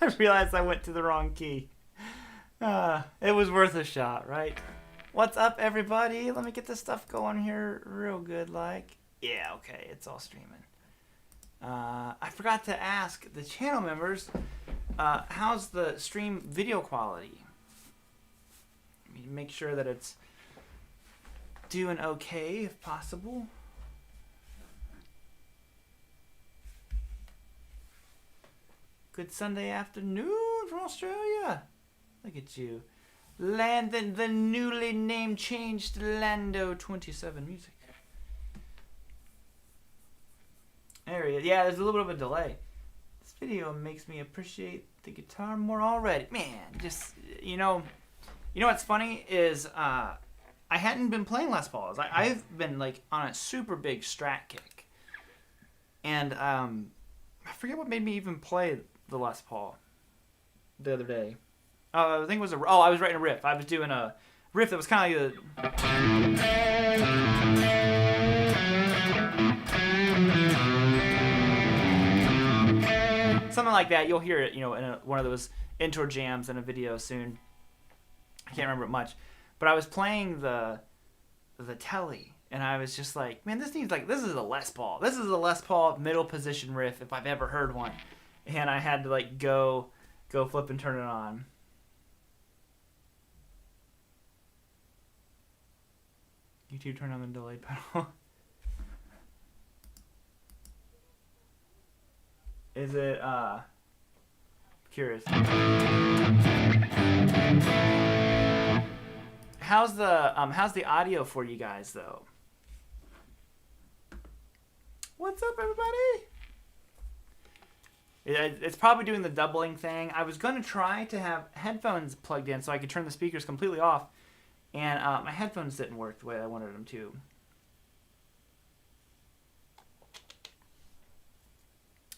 I realized I went to the wrong key. It was worth a shot, right? What's up, everybody? Let me get this stuff going here real good, like. Yeah, okay, it's all streaming. I forgot to ask the channel members, how's the stream video quality? Make sure that it's doing okay, if possible. Good Sunday afternoon from Australia. Look at you. The newly name changed Lando 27 Music. There he is. Yeah, there's a little bit of a delay. This video makes me appreciate the guitar more already. Man, just, you know what's funny is I hadn't been playing Les Pauls. I've been like on a super big Strat kick. And I forget what made me even play the Les Paul the other day. I think it was I was writing a riff. I was doing a riff that was kind of like something like that. You'll hear it, in one of those intro jams in a video soon. I can't remember it much, but I was playing the telly, and I was just like, man, this is a Les Paul. This is a Les Paul middle position riff if I've ever heard one. And I had to like go flip and turn it on. YouTube, turn on the delay pedal. Is it curious? How's the audio for you guys though? What's up, everybody? It's probably doing the doubling thing. I was going to try to have headphones plugged in so I could turn the speakers completely off. And my headphones didn't work the way I wanted them to.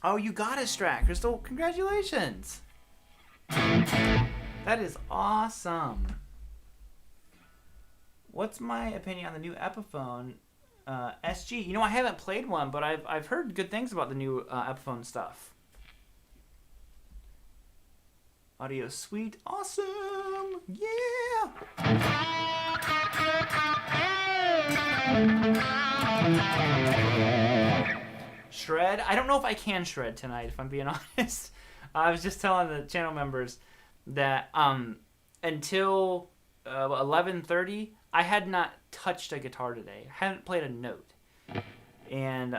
Oh, you got a Strat, Crystal. Congratulations. That is awesome. What's my opinion on the new Epiphone SG? I haven't played one, but I've heard good things about the new Epiphone stuff. Audio sweet. Awesome. Yeah. Shred? I don't know if I can shred tonight, if I'm being honest. I was just telling the channel members that until 11:30, I had not touched a guitar today. I hadn't played a note. And,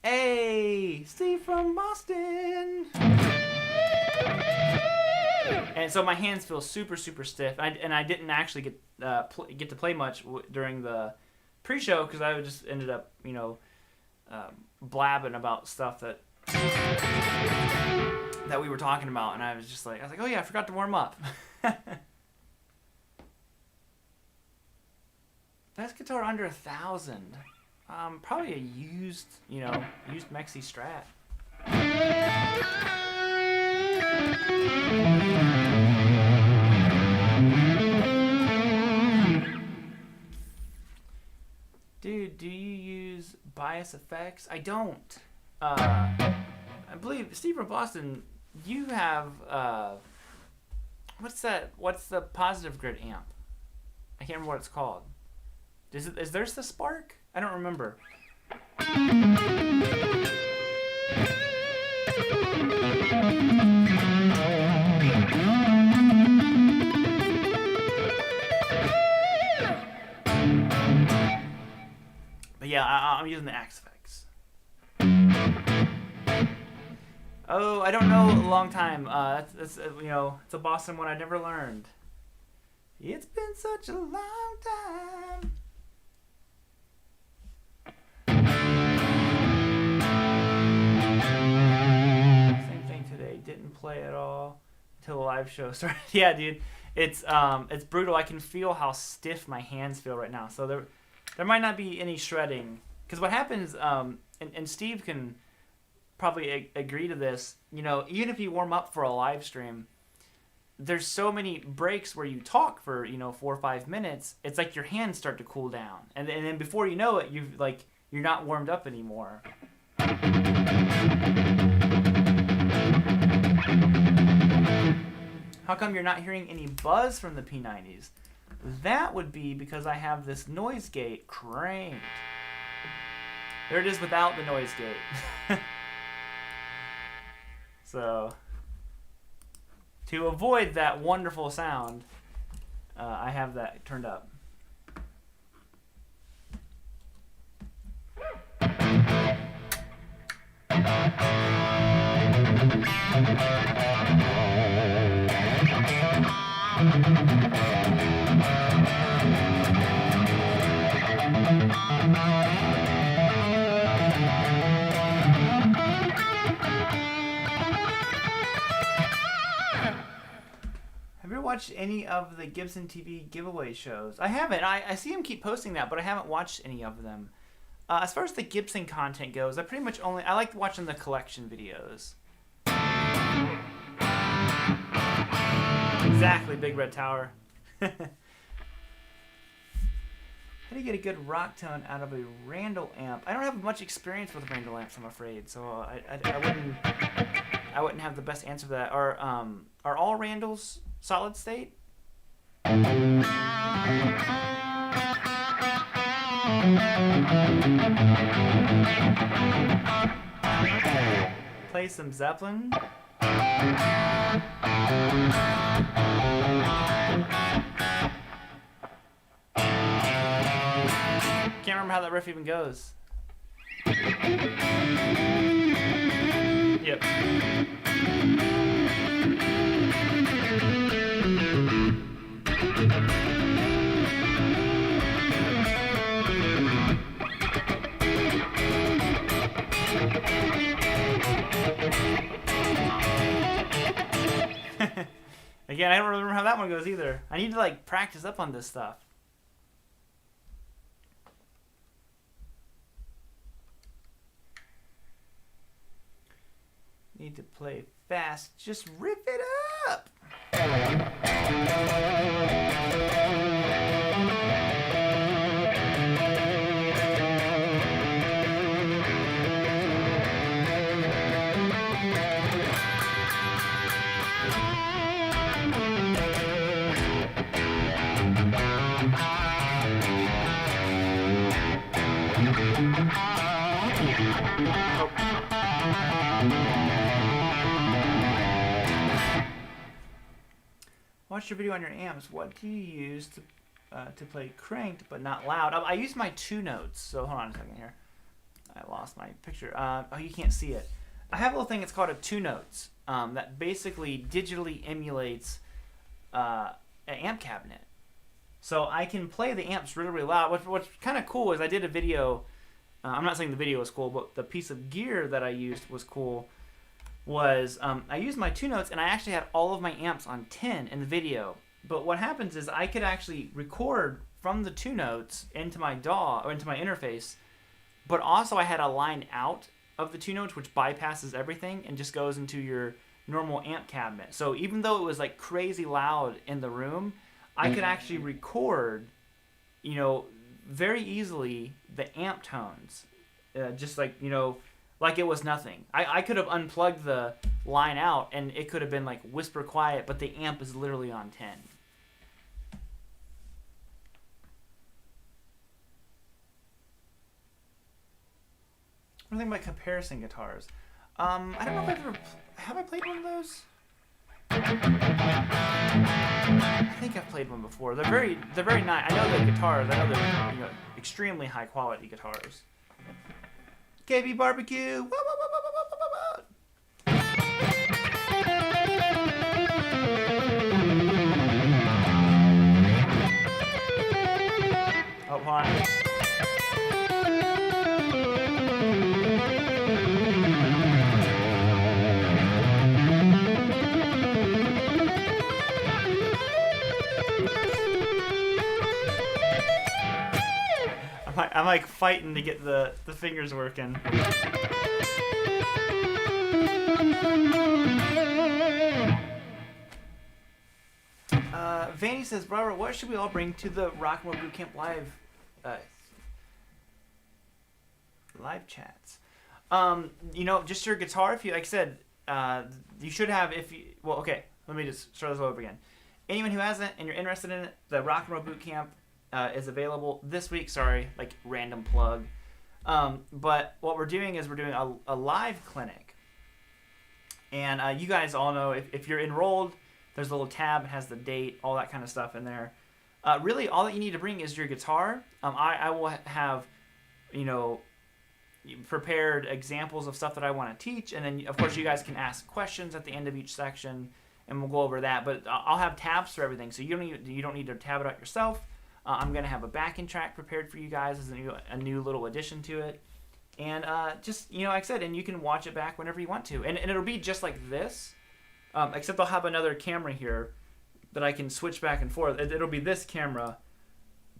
hey, Steve from Boston. And so my hands feel super, super stiff. And I didn't actually get to play much during the pre-show because I just ended up, blabbing about stuff that we were talking about. And I was like, oh yeah, I forgot to warm up. Best guitar under 1,000. Probably a used Mexi Strat. Dude, do you use bias effects? I don't. I believe Steve from Boston, you have what's that? What's the positive grid amp? I can't remember what it's called. Is there's the Spark? I don't remember. But yeah, I'm using the Axe Effects. Oh, I don't know, a long time. It's it's a Boston one I never learned. It's been such a long time. Same thing today. Didn't play at all until the live show started. Yeah, dude, it's brutal. I can feel how stiff my hands feel right now. So there might not be any shredding, because what happens, and Steve can probably agree to this. Even if you warm up for a live stream, there's so many breaks where you talk for 4 or 5 minutes. It's like your hands start to cool down, and then before you know it, you're not warmed up anymore. How come you're not hearing any buzz from the P90s? That would be because I have this noise gate cranked. There it is without the noise gate. So, to avoid that wonderful sound, I have that turned up. Have you ever watched any of the Gibson TV giveaway shows? I haven't. I see him keep posting that, but I haven't watched any of them. As far as the Gibson content goes, I like watching the collection videos. Exactly, Big Red Tower. How do you get a good rock tone out of a Randall amp? I don't have much experience with Randall amps, I'm afraid, so I wouldn't have the best answer for that. Are all Randalls solid state? Play some Zeppelin. Can't remember how that riff even goes. Yep. Again, I don't remember how that one goes either. I need to practice up on this stuff. Need to play fast. Just rip it up. Watch your video on your amps. What do you use to play cranked but not loud? I use my 2 notes. So hold on a second here. I lost my picture. Oh, you can't see it. I have a little thing. It's called a 2 notes that basically digitally emulates an amp cabinet. So I can play the amps really, really loud. What's kind of cool is I did a video. I'm not saying the video was cool, but the piece of gear that I used was cool. I used my 2 notes, and I actually had all of my amps on 10 in the video. But what happens is I could actually record from the 2 notes into my DAW, or into my interface, but also I had a line out of the 2 notes, which bypasses everything and just goes into your normal amp cabinet. So even though it was crazy loud in the room, I could actually record, very easily the amp tones, just like it was nothing. I could have unplugged the line out and it could have been whisper quiet, but the amp is literally on 10. What do you think about comparison guitars? I don't know if have I played one of those? I think I've played one before. They're very nice. I know the guitars. I know they're extremely high quality guitars. KB Barbecue. Whoa, whoa, whoa, whoa, whoa, whoa, whoa. Oh, hold on. I'm fighting to get the fingers working. Vanny says, Robert, what should we all bring to the Rock and Roll Bootcamp live chats? Just your guitar. If you, like I said, you should have. Okay, let me just start this over again. Anyone who hasn't and you're interested in it, the Rock and Roll Bootcamp is available this week. Sorry, like random plug. But what we're doing is we're doing a live clinic, and you guys all know if you're enrolled, there's a little tab. It has the date, all that kind of stuff in there. Really, all that you need to bring is your guitar. I will have, prepared examples of stuff that I want to teach, and then of course you guys can ask questions at the end of each section, and we'll go over that. But I'll have tabs for everything, so you don't need to tab it out yourself. I'm gonna have a backing track prepared for you guys as a new little addition to it, and just like I said, and you can watch it back whenever you want to, and it'll be just like this, except I'll have another camera here that I can switch back and forth. It'll be this camera,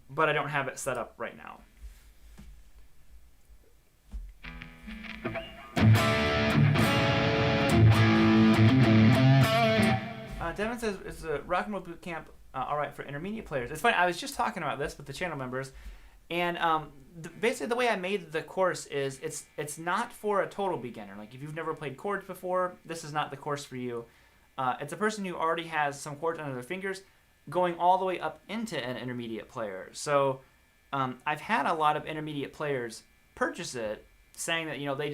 but I don't have it set up right now. Devin says, is the Rock and Roll Bootcamp all right for intermediate players? It's funny, I was just talking about this with the channel members, and basically the way I made the course is it's not for a total beginner. Like if you've never played chords before, this is not the course for you. It's a person who already has some chords under their fingers going all the way up into an intermediate player. So I've had a lot of intermediate players purchase it, saying that they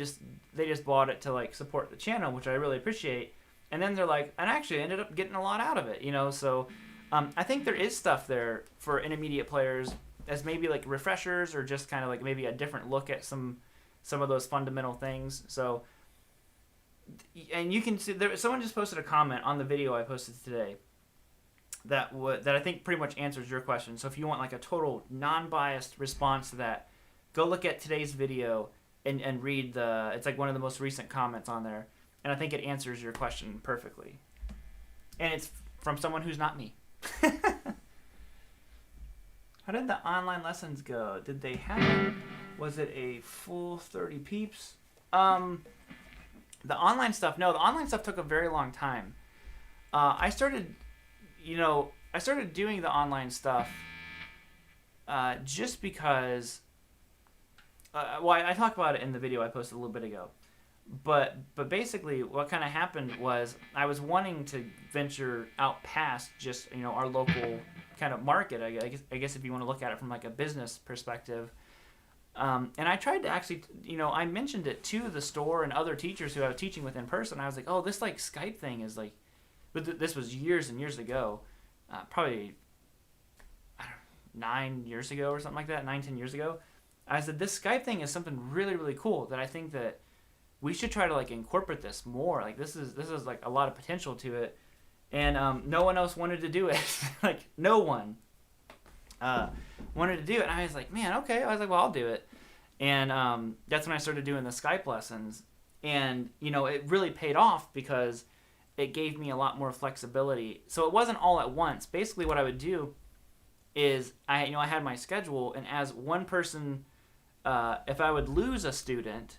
just bought it to like support the channel, which I really appreciate. And then they're like, and actually ended up getting a lot out of it, So I think there is stuff there for intermediate players as maybe like refreshers or just kind of like maybe a different look at some of those fundamental things. So, and you can see someone just posted a comment on the video I posted today that I think pretty much answers your question. So if you want like a total non-biased response to that, go look at today's video and read it's like one of the most recent comments on there. And I think it answers your question perfectly. And it's from someone who's not me. How did the online lessons go? Did they happen? Was it a full 30 peeps? The online stuff, no. The online stuff took a very long time. I started doing the online stuff just because... I talked about it in the video I posted a little bit ago. But basically what kind of happened was I was wanting to venture out past just our local kind of market, I guess if you want to look at it from like a business perspective, and I tried to actually I mentioned it to the store and other teachers who I was teaching with in person. I was like, oh, this like Skype thing is like, but this was years and years ago, probably 9 years ago or something like that, 9-10 years ago. I said this Skype thing is something really, really cool that I think that we should try to like incorporate this more. Like this is like a lot of potential to it, and no one else wanted to do it. Like no one wanted to do it. And I was like, man, okay. I was like, well, I'll do it. And that's when I started doing the Skype lessons, and it really paid off because it gave me a lot more flexibility. So it wasn't all at once. Basically, what I would do is I had my schedule, and as one person, if I would lose a student,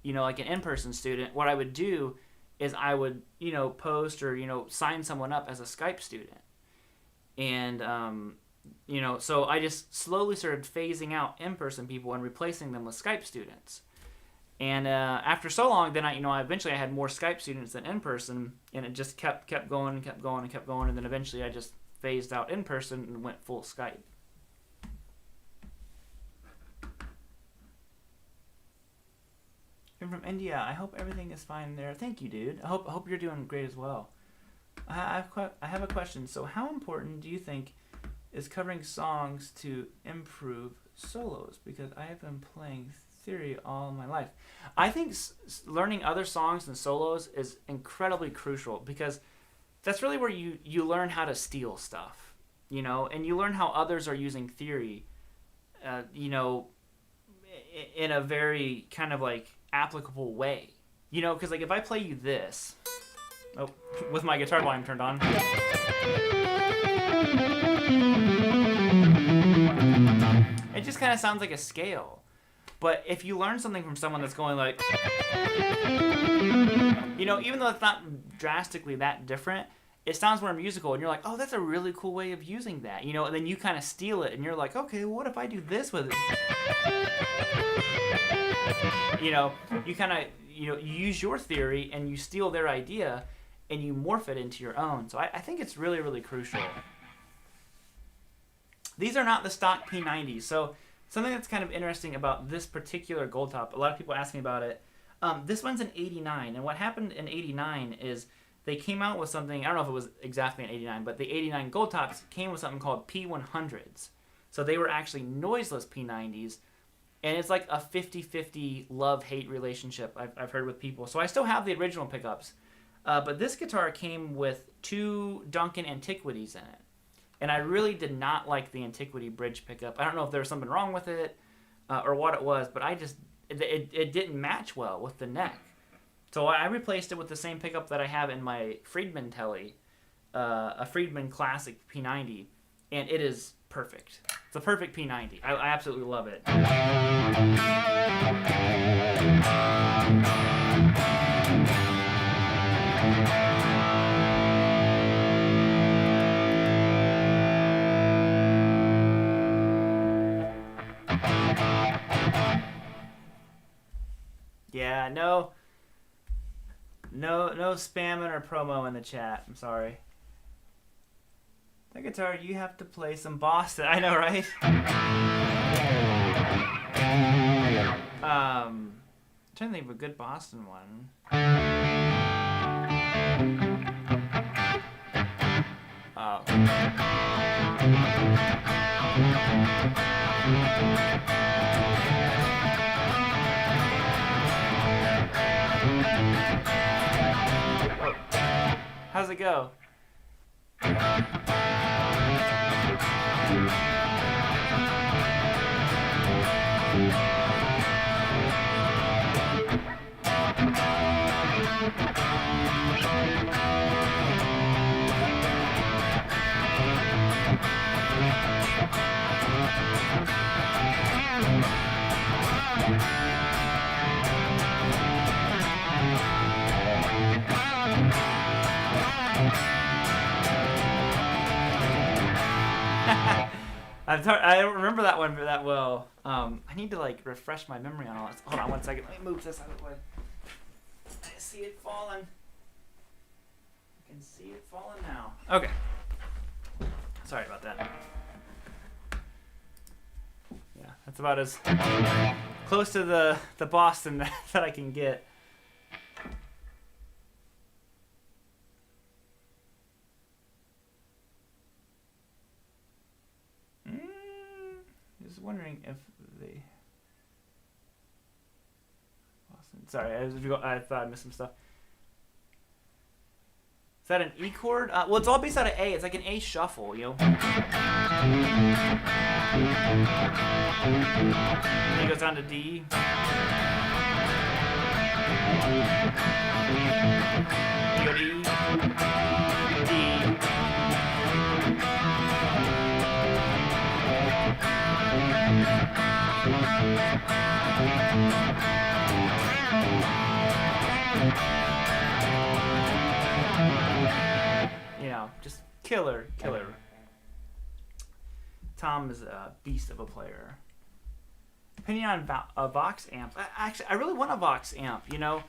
like an in-person student, what I would do is I would, post or, sign someone up as a Skype student. And, so I just slowly started phasing out in-person people and replacing them with Skype students. And after so long, then I eventually I had more Skype students than in-person, and it just kept going and kept going and kept going. And then eventually I just phased out in-person and went full Skype. I'm from India. I hope everything is fine there. Thank you, dude. I hope you're doing great as well. I have a question. So how important do you think is covering songs to improve solos? Because I have been playing theory all my life. I think learning other songs and solos is incredibly crucial, because that's really where you learn how to steal stuff, and you learn how others are using theory, in a very kind of like applicable way, because like if I play you this, with my guitar volume turned on, it just kind of sounds like a scale. But if you learn something from someone that's going like, even though it's not drastically that different, it sounds more musical, and you're like, oh, that's a really cool way of using that, you know, and then you kind of steal it, and you're like, okay, well, what if I do this with it? You know, you kind of, you know, you use your theory and you steal their idea and you morph it into your own. So I think it's really, really crucial. These are not the stock P90s. So something that's kind of interesting about this particular Goldtop, a lot of people ask me about it. This one's an 89, and what happened in 89 is they came out with something, I don't know if it was exactly an 89, but the 89 Goldtops came with something called P100s. So they were actually noiseless P90s, and it's like a 50-50 love-hate relationship I've heard with people. So I still have the original pickups, but this guitar came with 2 Duncan Antiquities in it. And I really did not like the Antiquity bridge pickup. I don't know if there was something wrong with it or what it was, but it didn't match well with the neck. So I replaced it with the same pickup that I have in my Friedman Telly, a Friedman Classic P90, and it is perfect. It's a perfect P90. I absolutely love it. Yeah, no spamming or promo in the chat. I'm sorry. That guitar, you have to play some Boston. I know, right? I'm trying to think of a good Boston one. How's it go? I don't remember that one that well. I need to like refresh my memory on all this. Hold on 1 second. Let me move this out of the way. I see it falling. I can see it falling now. Okay. Sorry about that. Yeah, that's about as close to the Boston that I can get. Just wondering if they. Boston. Sorry, I thought I missed some stuff. Is that an E chord? Well, it's all based out of A. It's like an A shuffle, you know. And it goes down to D. You go to E, D. You know, just killer. Tom is a beast of a player. Opinion on Vox amps. Actually, I really want a Vox amp, you know.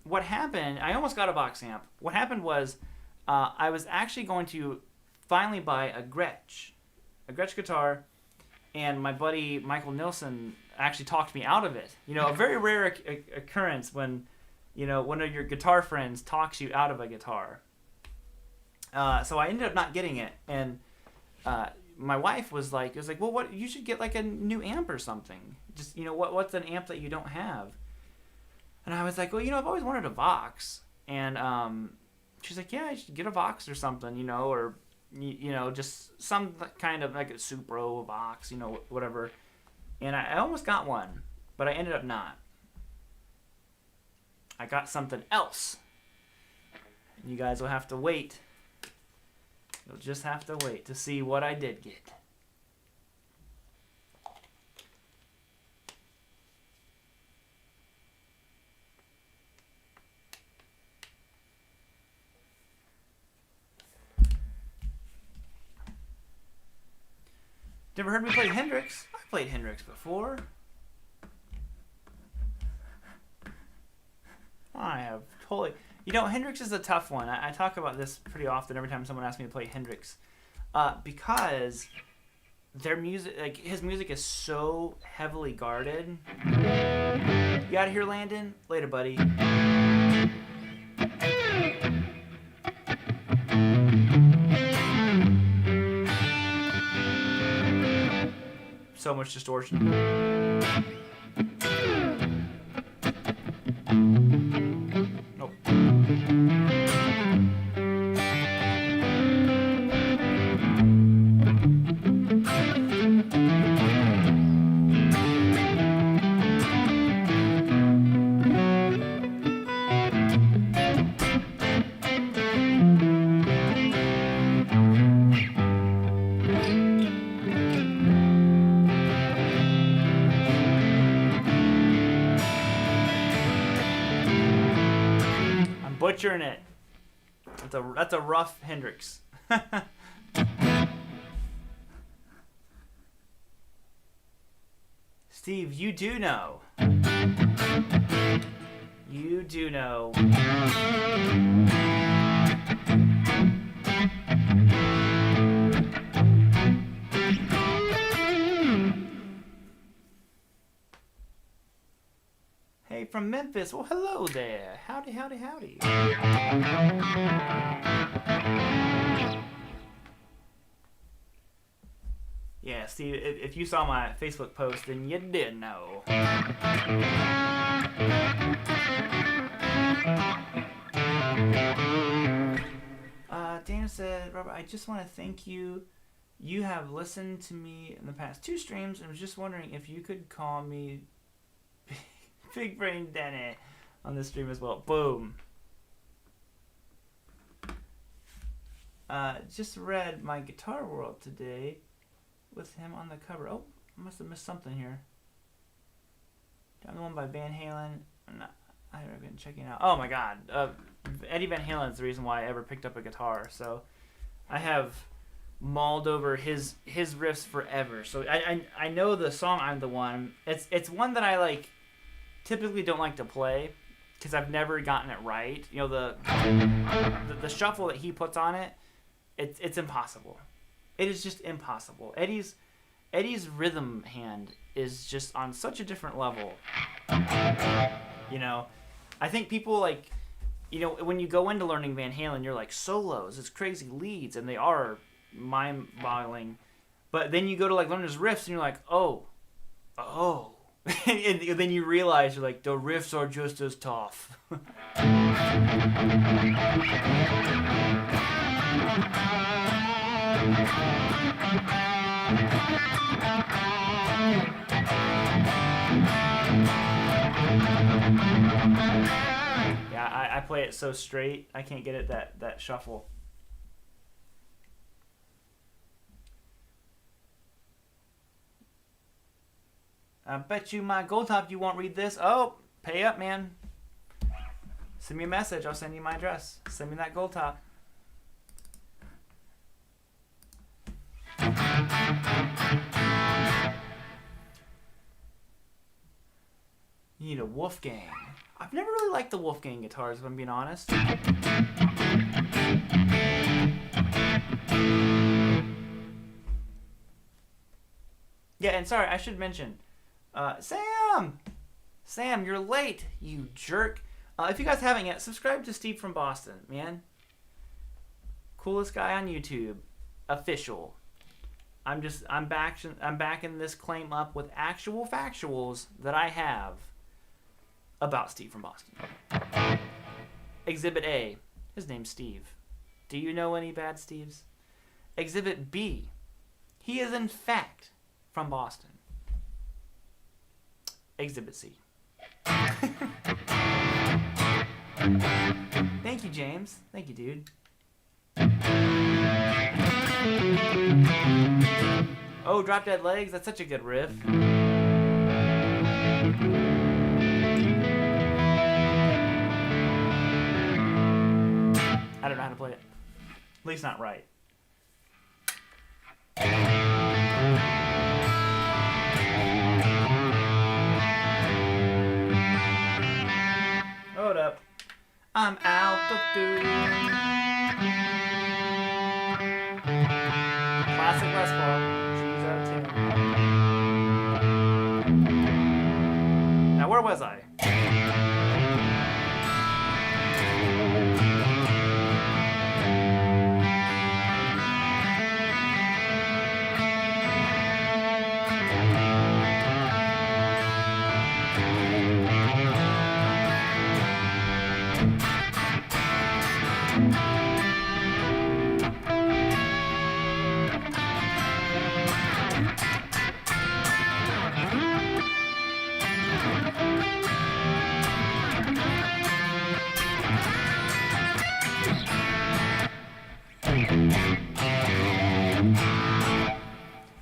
What happened, I almost got a Vox amp. What happened was I was actually going to finally buy a Gretsch guitar, and my buddy Michael Nilsson actually talked me out of it. You know, a very rare occurrence when, you know, one of your guitar friends talks you out of a guitar. So I ended up not getting it, and my wife was like, well, what, you should get like a new amp or something. Just, you know, what's an amp that you don't have? And I was like, well, you know, I've always wanted a Vox. And she's like, yeah, I should get a Vox or something, you know, or, you know, just some kind of like a Supro, a Vox, you know, whatever. And I almost got one, but I ended up not. I got something else. You guys will have to wait. You'll just have to wait to see what I did get. Never heard me play Hendrix? I played Hendrix before. I have totally... You know, Hendrix is a tough one. I talk about this pretty often every time someone asks me to play Hendrix. Because their music, like, his music is so heavily guarded. You out of here, Landon? Later, buddy. So much distortion. Nope. Butchering it. That's a rough Hendrix. Steve, you do know. You do know. Hey, from Memphis. Well, hello there. Howdy, howdy, howdy. Yeah, Steve, if you saw my Facebook post, then you did know. Dana said, Robert, I just want to thank you. You have listened to me in the past 2 streams and was just wondering if you could call me Big Brain Denny on this stream as well. Boom. Just read my Guitar World today with him on the cover. Oh, I must have missed something here. Down the one by Van Halen. I've been checking out. Oh my God. Eddie Van Halen is the reason why I ever picked up a guitar. So I have mauled over his riffs forever. So I know the song I'm the One. It's one that I like typically don't like to play because I've never gotten it right. You know, the shuffle that he puts on it, it's impossible. It is just impossible. Eddie's rhythm hand is just on such a different level. You know, I think people like, you know, when you go into learning Van Halen, you're like solos, it's crazy leads, and they are mind-boggling. But then you go to like learn his riffs, and you're like, oh. And then you realize you're like, the riffs are just as tough. Yeah, I play it so straight, I can't get it that shuffle. I bet you my Goldtop you won't read this. Oh, pay up, man. Send me a message. I'll send you my address. Send me that Goldtop. You need a Wolfgang. I've never really liked the Wolfgang guitars, if I'm being honest. Yeah, and sorry, I should mention, Sam, you're late, you jerk. If you guys haven't yet, subscribe to Steve from Boston, man. Coolest guy on YouTube, official. I'm backing this claim up with actual factuals that I have about Steve from Boston. Exhibit A, his name's Steve. Do you know any bad Steves? Exhibit B, he is in fact from Boston. Exhibit C. Thank you, James. Thank you, dude. Oh, Drop Dead Legs. That's such a good riff. I don't know how to play it. At least not right. I'm out of tune. Classic Les Paul. G's out of tune. Now, where was I?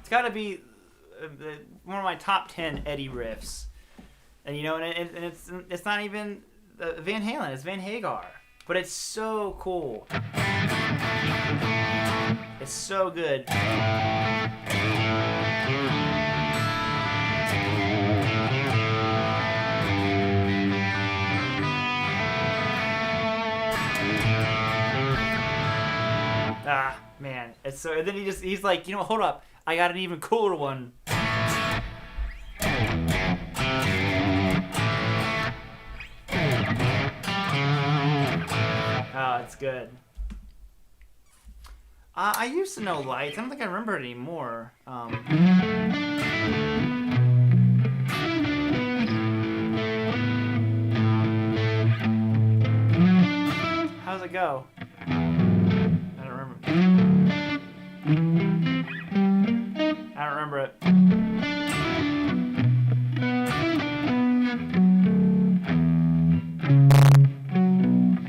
It's got to be one of my top 10 Eddie riffs, and you know, and it's not even Van Halen, it's Van Hagar, but it's so cool. It's so good. Ah, man, it's so. And then he's like, you know, hold up, I got an even cooler one. Oh, it's good. I used to know Lights. I don't think I remember it anymore. How's it go? I don't remember. I don't remember it. I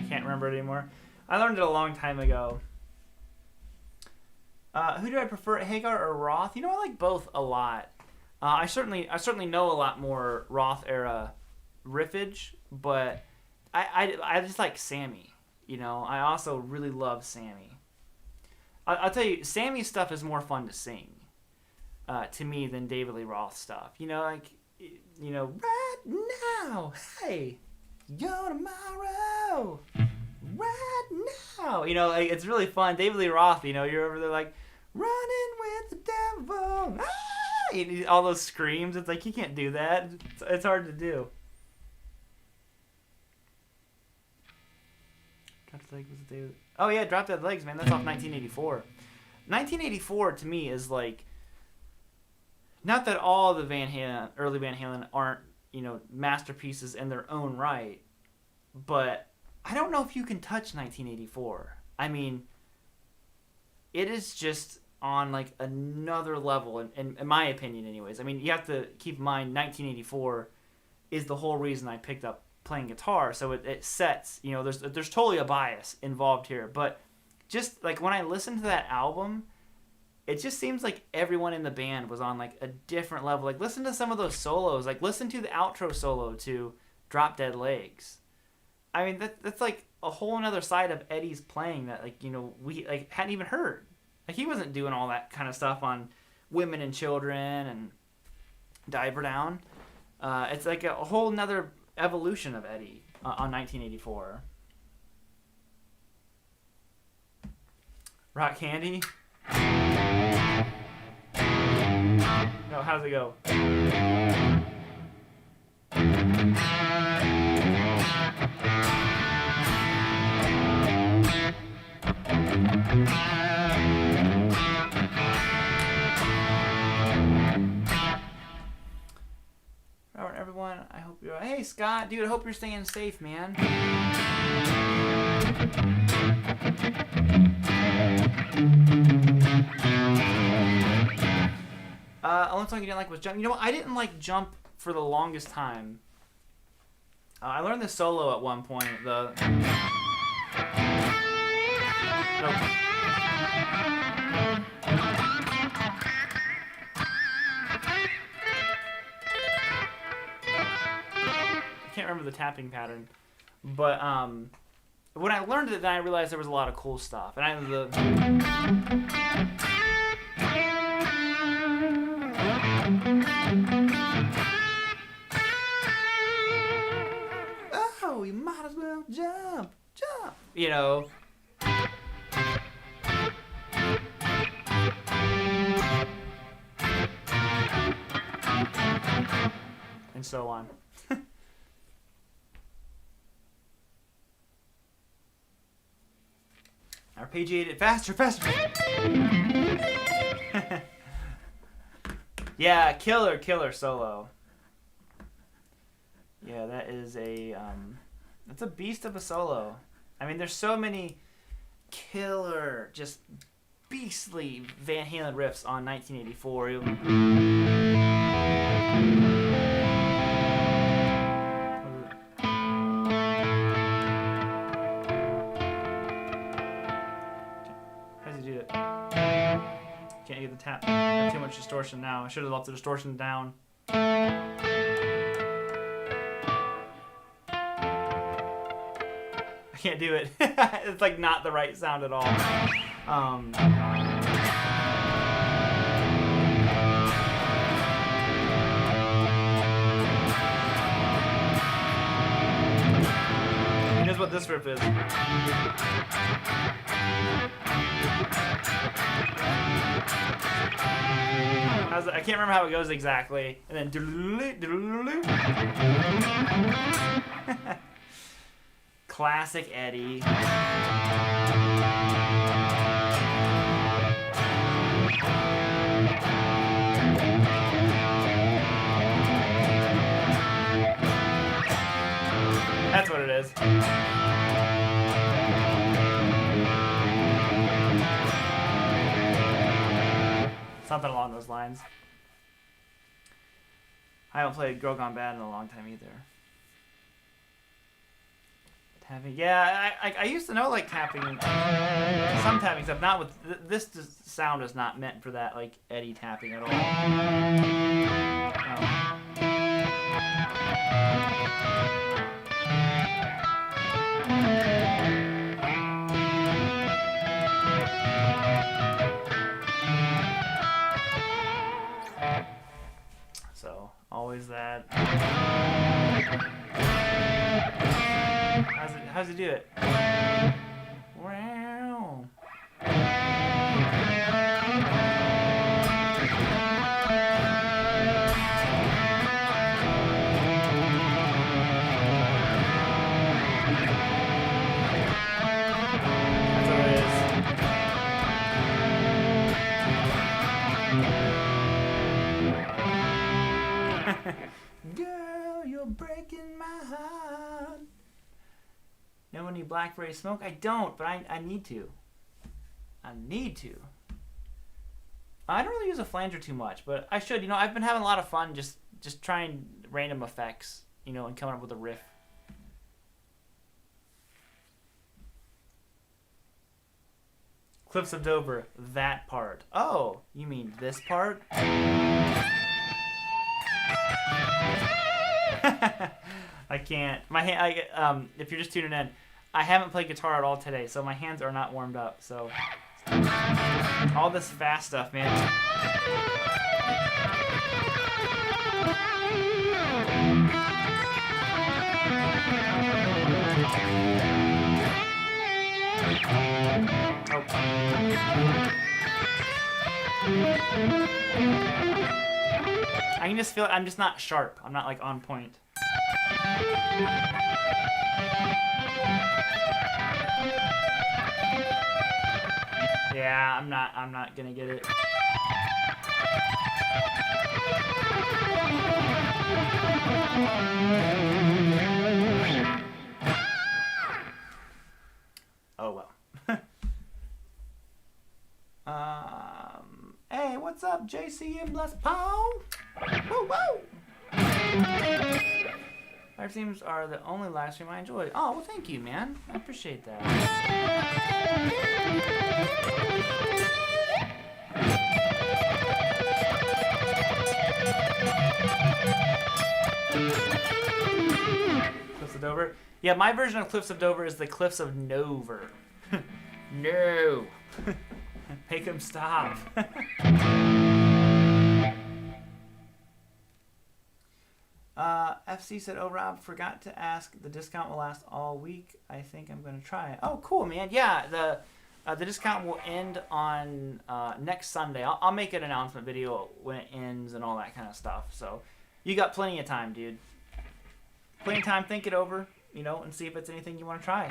can't remember it anymore. I learned it a long time ago. Who do I prefer, Hagar or Roth? You know, I like both a lot. I certainly know a lot more Roth era riffage, but I just like Sammy. You know, I also really love Sammy. I'll tell you, Sammy's stuff is more fun to sing to me than David Lee Roth stuff. You know, like, you know, right now, hey, yo tomorrow, right now. You know, like, it's really fun. David Lee Roth, you know, you're over there like, running with the devil. Ah! All those screams. It's like, you can't do that. It's hard to do. Drop Dead Legs was David. Oh yeah, Drop Dead Legs, man. That's off 1984. 1984 to me is like, not that all the early Van Halen aren't, you know, masterpieces in their own right, but I don't know if you can touch 1984. I mean, it is just on like another level, in my opinion anyways. I mean, you have to keep in mind 1984 is the whole reason I picked up playing guitar, so it sets, you know, there's totally a bias involved here, but just like when I listen to that album, it just seems like everyone in the band was on like a different level. Like, listen to some of those solos, like listen to the outro solo to Drop Dead Legs. I mean, that's like a whole another side of Eddie's playing that, like, you know, we like hadn't even heard. Like, he wasn't doing all that kind of stuff on Women and Children and Diver Down. It's like a whole nother evolution of Eddie on 1984. Rock Candy? No, how's it go? Robert, everyone, I hope you're... Hey, Scott, dude, I hope you're staying safe, man. Only song you didn't like was Jump. You know what? I didn't like Jump for the longest time. I learned the solo at one point. Nope. I can't remember the tapping pattern, but when I learned it, then I realized there was a lot of cool stuff, and oh, you might as well jump. you know. And so on. Arpeggiate it faster, faster. Yeah, killer solo. Yeah, that is that's a beast of a solo. I mean, there's so many killer, just beastly Van Halen riffs on 1984. Can't get the tap. I have too much distortion now. I should have left the distortion down. I can't do it. It's like not the right sound at all. Here's what this riff is. I can't remember how it goes exactly. And then classic Eddie. That's what it is. Something along those lines. I haven't played Girl Gone Bad in a long time either. Tapping, yeah, I used to know like tapping, some tapping stuff. Not with this sound is not meant for that like Eddie tapping at all. So always that. How's it do it? Wow. That's what it is. Girl, you're breaking my heart. Know any blackberry smoke? I don't, but I need to. I need to. I don't really use a flanger too much, but I should. You know, I've been having a lot of fun just trying random effects, you know, and coming up with a riff. Cliffs of Dover, that part. Oh, you mean this part? I can't. My hand. If you're just tuning in, I haven't played guitar at all today, so my hands are not warmed up. So all this fast stuff, man. Oh. I can just feel it. I'm just not sharp. I'm not like on point. Yeah, I'm not gonna get it. Oh well. Hey, what's up, JC and Bless Paul? Woo woo! Live streams are the only live stream I enjoy. Oh, well, thank you, man. I appreciate that. Cliffs of Dover? Yeah, my version of Cliffs of Dover is the Cliffs of Nover. No. Make him stop. FC said, "Oh, Rob, forgot to ask. The discount will last all week. I think I'm gonna try it." Oh, cool, man. Yeah, the discount will end on next Sunday. I'll make an announcement video when it ends and all that kind of stuff. So you got plenty of time, dude. Plenty of time. Think it over, and see if it's anything you want to try.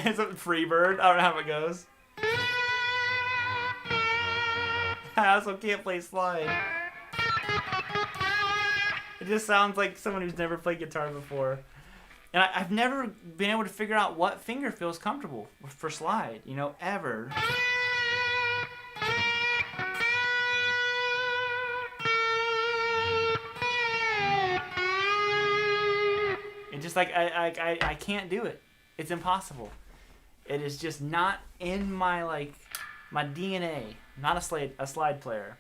It's a Freebird. I don't know how it goes. I also can't play slide. It just sounds like someone who's never played guitar before. And I've never been able to figure out what finger feels comfortable for slide, ever. It's just like I can't do it. It's impossible. It is just not in my my DNA. Not a slide player.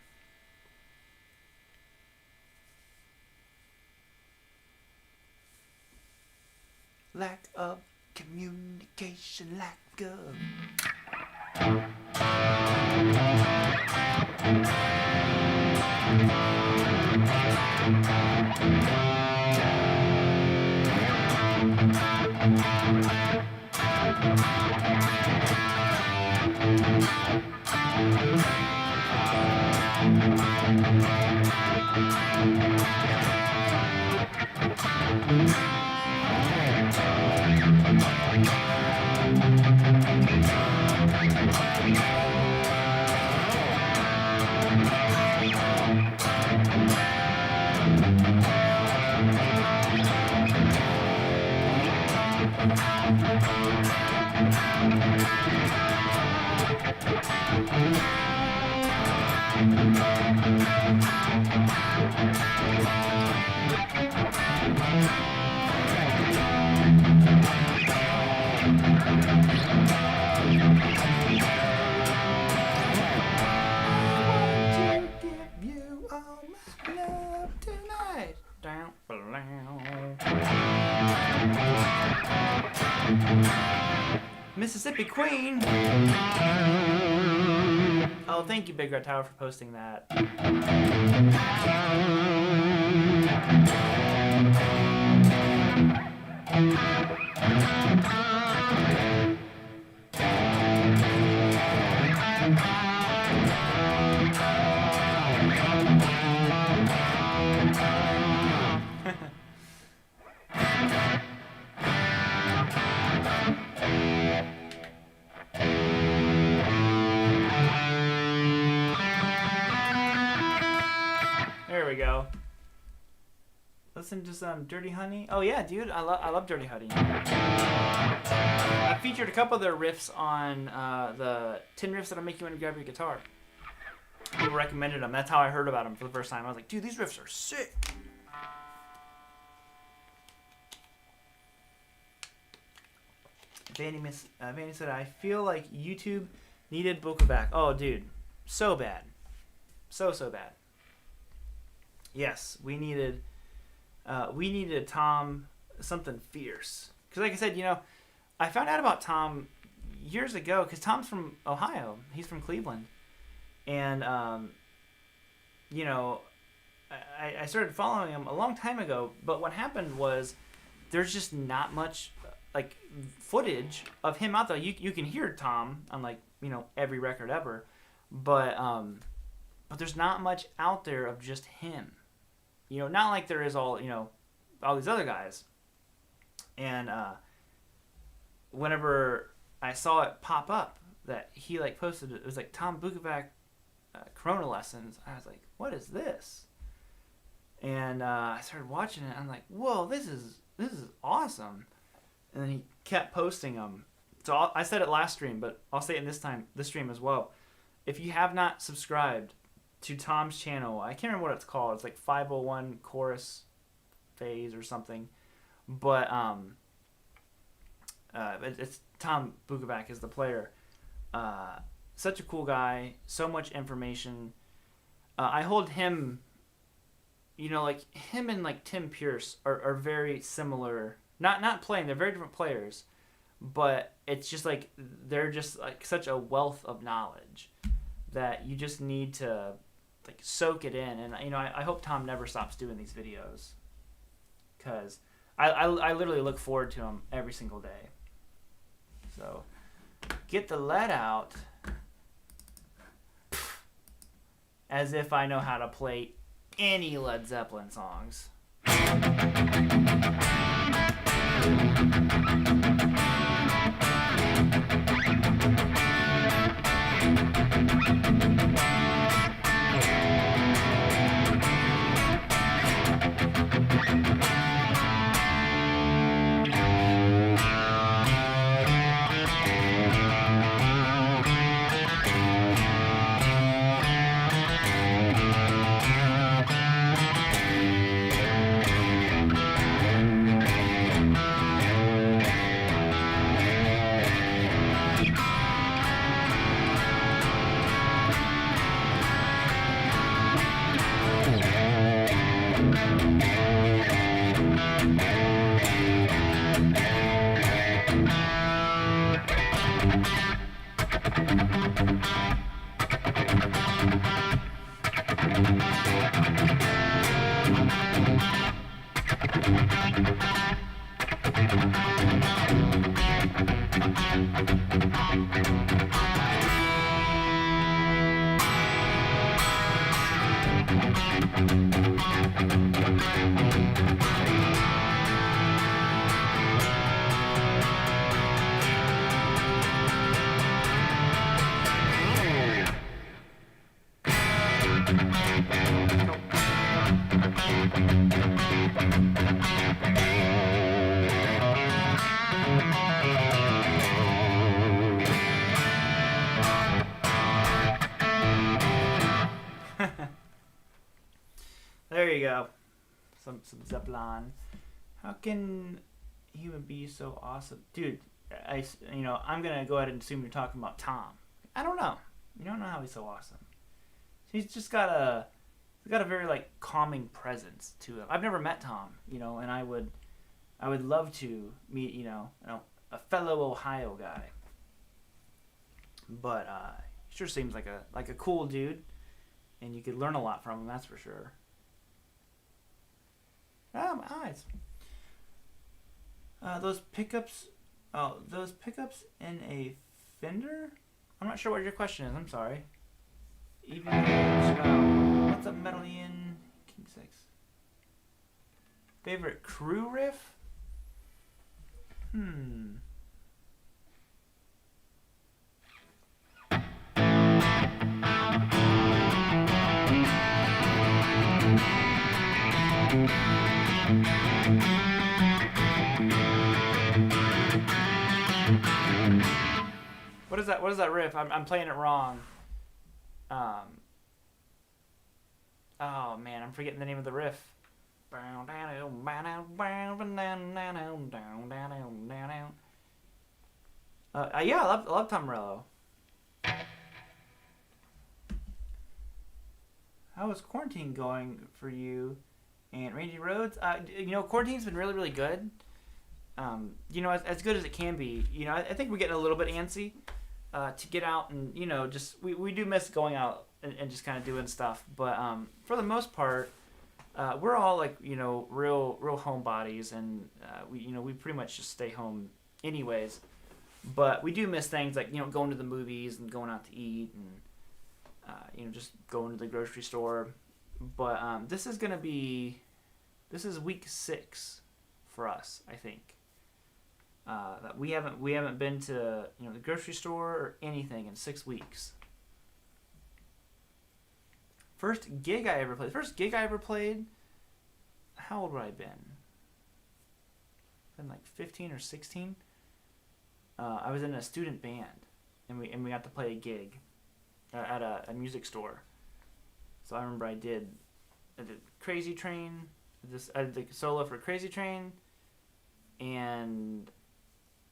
Lack of communication, lack of. Mississippi Queen. Oh, thank you, Big Red Tower, for posting that. There we go. Listen to some Dirty Honey. Oh yeah, dude, I love Dirty Honey. I featured a couple of their riffs on the 10 riffs that'll make you want to grab your guitar. People recommended them. That's how I heard about them for the first time. I was like, dude, these riffs are sick. Vanny said, I feel like YouTube needed Boca back. Oh, dude, so bad, so bad. Yes, we needed Tom something fierce. Because like I said, I found out about Tom years ago because Tom's from Ohio. He's from Cleveland. And, I started following him a long time ago. But what happened was there's just not much, footage of him out there. You can hear Tom on, every record ever. But there's not much out there of just him. Not like there is all these other guys. And whenever I saw it pop up that he posted it was Tom Bukovac Corona lessons, I was like, what is this? And I started watching it. I'm like, whoa, this is awesome. And then he kept posting them So I said it last stream, but I'll say it this stream as well. If you have not subscribed to Tom's channel, I can't remember what it's called. It's like 501 Chorus Phase or something. But it's Tom Bukovac is the player. Such a cool guy. So much information. I hold him, like him and like Tim Pierce are very similar. Not playing. They're very different players. But it's just like they're just like such a wealth of knowledge that you just need to like soak it in. And I hope Tom never stops doing these videos, because I literally look forward to them every single day. So get the lead out, as if I know how to play any Led Zeppelin songs. There you go. Some Zeppelin. How can a human be so awesome? Dude, I'm going to go ahead and assume you're talking about Tom. I don't know. You don't know how he's so awesome. He's just got a very like calming presence to him. I've never met Tom, and I would love to meet, a fellow Ohio guy. But he sure seems like a cool dude, and you could learn a lot from him, that's for sure. Ah, my eyes. Those pickups in a Fender? I'm not sure what your question is. I'm sorry. Even what's up, Medallion King 6? Favorite crew riff? What is that riff? I'm playing it wrong. Oh man, I'm forgetting the name of the riff. Yeah, I love Tom Morello. How is quarantine going for you and Randy Rhodes? Quarantine's been really, really good. As good as it can be. I think we're getting a little bit antsy to get out and, we do miss going out and just kind of doing stuff. But for the most part, we're all like, real homebodies, and we pretty much just stay home anyways. But we do miss things like, going to the movies and going out to eat and, just going to the grocery store. But this is week 6 for us, I think. That we haven't been to the grocery store or anything in 6 weeks. First gig I ever played. How old would I have been? Been like 15 or 16. I was in a student band, and we got to play a gig at a music store. So I remember I did Crazy Train. I did the solo for Crazy Train, and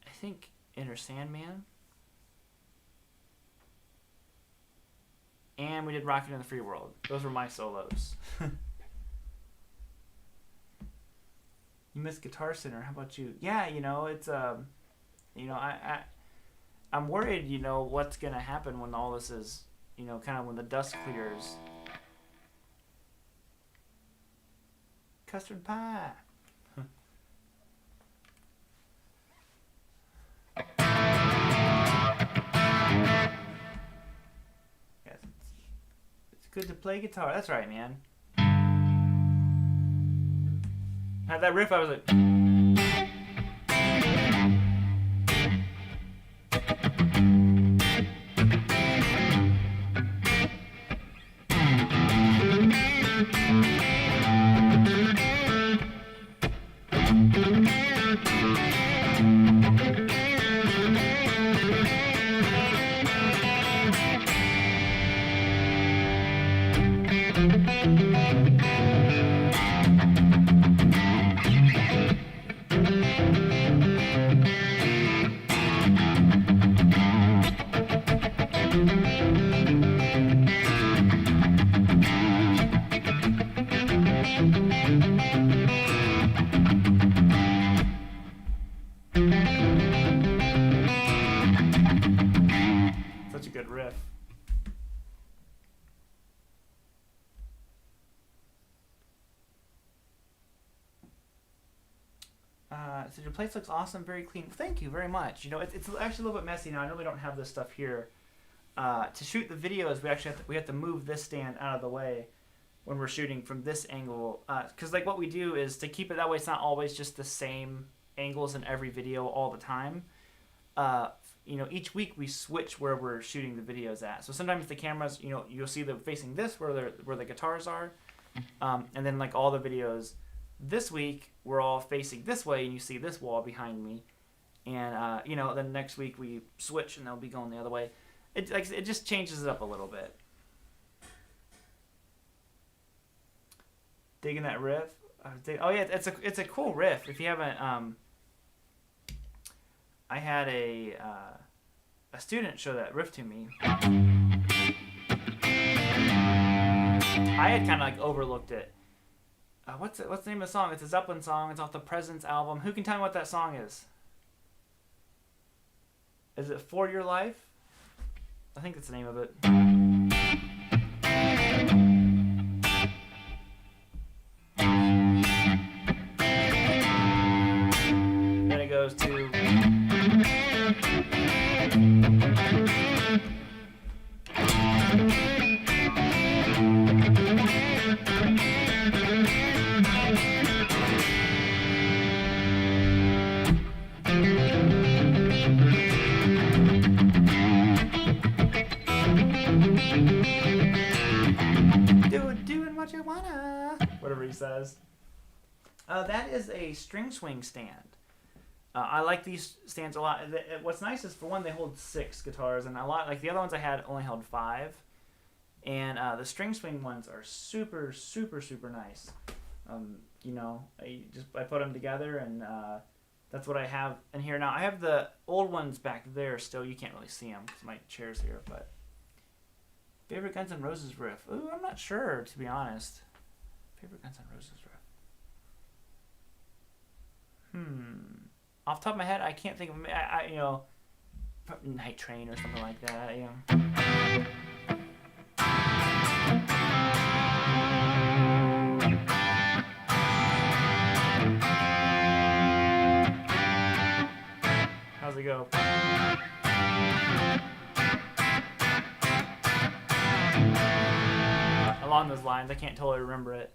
I think Enter Sandman. And we did Rocket in the Free World. Those were my solos. You missed Guitar Center. How about you? Yeah, it's I'm worried, what's gonna happen when all this is, kind of when the dust clears. Custard pie. Yes, it's good to play guitar. That's right, man. Had that riff, I was like. Such a good riff. So your place looks awesome, very clean. Thank you very much. It's actually a little bit messy now. I know we don't have this stuff here. To shoot the videos, we have to move this stand out of the way when we're shooting from this angle. Because what we do is to keep it that way, it's not always just the same angles in every video all the time. Each week we switch where we're shooting the videos at. So sometimes the cameras, you'll see them facing this where the guitars are, and then all the videos this week we're all facing this way, and you see this wall behind me, and then next week we switch and they'll be going the other way. It just changes it up a little bit. Digging that riff? Oh yeah, it's a cool riff. If you haven't, I had a student show that riff to me. I had kind of overlooked it. What's the name of the song? It's a Zeppelin song. It's off the Presence album. Who can tell me what that song is? Is it For Your Life? I think that's the name of it. Then it goes to. Doing what you wanna. Whatever he says. That is a string swing stand. I like these stands a lot. What's nice is, for one, they hold 6 guitars, and a lot the other ones I had only held 5. And the string swing ones are super, super, super nice. I put them together, and that's what I have in here now. I have the old ones back there still. You can't really see them because my chair's here, but. Favorite Guns N' Roses riff? Ooh, I'm not sure, to be honest. Favorite Guns N' Roses riff? Off the top of my head, I can't think of. Night Train or something like that. How's it go? Along those lines, I can't totally remember it.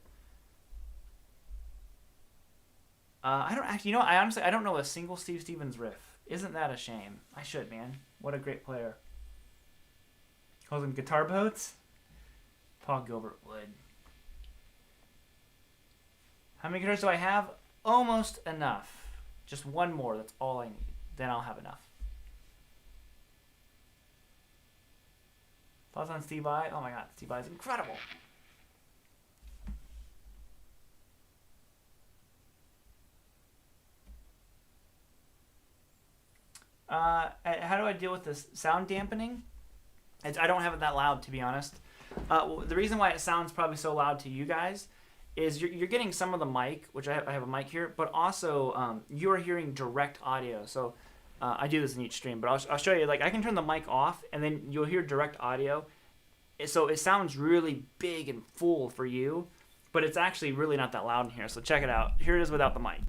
I don't actually, I don't know a single Steve Stevens riff. Isn't that a shame? I should, man. What a great player. Calls them guitar boats? Paul Gilbert would. How many guitars do I have? Almost enough. Just one more, that's all I need. Then I'll have enough. Thoughts on Steve Vai? Oh my god, Steve Vai is incredible. How do I deal with this sound dampening? I don't have it that loud, to be honest. The reason why it sounds probably so loud to you guys is you're getting some of the mic, which I have a mic here, but also you're hearing direct audio. So I do this in each stream, but I'll show you. Like, I can turn the mic off, and then you'll hear direct audio. So it sounds really big and full for you, but it's actually really not that loud in here. So check it out. Here it is without the mic.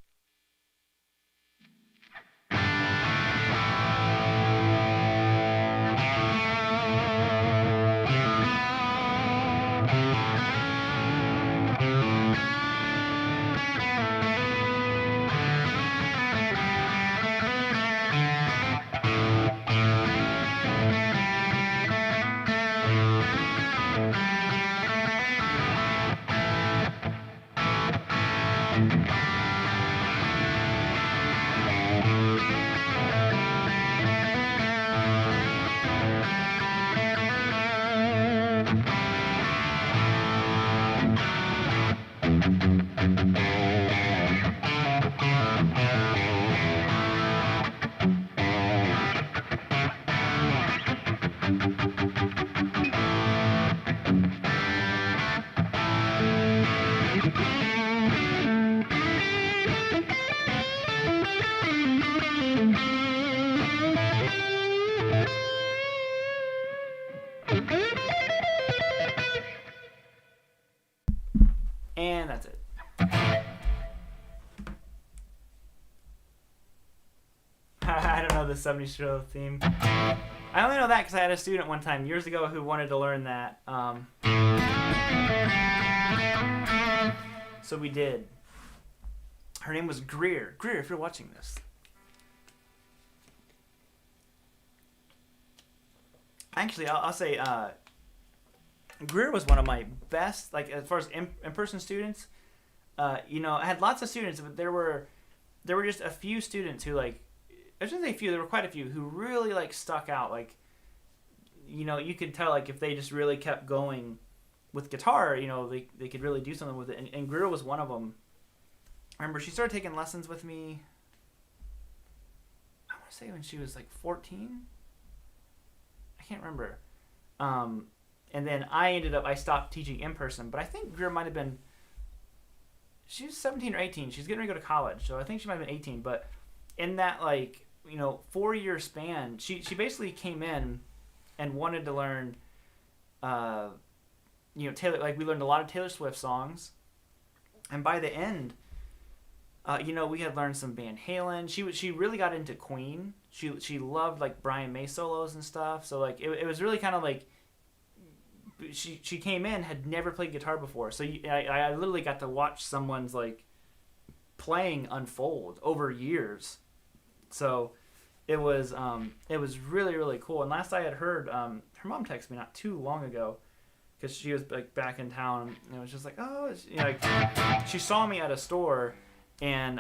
And that's it. I don't know the 70s show theme. I only know that because I had a student one time years ago who wanted to learn that. So we did. Her name was Greer. Greer, if you're watching this. Actually, I'll say Greer was one of my best, like, as far as in-person students. You know, I had lots of students, but there were just a few students who, like, I shouldn't say few, there were quite a few who really, like, stuck out. Like, you know, you could tell, like, if they just really kept going with guitar, you know, they could really do something with it. And Greer was one of them. I remember she started taking lessons with me, I want to say when she was, like, 14? I can't remember. And then I stopped teaching in person, but I think Greer might have been, she was 17 or 18. She's getting ready to go to college, so I think she might have been 18. But in that, like, you know, 4-year span, she basically came in and wanted to learn, you know, Taylor. Like, we learned a lot of Taylor Swift songs, and by the end, you know, we had learned some Van Halen. She really got into Queen. She loved, like, Brian May solos and stuff. So, like, it was really kind of like, she came in, had never played guitar before. So I literally got to watch someone's, like, playing unfold over years. So it was really, really cool. And last I had heard, her mom texted me not too long ago because she was, like, back in town, and it was just like, oh, you know, like, she saw me at a store and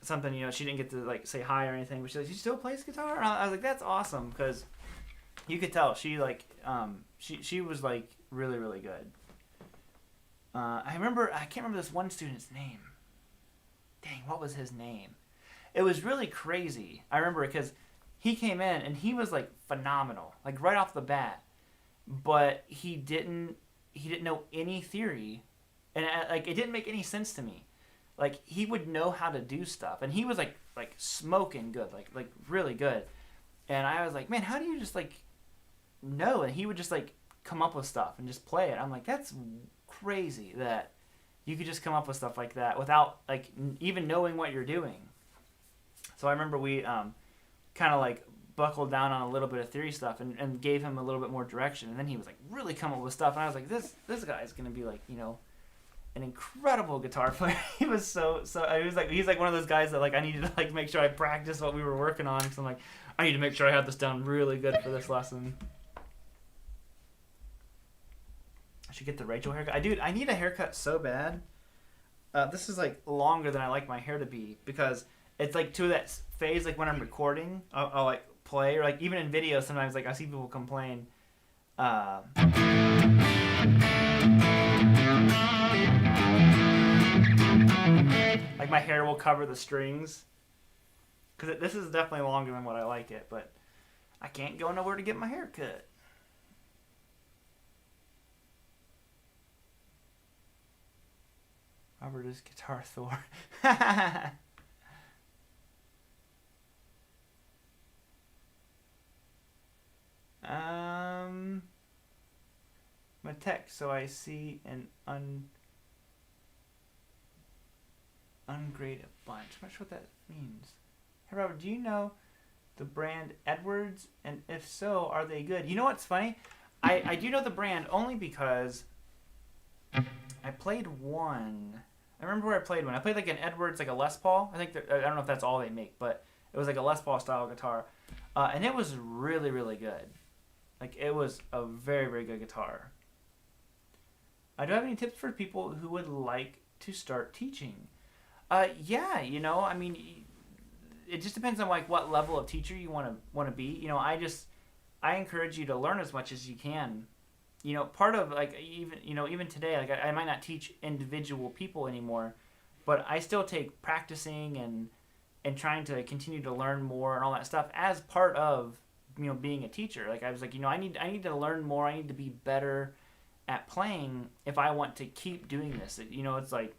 something, you know, she didn't get to, like, say hi or anything, but she's like, she still plays guitar? And I was like, that's awesome, because you could tell she, like, she was, like, really, really good. I can't remember this one student's name. Dang, what was his name? It was really crazy. I remember because he came in and he was, like, phenomenal, like, right off the bat. But he didn't know any theory, and, like, it didn't make any sense to me. Like, he would know how to do stuff, and he was, like smoking good, like really good. And I was like, man, how do you just, like, know? And he would just, like, come up with stuff and just play it. I'm like, that's crazy that you could just come up with stuff like that without, like, even knowing what you're doing. So I remember we kind of, like, buckled down on a little bit of theory stuff and gave him a little bit more direction. And then he was, like, really come up with stuff. And I was like, this guy's going to be, like, you know, an incredible guitar player. He was he's like one of those guys that, like, I needed to, like, make sure I practiced what we were working on. Because I'm like, I need to make sure I have this down really good for this lesson. I should get the Rachel haircut. I need a haircut so bad. This is, like, longer than I like my hair to be, because it's, like, to that phase, like, when I'm recording, I'll like, play, or, like, even in videos, sometimes, like, I see people complain Uh, like my hair will cover the strings. Because this is definitely longer than what I like it, but I can't go nowhere to get my hair cut. Robert is Guitar Thor. My text, so I see an ungrade a bunch. I'm not sure what that means. Hey Robert, do you know the brand Edwards? And if so, are they good? You know what's funny? I do know the brand only because I played one. I remember where I played one. I played like an Edwards, like a Les Paul. I think I don't know if that's all they make, but it was like a Les Paul style guitar, and it was really really good. Like it was a very very good guitar. Do I have any tips for people who would like to start teaching? Yeah, I mean, it just depends on like what level of teacher you want to be. I encourage you to learn as much as you can. Part of like even today, like I might not teach individual people anymore, but I still take practicing and trying to continue to learn more and all that stuff as part of being a teacher. Like I was like, I need to learn more. I need to be better at playing if I want to keep doing this. It's like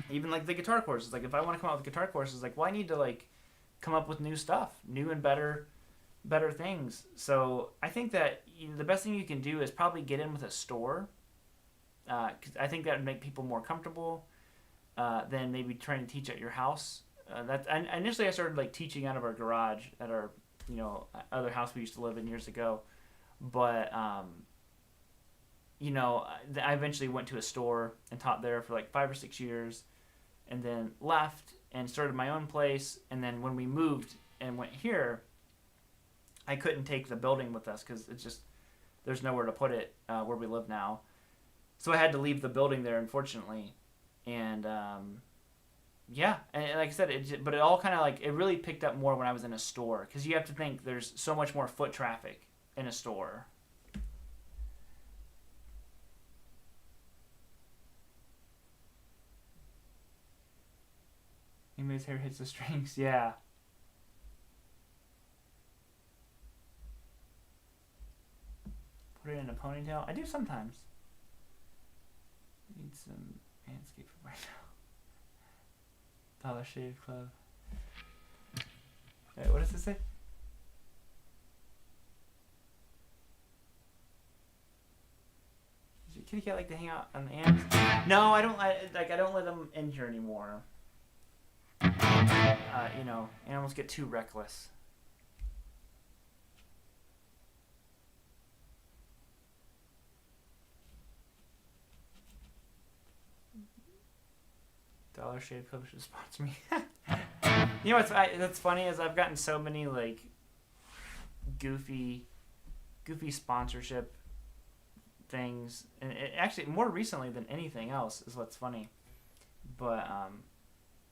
even like the guitar courses. Like if I want to come out with guitar courses, like I need to like come up with new stuff, new and better things. So I think that the best thing you can do is probably get in with a store, because I think that would make people more comfortable than maybe trying to teach at your house. Initially I started like teaching out of our garage at our other house we used to live in years ago, but I eventually went to a store and taught there for like 5 or 6 years, and then left and started my own place. And then when we moved and went here, I couldn't take the building with us because it's just there's nowhere to put it where we live now. So I had to leave the building there, unfortunately. And yeah, and like I said, but it all kind of like it really picked up more when I was in a store, because you have to think there's so much more foot traffic in a store. Anybody's hair hits the strings, yeah. Put it in a ponytail. I do sometimes. Need some Manscaped right now. Dollar Shave Club. Wait, what does it say? Does your kitty cat like to hang out on the ants? No, I don't. I don't let them in here anymore. Animals get too reckless. Dollar Shave Club should sponsor me. That's funny is I've gotten so many like goofy sponsorship things, and actually more recently than anything else is what's funny. But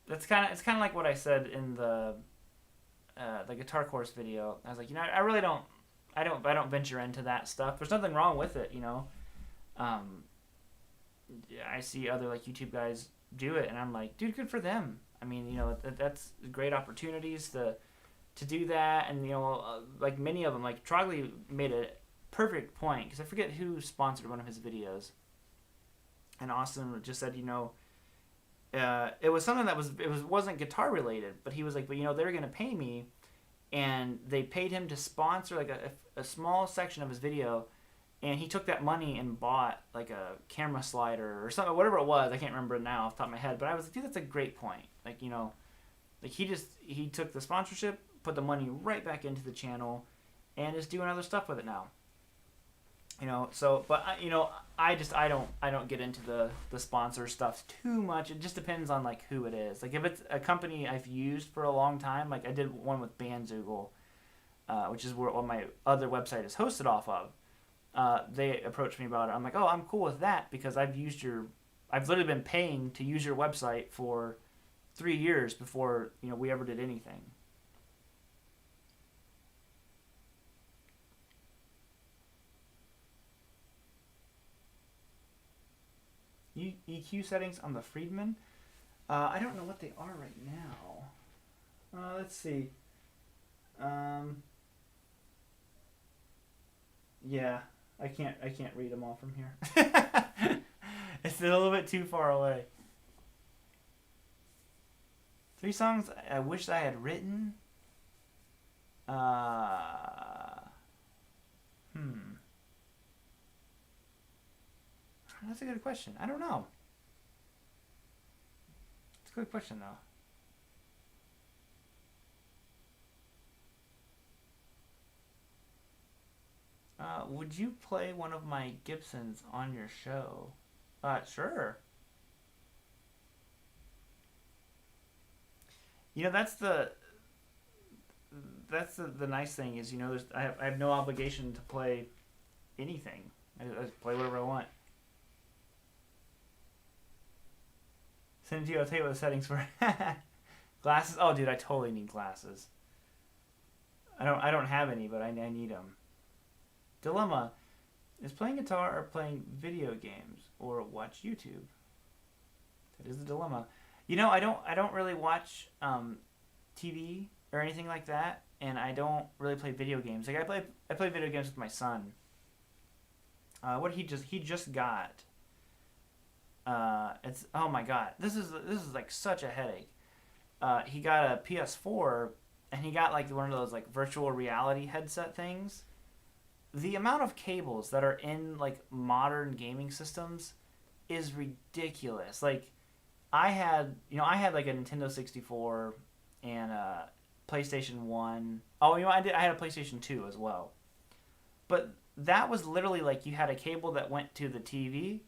it's kind of like what I said in the guitar course video. I was like, I really don't venture into that stuff. There's nothing wrong with it, I see other like YouTube guys do it, and I'm like, dude, good for them. I mean, that's great opportunities to do that. And like many of them, like Trogley made a perfect point, because I forget who sponsored one of his videos, and Austin just said, it was something that wasn't guitar related, but he was like, but they were gonna pay me, and they paid him to sponsor like a small section of his video, and he took that money and bought like a camera slider or something, whatever it was. I can't remember it now off the top of my head, but I was like, dude, that's a great point. Like like he took the sponsorship, put the money right back into the channel, and is doing other stuff with it now. So, but I don't get into the sponsor stuff too much. It just depends on like who it is. Like if it's a company I've used for a long time, like I did one with Bandzoogle, which is what my other website is hosted off of. They approached me about it. I'm like, oh, I'm cool with that, because I've literally been paying to use your website for 3 years before we ever did anything. EQ settings on the Friedman. I don't know what they are right now. Let's see. Yeah, I can't read them all from here. It's a little bit too far away. 3 songs I wish I had written. That's a good question. I don't know. It's a good question though. Would you play one of my Gibsons on your show? Sure. You know, that's the nice thing is, you know, I have no obligation to play anything. I just play whatever I want. Send it to you. I'll tell you what the settings for. Glasses. Oh, dude, I totally need glasses. I don't have any, but I need them. Dilemma: is playing guitar or playing video games or watch YouTube? That is the dilemma. You know, I don't really watch TV or anything like that, and I don't really play video games. Like I play video games with my son. He just got. It's, oh my god, this is like such a headache. He got a PS4, and he got like one of those like virtual reality headset things. The amount of cables that are in like modern gaming systems is ridiculous. Like I had like a Nintendo 64 and a PlayStation 1. Oh, you know, I had a PlayStation 2 as well. But that was literally like you had a cable that went to the TV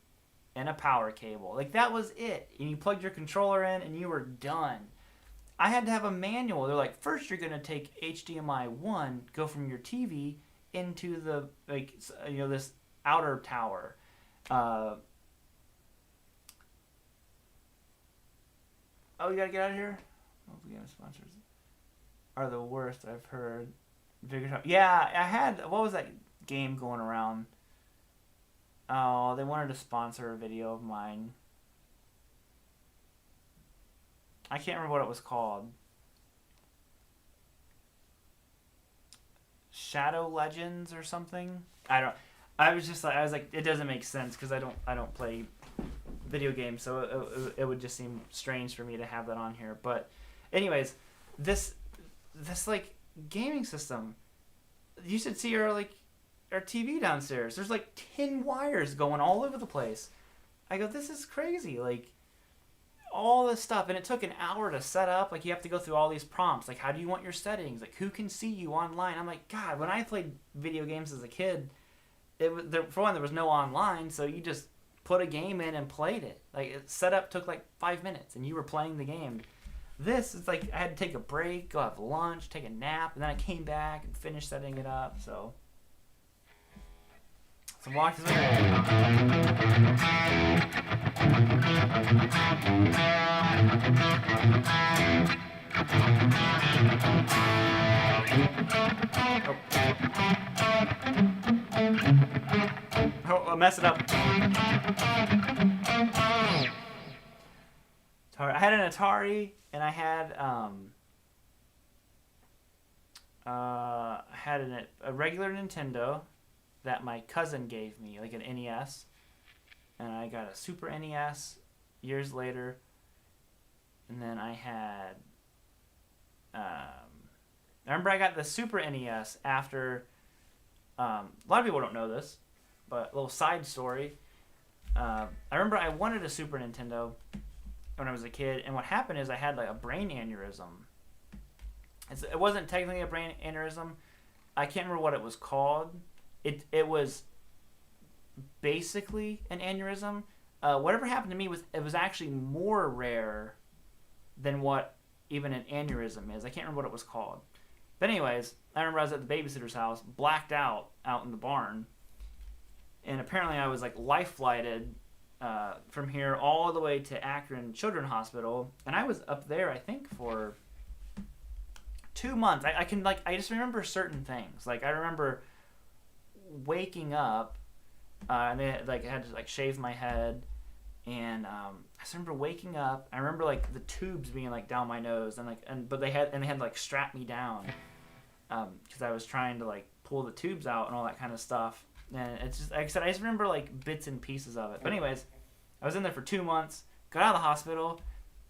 and a power cable. Like that was it. And you plugged your controller in and you were done. I had to have a manual. They're like, first you're going to take HDMI 1, go from your TV into the, like, you know, this outer tower. Oh, you gotta get out of here? Oh, we got sponsors. Are the worst I've heard. Yeah, I had, what was that game going around? Oh, they wanted to sponsor a video of mine. I can't remember what it was called. Shadow Legends or something. I was like, it doesn't make sense because I don't play video games, so it would just seem strange for me to have that on here. But anyways, this like gaming system, you should see our TV downstairs. There's like 10 wires going all over the place. I go, this is crazy. Like all this stuff, and it took an hour to set up. Like you have to go through all these prompts. Like, how do you want your settings? Like, who can see you online? I'm like, God, when I played video games as a kid, for one, there was no online, so you just put a game in and played it. Like, setup took like 5 minutes, and you were playing the game. This is like I had to take a break, go have lunch, take a nap, and then I came back and finished setting it up. So walk this way. Oh, I'll mess it up. I had an Atari, and I had a regular Nintendo that my cousin gave me, like an NES, and I got a Super NES years later, and then I had, I remember I got the Super NES after, a lot of people don't know this, but a little side story, I remember I wanted a Super Nintendo when I was a kid, and what happened is I had like a brain aneurysm. It wasn't technically a brain aneurysm, I can't remember what it was called. It was basically an aneurysm. Whatever happened to me was actually more rare than what even an aneurysm is. I can't remember what it was called. But anyways, I remember I was at the babysitter's house, blacked out in the barn, and apparently I was like life flighted from here all the way to Akron Children's Hospital, and I was up there I think for 2 months. I just remember certain things. Like I remember waking up, and they had to like shave my head, And I just remember waking up. I remember like the tubes being like down my nose, but they had like strapped me down because I was trying to like pull the tubes out and all that kind of stuff. And it's just, like I said, I just remember like bits and pieces of it. But anyways, I was in there for 2 months, got out of the hospital,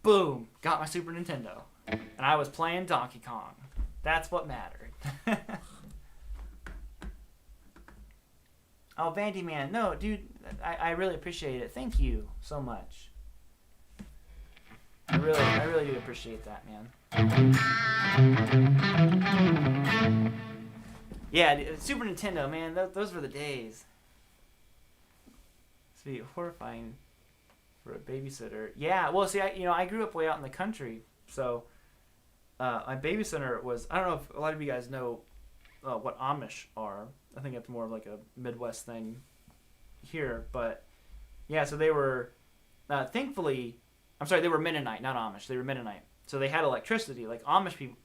boom, got my Super Nintendo, and I was playing Donkey Kong. That's what mattered. Oh, Vandy Man, no, dude, I really appreciate it. Thank you so much. I really do appreciate that, man. Yeah, Super Nintendo, man, those were the days. It's be horrifying for a babysitter. Yeah, well, see, I grew up way out in the country, so my babysitter was, I don't know if a lot of you guys know what Amish are. I think it's more of like a Midwest thing here, but yeah, so they were, thankfully, they were Mennonite, not Amish. They were Mennonite. So they had electricity. Like Amish people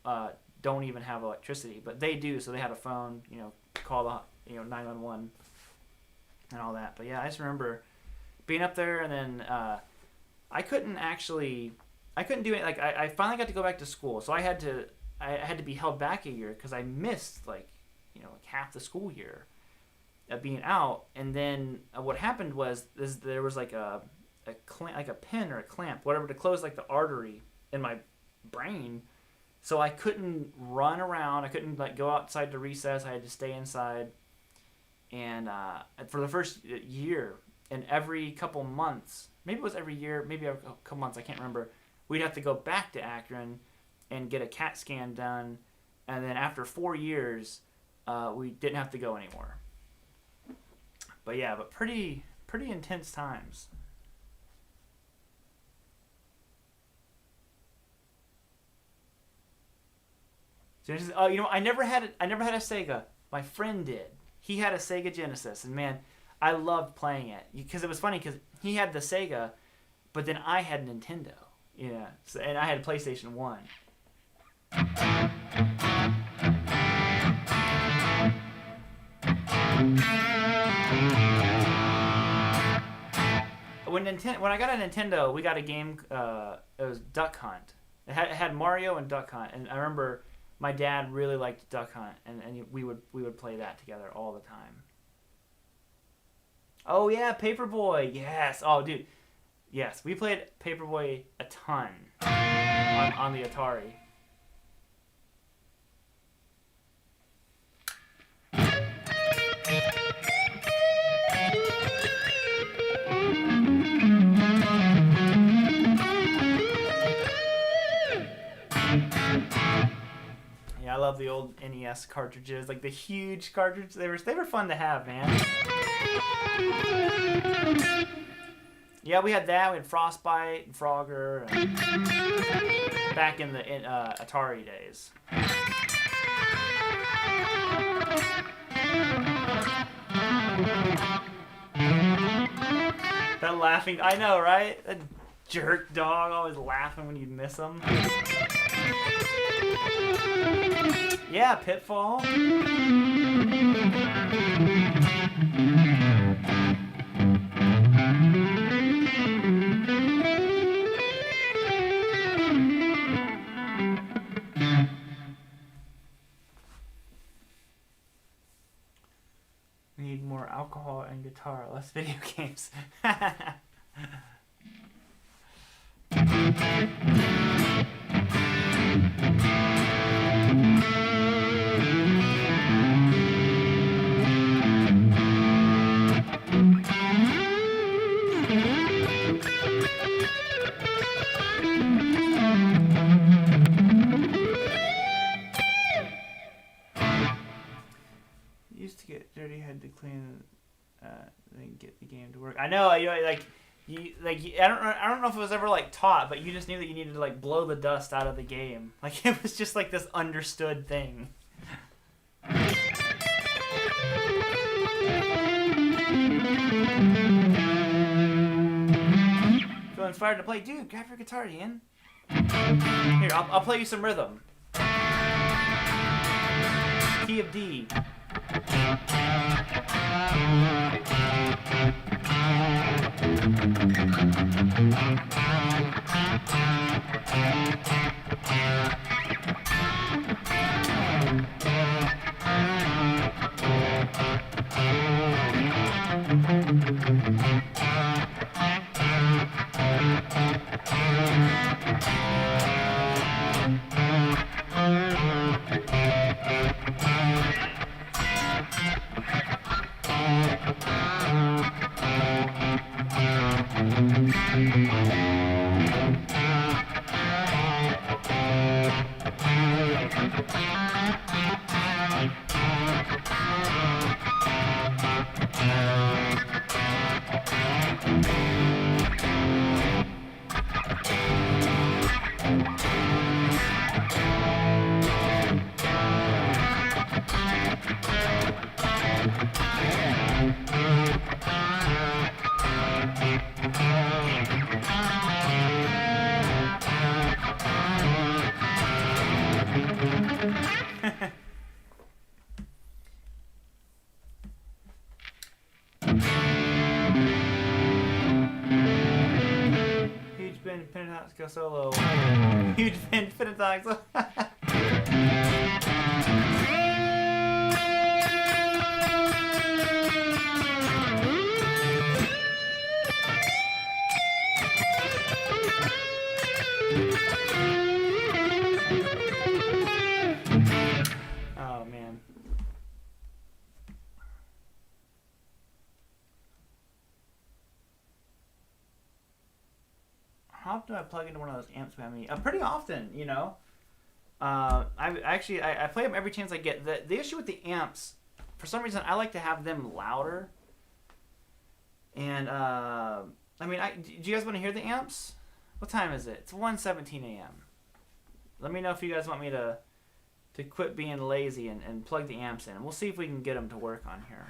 don't even have electricity, but they do. So they had a phone, call the 911 and all that. But yeah, I just remember being up there, and then I couldn't do it. Like I finally got to go back to school, so I had to be held back a year because I missed like half the school year of being out. And then what happened was there was like a pin or a clamp, whatever, to close like the artery in my brain. So I couldn't run around. I couldn't like go outside to recess. I had to stay inside. And for the first year, and every couple months, maybe it was every year, maybe every couple months, I can't remember, we'd have to go back to Akron and get a CAT scan done. And then after 4 years, we didn't have to go anymore. But yeah, pretty intense times. So I never had a Sega. My friend did. He had a Sega Genesis, and man, I loved playing it because it was funny because he had the Sega, but then I had Nintendo. Yeah, and I had a PlayStation 1. When I got a Nintendo, we got a game. It was Duck Hunt. It had Mario and Duck Hunt, and I remember my dad really liked Duck Hunt, and we would play that together all the time. Oh yeah, Paperboy. Yes. Oh dude. Yes, we played Paperboy a ton on the Atari. Yeah, I love the old NES cartridges, like the huge cartridges. They were fun to have, man. Yeah, we had that. We had Frostbite and Frogger, and back in the Atari days. That laughing, I know, right? That jerk dog always laughing when you miss him. Yeah, Pitfall. We need more alcohol and guitar, less video games. Used to get dirty, had to clean, then get the game to work. I know, I don't know if it was ever like taught, but you just knew that you needed to like blow the dust out of the game. Like it was just like this understood thing. Feel inspired to play? Dude, grab your guitar, Ian. Here, I'll play you some rhythm. Key of D. Huge Ben Pentatonics go solo. Huge Ben Pentatonics. Oh man. How often do I plug into one of those amps behind me? Pretty often, you know. I play them every chance I get. The issue with the amps, for some reason, I like to have them louder. And I mean, do you guys want to hear the amps? What time is it? It's 1:17 a.m. Let me know if you guys want me to quit being lazy and plug the amps in. And we'll see if we can get them to work on here.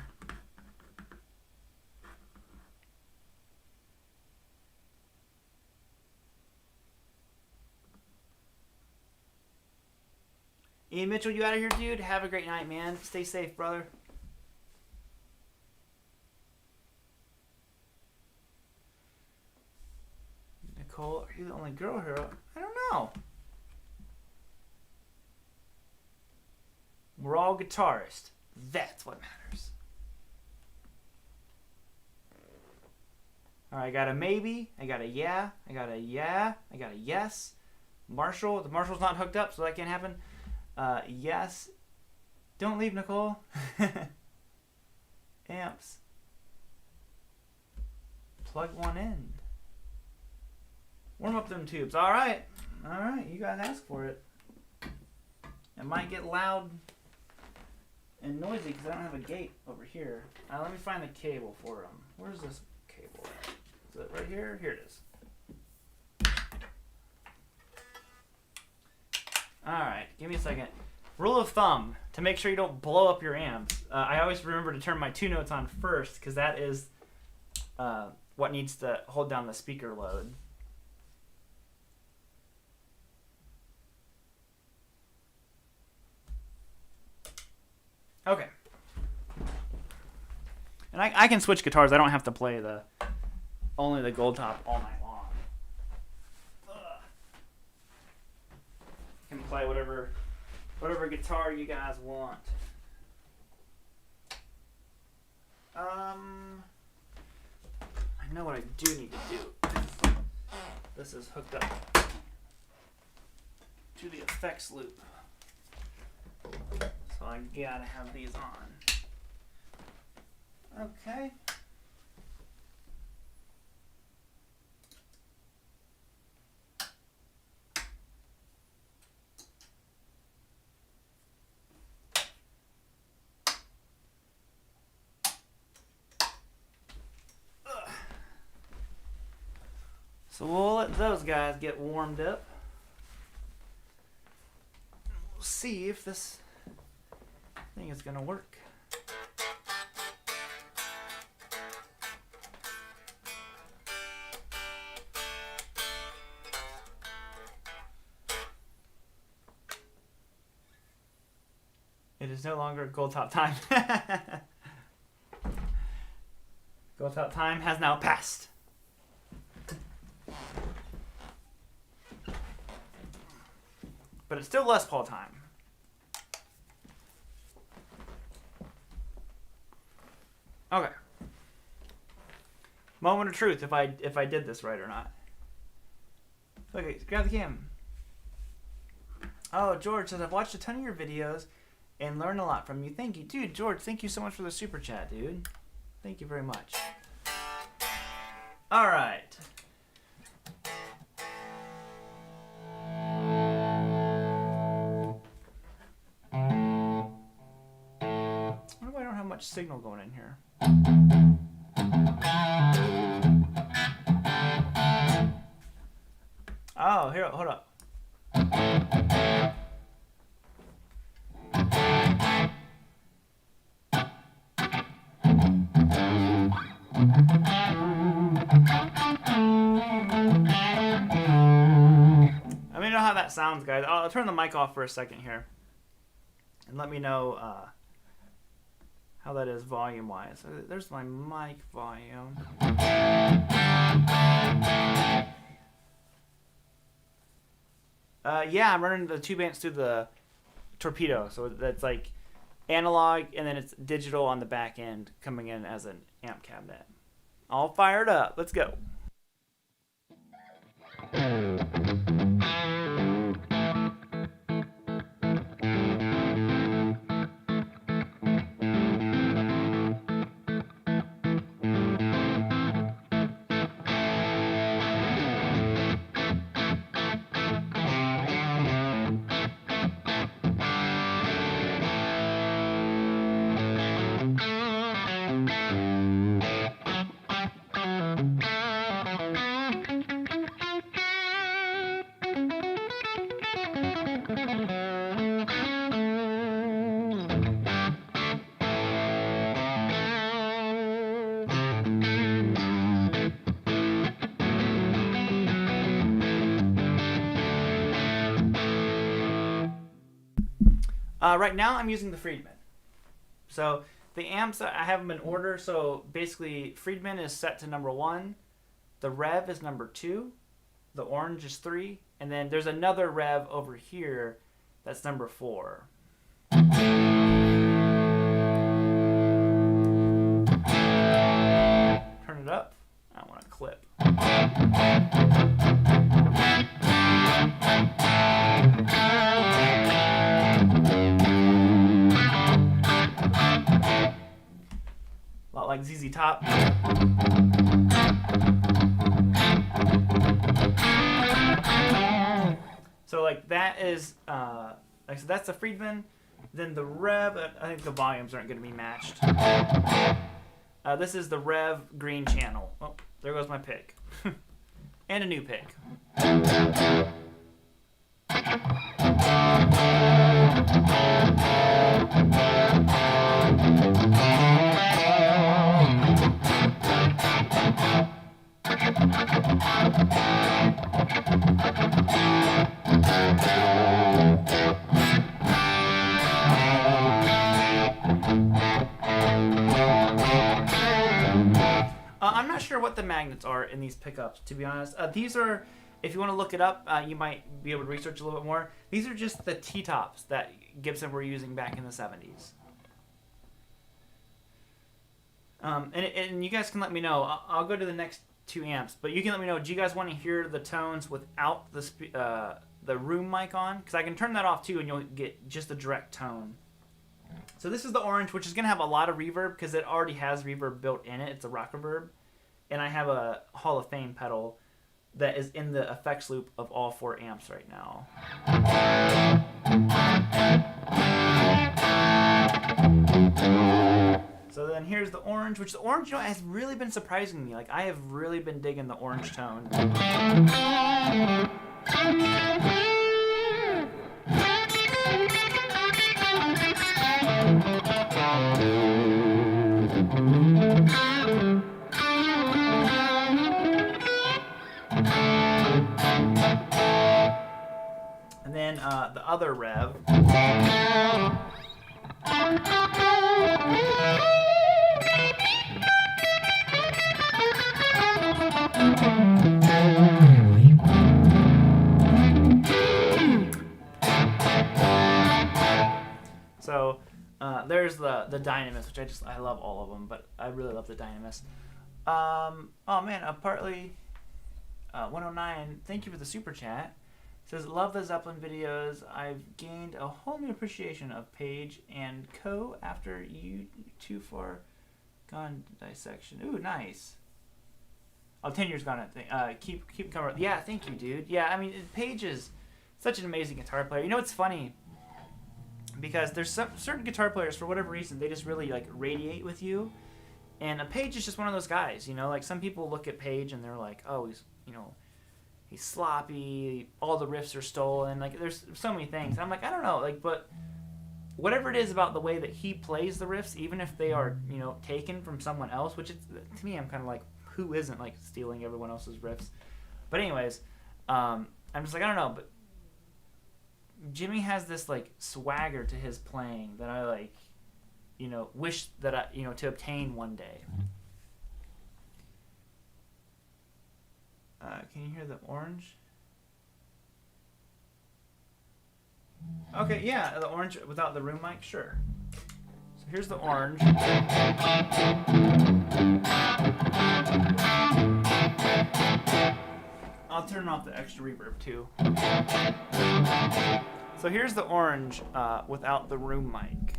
Ian Mitchell, you out of here, dude? Have a great night, man. Stay safe, brother. Nicole, are you the only girl here? I don't know. We're all guitarists. That's what matters. Alright, I got a maybe. I got a yeah. I got a yeah. I got a yes. Marshall. The Marshall's not hooked up, so that can't happen. Yes. Don't leave, Nicole. Amps. Plug one in. Warm up them tubes. Alright. Alright, you guys asked for it. It might get loud and noisy because I don't have a gate over here. Let me find the cable for them. Where's this cable at? Is it right here? Here it is. Alright, give me a second. Rule of thumb, to make sure you don't blow up your amps, I always remember to turn my two notes on first because that is what needs to hold down the speaker load. Okay. And I can switch guitars. I don't have to play only the Goldtop all night long. Can play whatever guitar you guys want. I know what I do need to do. This is hooked up to the effects loop. So I gotta have these on. Okay. So we'll let those guys get warmed up. We'll see if this thing is gonna work. It is no longer Goldtop time. Goldtop time has now passed. but it's still Les Paul time. Okay. Moment of truth, if I did this right or not. Okay, grab the cam. Oh, George says, I've watched a ton of your videos and learned a lot from you. Thank you. Dude, George, thank you so much for the super chat, dude. Thank you very much. All right. I wonder why I don't have much signal going in here. Oh, here, hold up. Let me know how that sounds, guys. I'll turn the mic off for a second here. And let me know how that is volume-wise. There's my mic volume. Yeah, I'm running the 2 amps through the torpedo. So that's like analog, and then it's digital on the back end coming in as an amp cabinet. All fired up. Let's go. Right now I'm using the Friedman. So the amps, I have them in order. So basically Friedman is set to number 1. The Rev is number 2. The orange is 3. And then there's another Rev over here that's number 4. Turn it up. I want to clip. A lot like ZZ Top. So like that is, like I said, that's the Friedman. Then the Rev, I think the volumes aren't going to be matched. This is the Rev green channel. Oh, there goes my pick. And a new pick. I'm not sure what the magnets are in these pickups, to be honest. These are, if you want to look it up, you might be able to research a little bit more. These are just the T-tops that Gibson were using back in the 70s. And you guys can let me know. I'll go to the next 2 amps, but you can let me know, do you guys want to hear the tones without the room mic on? Because I can turn that off too, and you'll get just the direct tone. So this is the orange, which is going to have a lot of reverb because it already has reverb built in it. It's a rock reverb. And I have a Hall of Fame pedal that is in the effects loop of all 4 amps right now. So then here's the orange, which the orange, you know, has really been surprising me. Like, I have really been digging the orange tone. And then the other Rev. There's the Dynamis, which I love all of them, but I really love the Dynamis. Oh man, partly 109. Thank you for the super chat. Says, love the Zeppelin videos. I've gained a whole new appreciation of Page and Co. after you too far gone dissection. Ooh, nice. Oh, 10 years gone. Keep covering. Yeah, thank you, dude. Yeah, I mean, Page is such an amazing guitar player. You know, it's funny because there's some certain guitar players, for whatever reason, they just really like radiate with you. And Page is just one of those guys. You know, like some people look at Page and they're like, oh, he's sloppy, all the riffs are stolen, like there's so many things. And I'm like, I don't know, like, but whatever it is about the way that he plays the riffs, even if they are, taken from someone else, which to me, I'm kind of like, who isn't like stealing everyone else's riffs? But anyways, I'm just like, I don't know, but Jimmy has this like swagger to his playing that I like, wish that I, to obtain one day. Can you hear the orange? Okay, yeah, the orange without the room mic, sure. So here's the orange. I'll turn off the extra reverb too. So here's the orange without the room mic.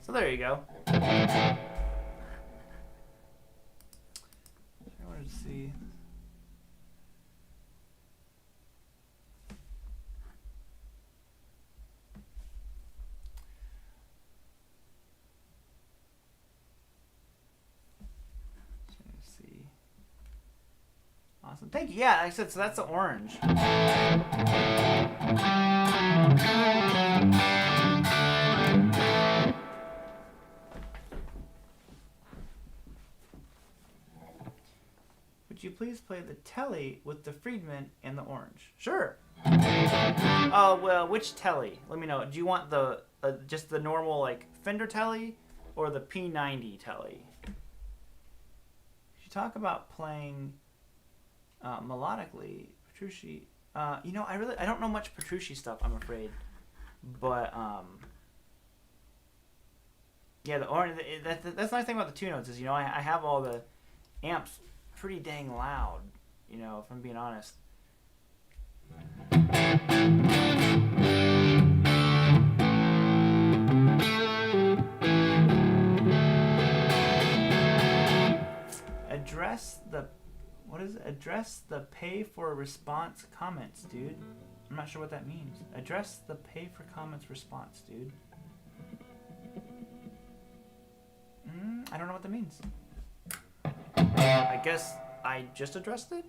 So there you go. I wanted to see. Awesome. Thank you. Yeah, like I said, so that's the orange. Would you please play the Telly with the Friedman and the orange? Sure. Oh, well, which Telly? Let me know. Do you want the just the normal like Fender Telly or the P90 Telly? You talk about playing melodically, Petrucci. I don't know much Petrucci stuff, I'm afraid. But yeah, the orange. That's the nice thing about the two notes is I have all the amps pretty dang loud, if I'm being honest. Address the pay for response comments, dude. I'm not sure what that means. Address the pay for comments response, dude. I don't know what that means. I guess I just addressed it?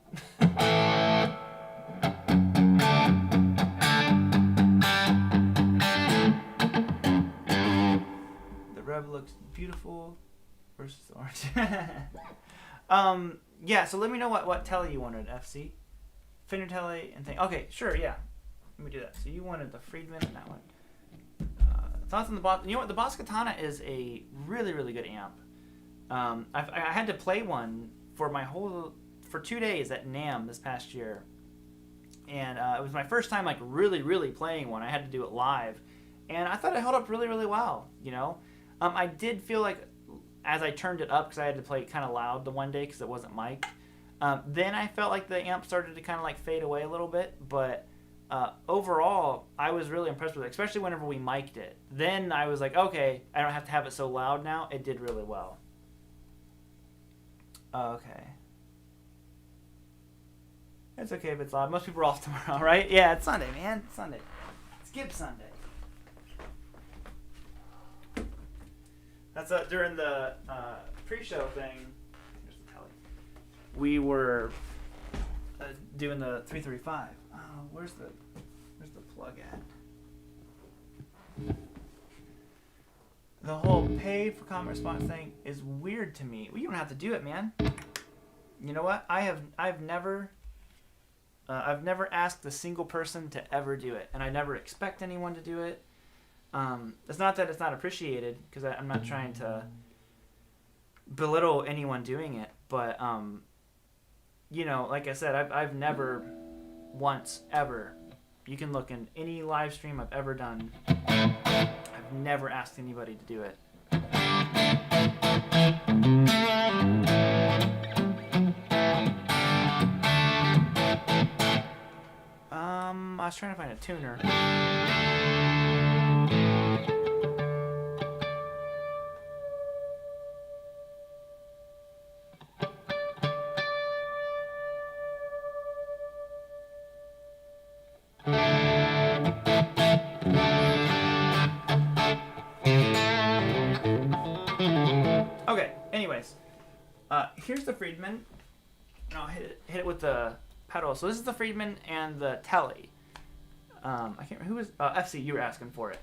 The Rev looks beautiful versus the orange. Yeah, so let me know what Telly you wanted, FC. Fender Telly and thing. Okay, sure, yeah. Let me do that. So you wanted the Friedman and that one. Thoughts on the Boss. You know what? The Boss Katana is a really, really good amp. I had to play one for 2 days at NAMM this past year. And it was my first time like really, really playing one. I had to do it live. And I thought it held up really, really well, I did feel like as I turned it up, because I had to play kind of loud the one day because it wasn't mic'd, then I felt like the amp started to kind of like fade away a little bit. But overall, I was really impressed with it, especially whenever we mic'd it. Then I was like, okay, I don't have to have it so loud now. It did really well. Okay. It's okay if it's loud. Most people are off tomorrow, right? Yeah, it's Sunday, man. It's Sunday. Skip Sunday. That's during the pre-show thing. Here's the telly. We were doing the 335. Where's the plug at? The whole pay for comment response thing is weird to me. Well, you don't have to do it, man. You know what? I've never asked a single person to ever do it, and I never expect anyone to do it. It's not that it's not appreciated, because I'm not trying to belittle anyone doing it, but you know, like I said, I've never once ever. You can look in any live stream I've ever done. I've never asked anybody to do it. I was trying to find a tuner. Okay, anyways, here's the Friedman, and I'll hit it with the pedal. So this is the Friedman and the Telly. I can't remember who was FC. You were asking for it,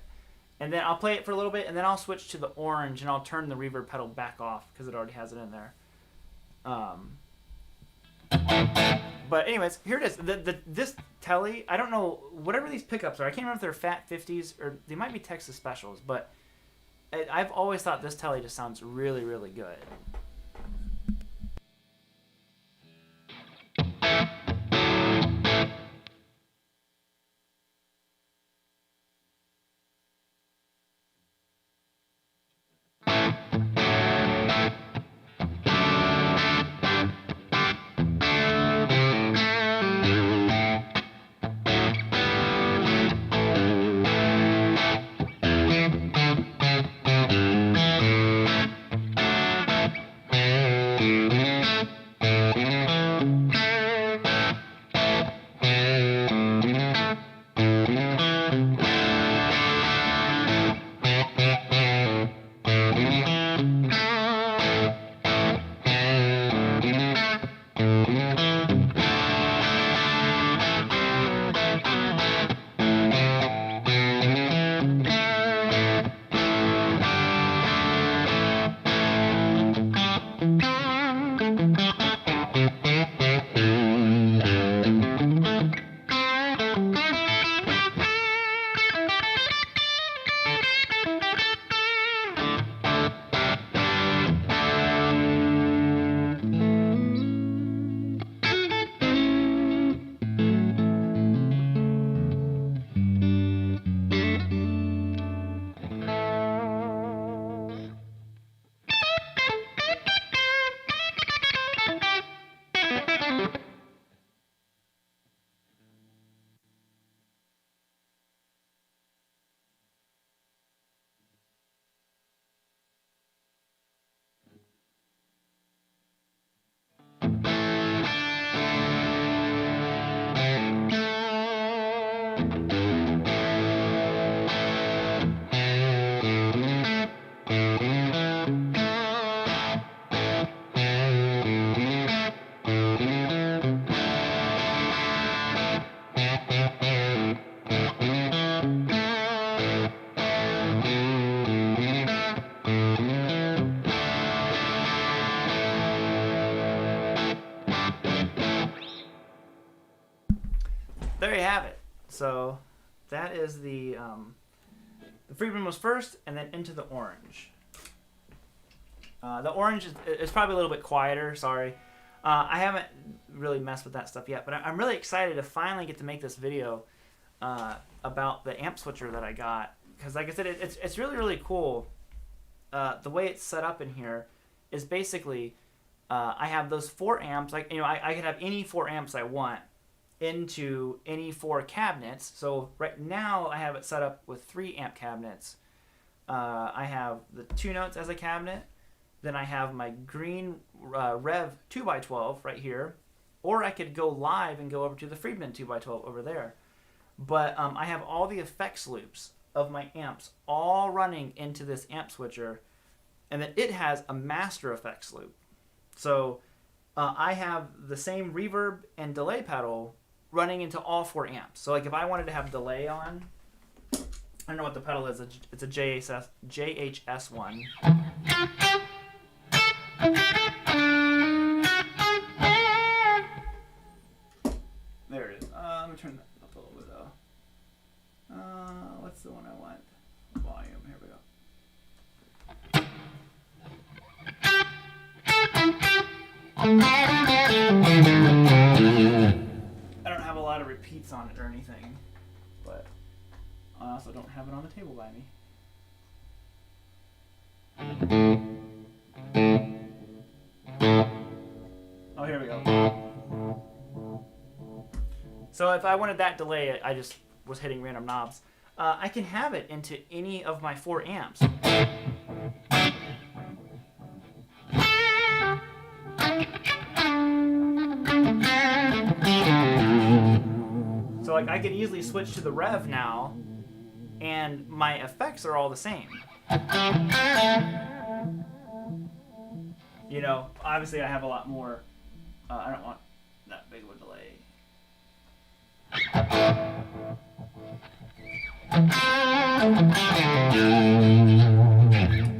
and then I'll play it for a little bit, and then I'll switch to the orange, and I'll turn the reverb pedal back off because it already has it in there. But anyways, here it is. This Telly, I don't know, whatever these pickups are. I can't remember if they're Fat 50s or they might be Texas Specials, but I've always thought this Telly just sounds really, really good. There you have it. So that is the Friedman was first, and then into the orange. The orange is probably a little bit quieter. Sorry, I haven't really messed with that stuff yet, but I'm really excited to finally get to make this video about the amp switcher that I got, because like I said, it's really, really cool. The way it's set up in here is basically I have those 4 amps. Like, you know, I could have any 4 amps I want into any 4 cabinets. So right now I have it set up with 3 amp cabinets. I have the 2 notes as a cabinet. Then I have my green Rev 2x12 right here. or I could go live and go over to the Friedman 2x12 over there. But I have all the effects loops of my amps all running into this amp switcher, and then it has a master effects loop. So I have the same reverb and delay pedal running into all 4 amps. So like if I wanted to have delay on, I don't know what the pedal is. It's a JHS one. There it is. Let me turn that up a little bit though. What's the one I want? Volume. Here we go. I don't have a lot of repeats on it or anything, but I also don't have it on the table by me. Oh, here we go. So if I wanted that delay, I just was hitting random knobs. I can have it into any of my 4 amps. So like I could easily switch to the rev now, and my effects are all the same. You know, obviously I have a lot more. I don't want that big of a delay.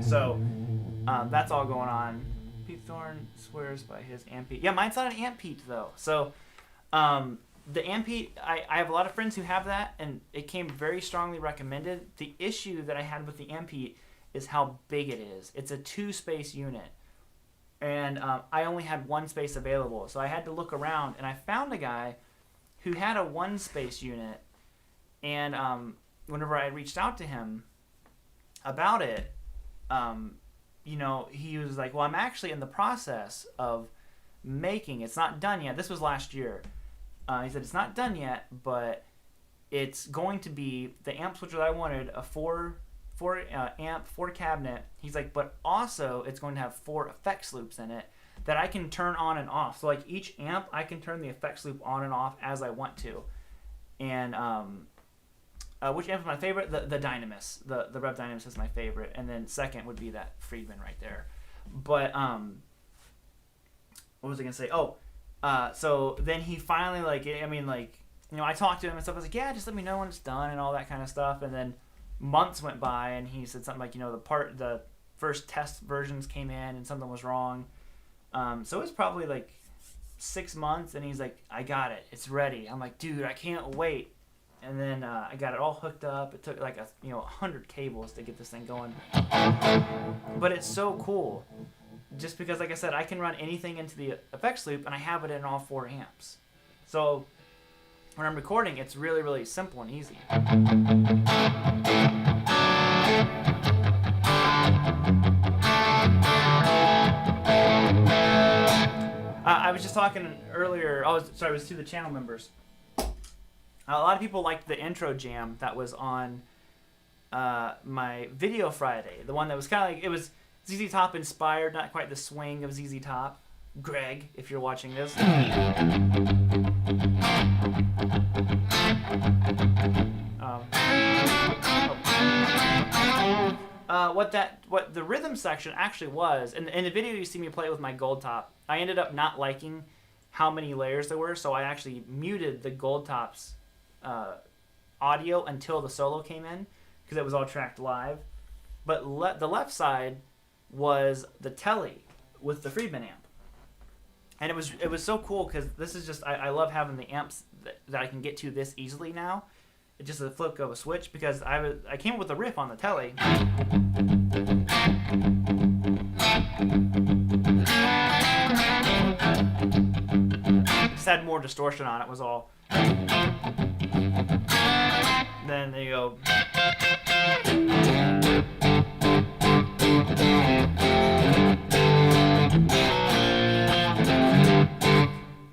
So that's all going on. Pete Thorne swears by his Ampete. Yeah, mine's not an Ampete though. So the Ampete, I have a lot of friends who have that, and it came very strongly recommended. The issue that I had with the Ampete is how big it is. It's a 2-space unit, and I only had 1 space available, so I had to look around, and I found a guy who had a 1-space unit, and whenever I reached out to him about it, you know, he was like, well, I'm actually in the process of making, it's not done yet. This was last year. He said, it's not done yet, but it's going to be the amp switcher that I wanted, a 4 amp, 4 cabinet. He's like, but also it's going to have 4 effects loops in it that I can turn on and off. So like each amp, I can turn the effects loop on and off as I want to. And which amp is my favorite? The Dynamis. The Rev Dynamis is my favorite. And then second would be that Friedman right there. But what was I going to say? Oh, so then he finally, like, I mean, like, you know, I talked to him and stuff. I was like, yeah, just let me know when it's done and all that kind of stuff. And then months went by, and he said something like, you know, the first test versions came in and something was wrong. So it was probably like 6 months, and he's like, I got it. It's ready. I'm like, dude, I can't wait. And then I got it all hooked up. It took like 100 cables to get this thing going. But it's so cool. Just because, like I said, I can run anything into the effects loop, and I have it in all 4 amps. So when I'm recording, it's really, really simple and easy. I was just talking earlier. It was to the channel members. A lot of people liked the intro jam that was on my Video Friday. The one that was kind of like, it was ZZ Top inspired, not quite the swing of ZZ Top. Greg, if you're watching this. What the rhythm section actually was, and in the video you see me play with my Goldtop, I ended up not liking how many layers there were, so I actually muted the Goldtop's audio until the solo came in, because it was all tracked live. But the left side was the Telly with the Friedman amp. And it was so cool, because this is just, I love having the amps that I can get to this easily now. It's just a flip of a switch, because I came up with a riff on the Telly. Just had more distortion on it, was all. Then there you go.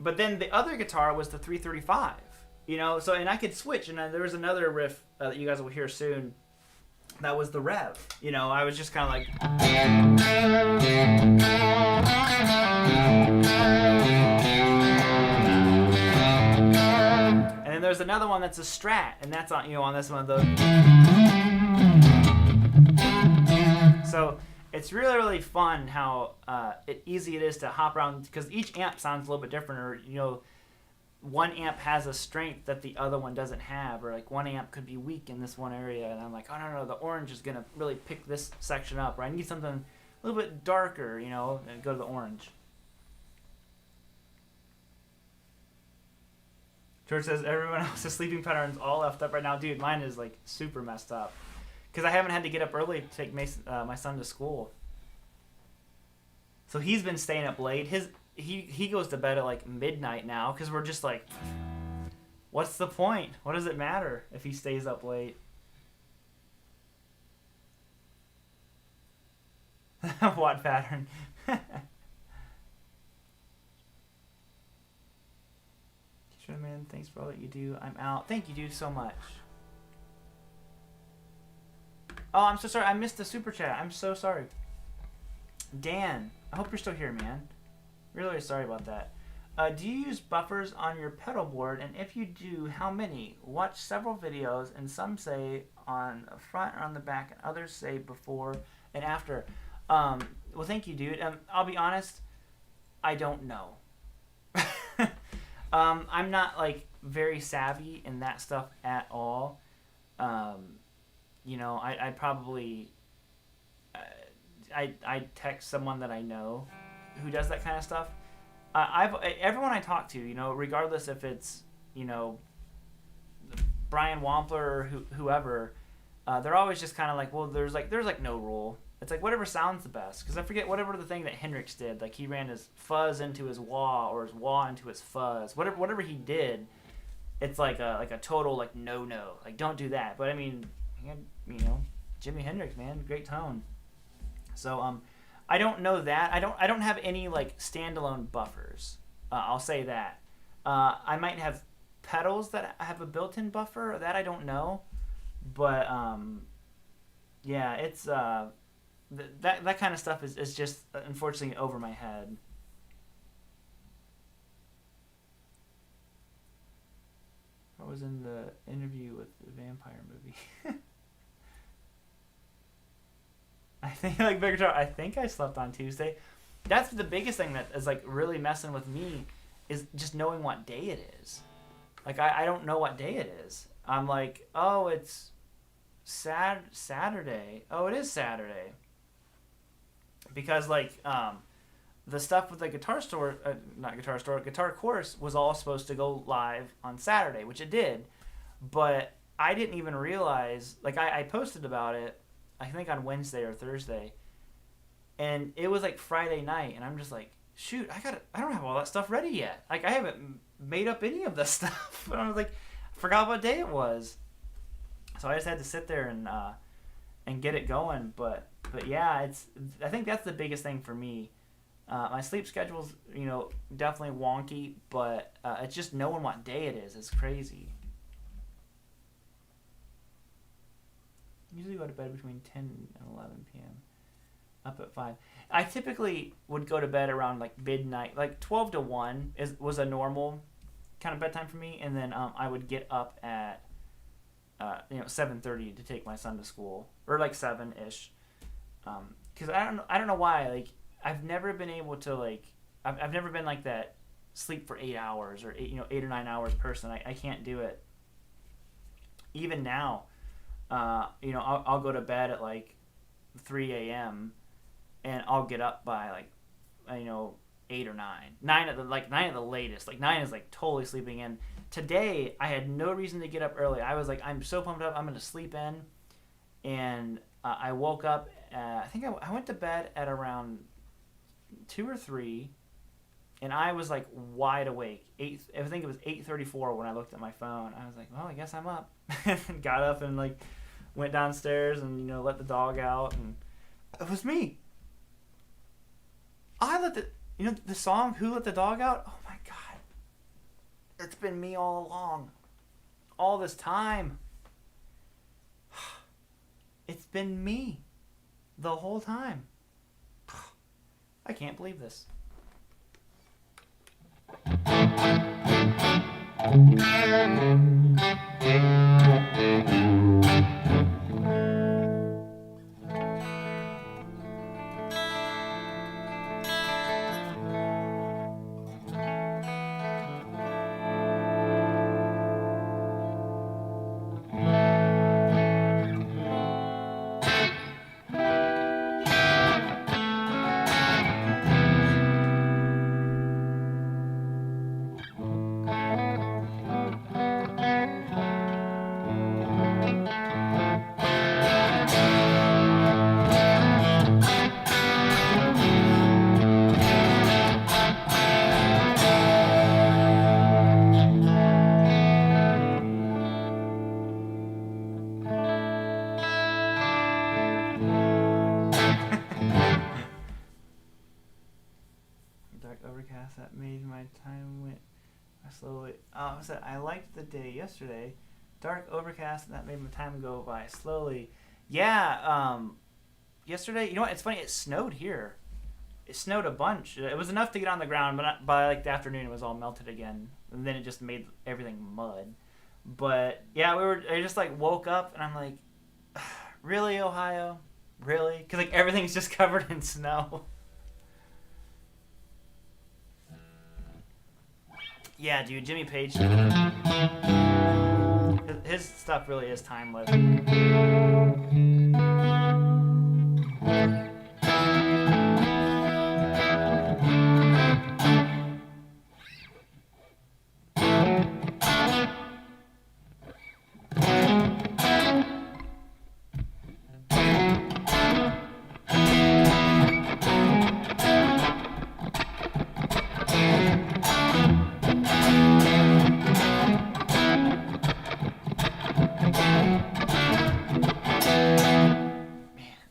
But then the other guitar was the 335, so, and I could switch, and there was another riff that you guys will hear soon that was the Rev. I was just kind of like, And there's another one that's a Strat, and that's on, on this one, the. So it's really, really fun how easy it is to hop around, because each amp sounds a little bit different, or, one amp has a strength that the other one doesn't have, or like one amp could be weak in this one area, and I'm like, oh no, the orange is gonna really pick this section up, or I need something a little bit darker, and go to the orange. George says everyone else's sleeping patterns all left up right now. Dude, mine is like super messed up because I haven't had to get up early to take my son to school. So he's been staying up late. He goes to bed at like midnight now because we're just like, what's the point? What does it matter if he stays up late? What pattern? Man, thanks for all that you do. I'm out. Thank you, dude, so much. Oh, I'm so sorry. I missed the super chat. I'm so sorry. Dan, I hope you're still here, man. Really, really sorry about that. Do you use buffers on your pedal board? And if you do, how many? Watch several videos, and some say on the front or on the back, and others say before and after. Well, thank you, dude. I'll be honest. I don't know. I'm not like very savvy in that stuff at all. I probably I text someone that I know who does that kind of stuff. Everyone I talk to, regardless if it's Brian Wampler or whoever, they're always just kind of like, well, there's no rule. It's like whatever sounds the best. Because I forget whatever the thing that Hendrix did. Like he ran his fuzz into his wah or his wah into his fuzz. Whatever he did, it's like a total like no. Like don't do that. But I mean, Jimi Hendrix, man, great tone. So I don't know that. I don't have any like standalone buffers. I'll say that. I might have pedals that have a built-in buffer. That I don't know. But yeah, it's that kind of stuff is just unfortunately over my head. I was in the interview with the vampire movie. I think like Big Guitar, I think I slept on Tuesday. That's the biggest thing that is like really messing with me is just knowing what day it is. Like I don't know what day it is. I'm like, oh, it's Saturday. Oh, it is Saturday. Because like the stuff with the guitar course was all supposed to go live on Saturday, which it did, but I didn't even realize, like I posted about it I think on Wednesday or Thursday, and it was like Friday night, and I'm just like, shoot, I don't have all that stuff ready yet. Like I haven't made up any of this stuff. But I was like, I forgot what day it was, so I just had to sit there and get it going. But yeah, I think that's the biggest thing for me. My sleep schedule's definitely wonky, but it's just knowing what day it is. It's crazy. Usually go to bed between 10 and 11 p.m. Up at 5. I typically would go to bed around like midnight, like 12 to 1 was a normal kind of bedtime for me, and then I would get up at 7:30 to take my son to school, or like 7-ish. Because I don't know why, like I've never been able to like I've never been like that sleep for 8 hours or 8 or 9 hours person. I can't do it. Even now, I'll go to bed at like 3 a.m. and I'll get up by like 8 or 9. 9 at the latest. Like 9 is like totally sleeping in. Today I had no reason to get up early. I was like, I'm so pumped up. I'm gonna sleep in, and I woke up. I think I went to bed at around 2 or 3, and I was like wide awake. I think it was 8:34 when I looked at my phone. I was like, well, I guess I'm up. Got up and like went downstairs and let the dog out, and it was me. I let the song "Who Let the Dog Out." Oh my God, it's been me all along, all this time. It's been me, the whole time. I can't believe this. time went slowly. I said I liked the day yesterday. Dark, overcast, and that made my time go by slowly. Yeah, yesterday, you know what? It's funny. It snowed here. It snowed a bunch. It was enough to get on the ground, but by like the afternoon, it was all melted again, and then it just made everything mud. But yeah, I just like woke up, and I'm like, really, Ohio, really? Because like everything's just covered in snow. Yeah, dude, Jimmy Page. His stuff really is timeless.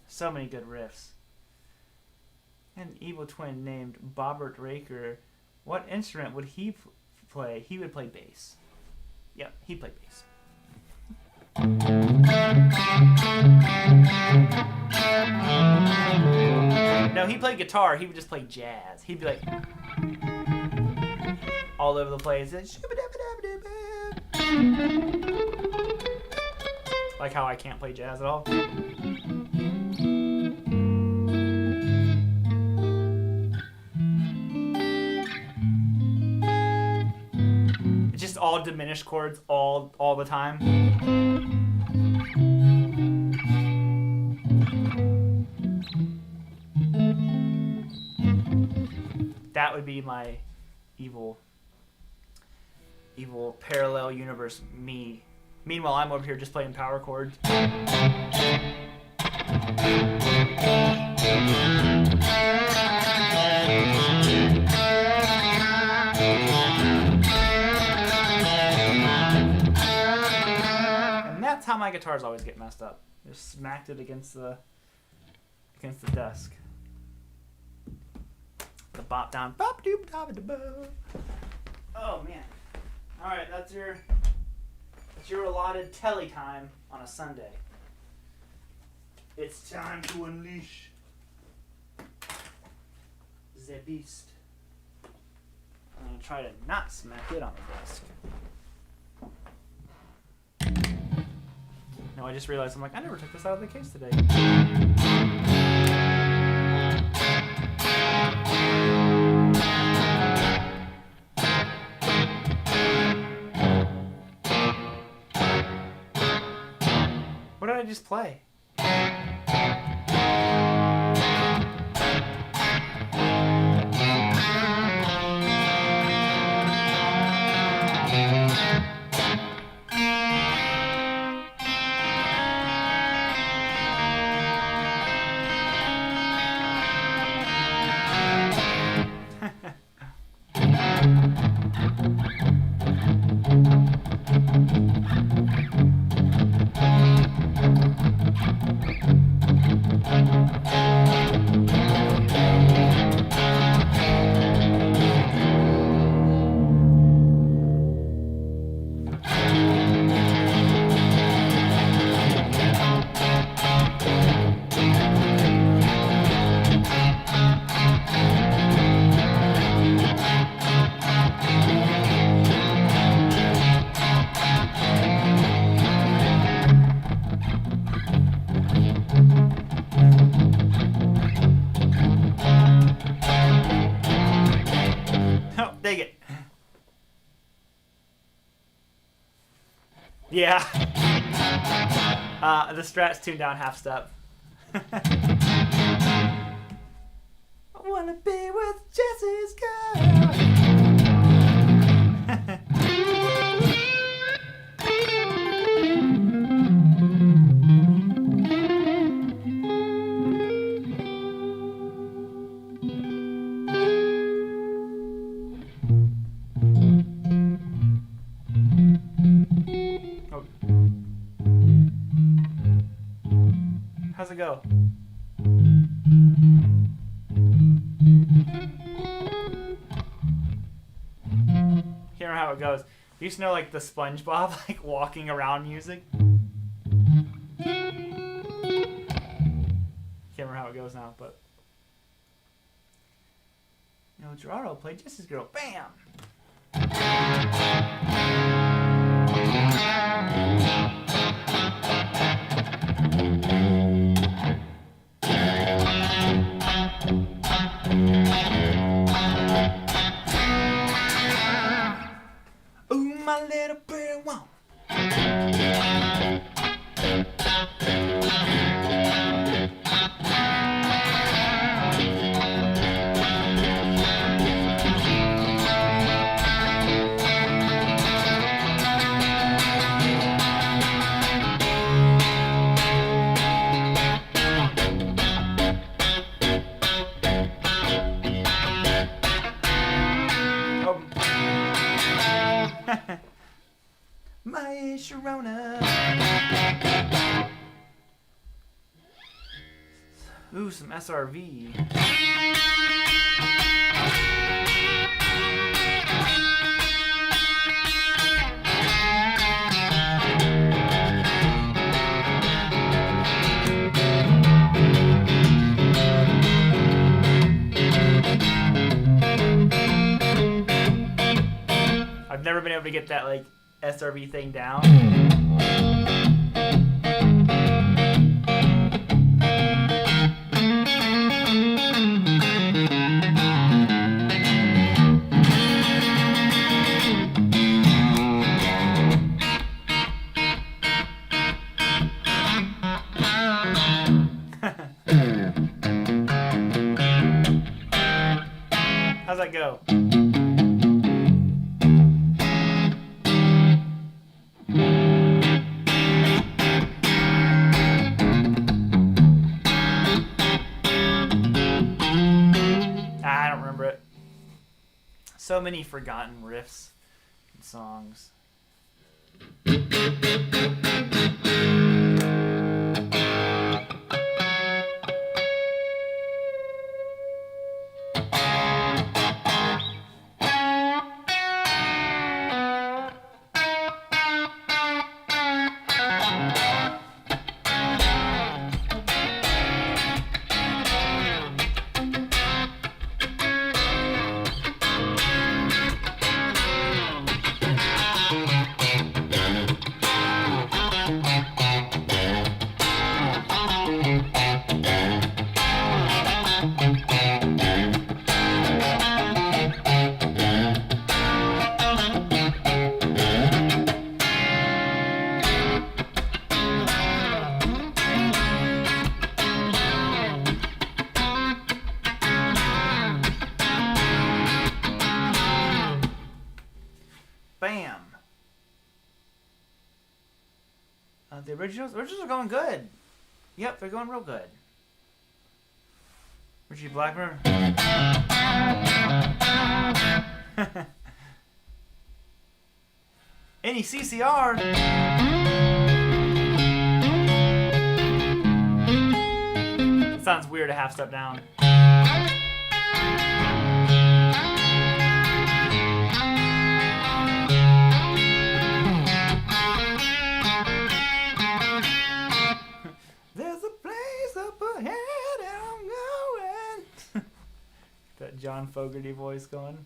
So many good riffs. An evil twin named Bobbert Raker. What instrument would he play? He would play bass. Yep, he'd play bass. No, he played guitar. He would just play jazz. He'd be like all over the place. Like how I can't play jazz at all. Just all diminished chords all the time. That would be my evil parallel universe me. Meanwhile, I'm over here just playing power chords. That's how my guitars always get messed up. Just smacked it against the desk. The bop down. Bop doop da da bo. Oh man. Alright, that's your allotted telly time on a Sunday. It's time to unleash the beast. I'm gonna try to not smack it on the desk. No, I just realized, I'm like, I never took this out of the case today. What did I just play? Dig it. Yeah. The Strat's tuned down half step. I wanna be with Jesse's girl. How's it go? it goes. You used to know like the SpongeBob like walking around music. Can't remember how it goes now, but Gerardo played Jesse's Girl. Bam. Ooh, my little pretty one. My Sharona. Ooh, some SRV. I've never been able to get that like SRV thing down. How's that go? I don't remember it. So many forgotten riffs and songs. Bam. The originals are going good. Yep, they're going real good. Richie Blackburn. Any CCR. It sounds weird a half step down. There's a place up ahead and I'm going. That John Fogerty voice going.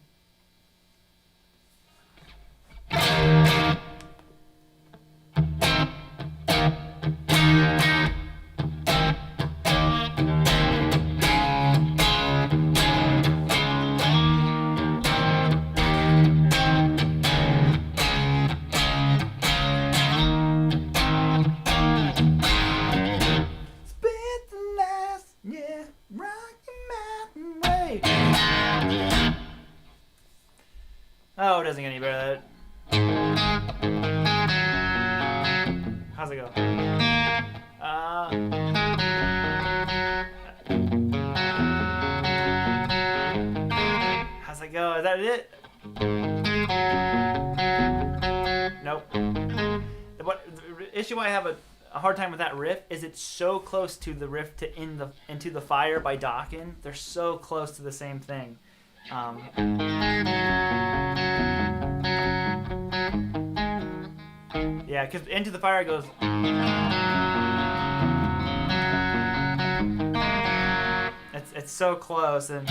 Oh, it doesn't get any better than that. How's it go? How's it go? Is that it? Nope. The issue I have a hard time with that riff is it's so close to the riff to Into the Fire by Dokken. They're so close to the same thing. Yeah, because Into the Fire goes. It's so close, and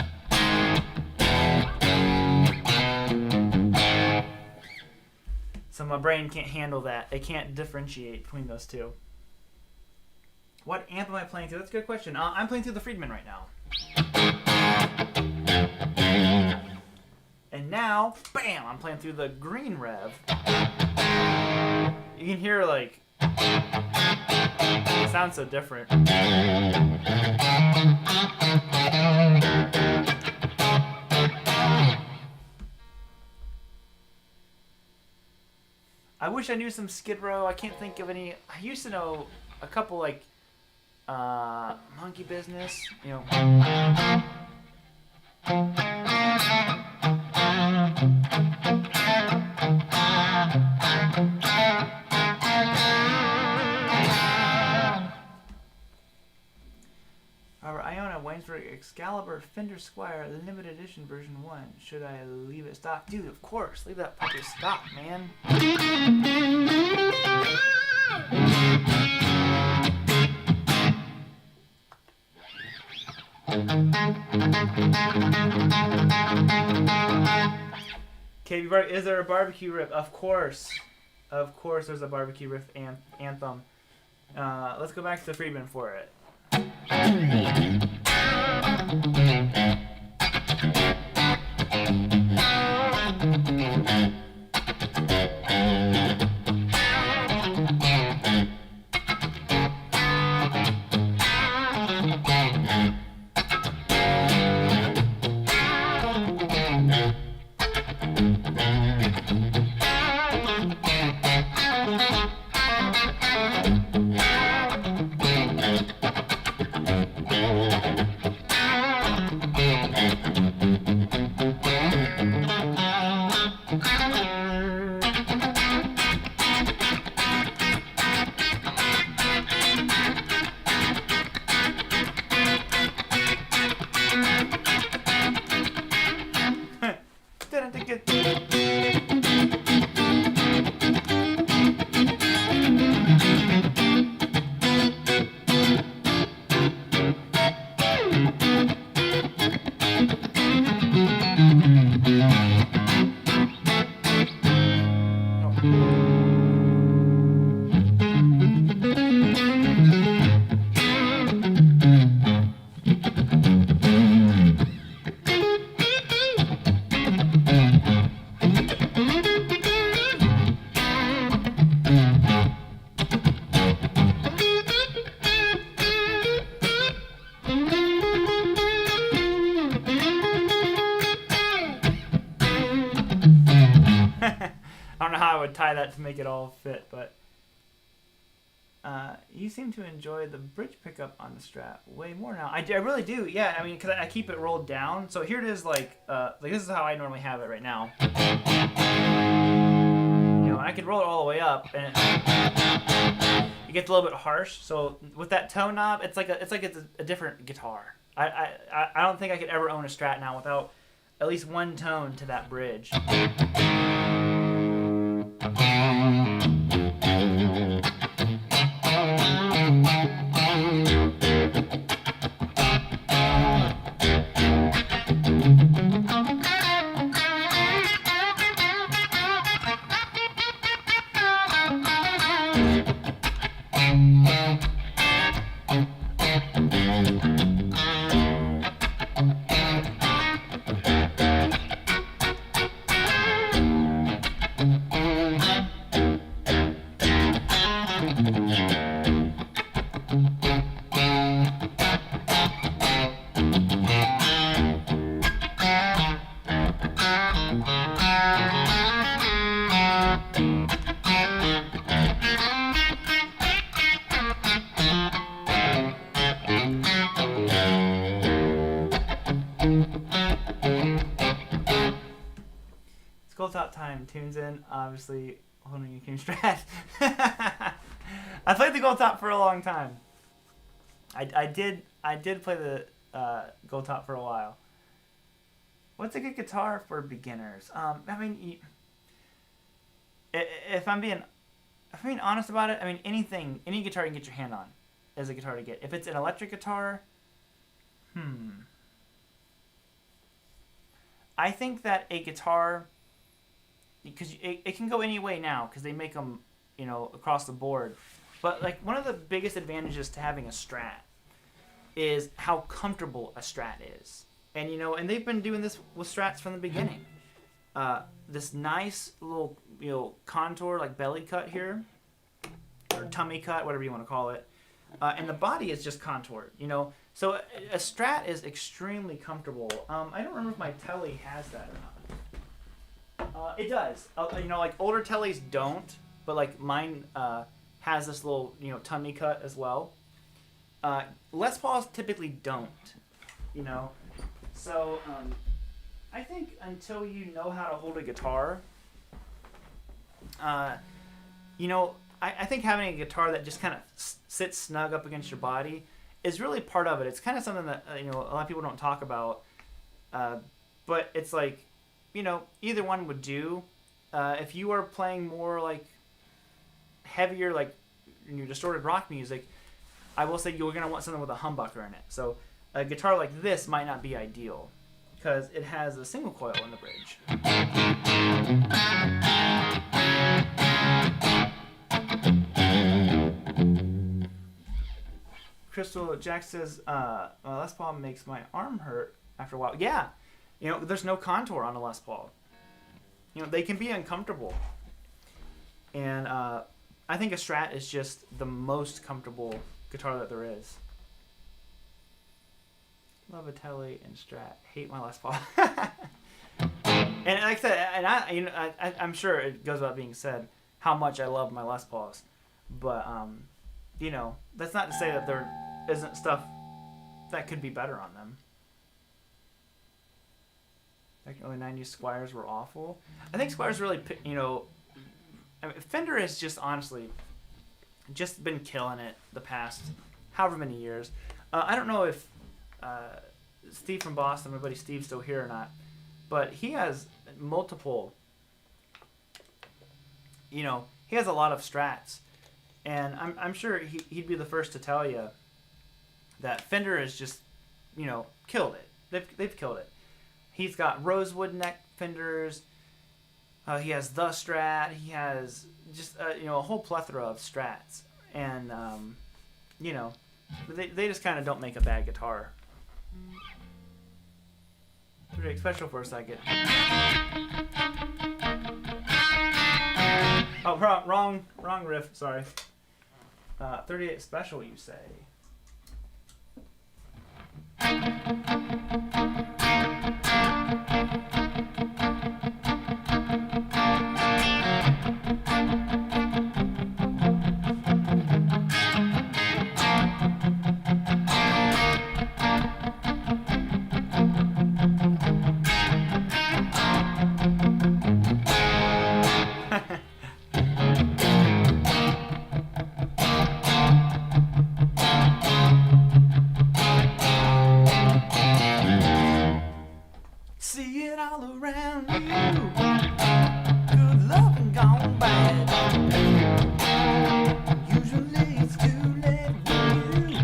so my brain can't handle that. It can't differentiate between those two. What amp am I playing through? That's a good question. I'm playing through the Friedman right now. And now, bam! I'm playing through the Green Rev. You can hear like it sounds so different. I wish I knew some Skid Row. I can't think of any. I used to know a couple like Monkey Business, you know. I own a Waynesburg Excalibur Fender Squire limited edition version 1. Should I leave it stock? Dude, of course. Leave that puppy stock, man. KB, is there a barbecue riff? Of course. Of course there's a barbecue riff anthem. Let's go back to the Friedman for it. Tie that to make it all fit, but you seem to enjoy the bridge pickup on the Strat way more now. I really do, yeah. I mean, because I keep it rolled down, so here it is, like this is how I normally have it right now. You know, I could roll it all the way up, and it gets a little bit harsh. So with that tone knob, it's like it's a different guitar. I don't think I could ever own a Strat now without at least one tone to that bridge. Goldtop time tunes in, obviously holding a King Strat. I played the Goldtop for a long time. I did play the Goldtop for a while. What's a good guitar for beginners? I mean, if I'm being if I'm being honest about it, I mean, any guitar you can get your hand on is a guitar to get. If it's an electric guitar, I think that a guitar, because it can go any way now, because they make them, across the board. But like one of the biggest advantages to having a Strat is how comfortable a Strat is. And and they've been doing this with Strats from the beginning. This nice little contour, like belly cut here, or tummy cut, whatever you want to call it, and the body is just contoured. So a Strat is extremely comfortable. I don't remember if my Tele has that or not. It does. Like older Teles don't, but like mine has this little tummy cut as well. Les Pauls typically don't. So I think until you know how to hold a guitar, I think having a guitar that just kind of sits snug up against your body is really part of it. It's kind of something that a lot of people don't talk about, but it's like either one would do. If you are playing more like heavier, like distorted rock music, I will say you're gonna want something with a humbucker in it. So a guitar like this might not be ideal because it has a single coil in the bridge. Crystal Jack says, Les Paul makes my arm hurt after a while. Yeah, there's no contour on a Les Paul. They can be uncomfortable. And I think a Strat is just the most comfortable guitar that there is. Love a Tele and Strat. Hate my Les Paul. And like I said, and I'm sure it goes without being said how much I love my Les Pauls. But, that's not to say that there isn't stuff that could be better on them. Back in the early 90s, Squires were awful. I think Squires really, Fender has just honestly just been killing it the past however many years. I don't know if Steve from Boston, my buddy Steve's still here or not, but he has multiple, he has a lot of Strats. And I'm sure he'd be the first to tell you that Fender has just, killed it. They've killed it. He's got rosewood neck Fenders. He has the Strat. He has just a whole plethora of Strats. And they just kind of don't make a bad guitar. Pretty special for a second. Oh, wrong riff. Sorry. 38 Special, you say? See it all around you. Good love and gone bad. Usually it's too late when you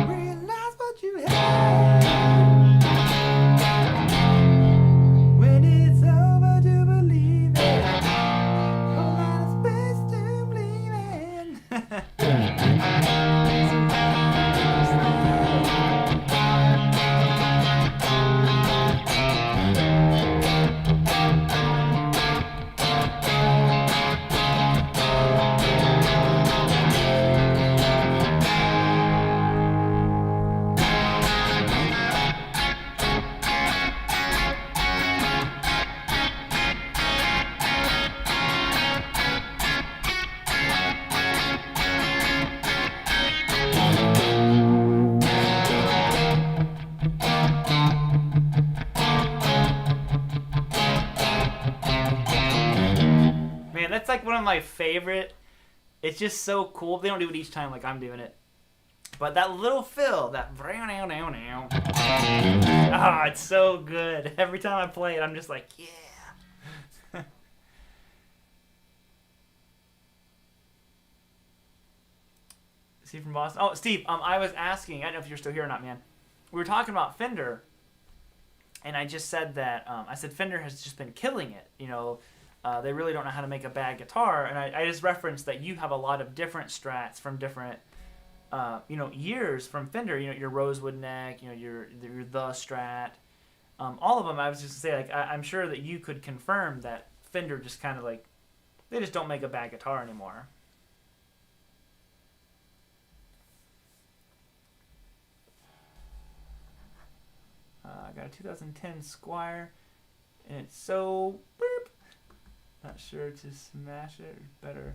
realize what you had. When it's over to believe it. Whole lot of space to believe in. That's like one of my favorite. It's just so cool. They don't do it each time like I'm doing it. But that little fill, that it's so good. Every time I play it, I'm just like, yeah. Steve from Boston. Oh, Steve, I was asking, I don't know if you're still here or not, man. We were talking about Fender, and I just said that, I said Fender has just been killing it. You know, they really don't know how to make a bad guitar, and I just referenced that you have a lot of different strats from different, years from Fender. You know, your rosewood neck, you know, your the Strat, all of them. I was just say, like, I'm sure that you could confirm that Fender just kind of like, they just don't make a bad guitar anymore. I got a 2010 Squire, and it's so boop. Not sure to smash it. Better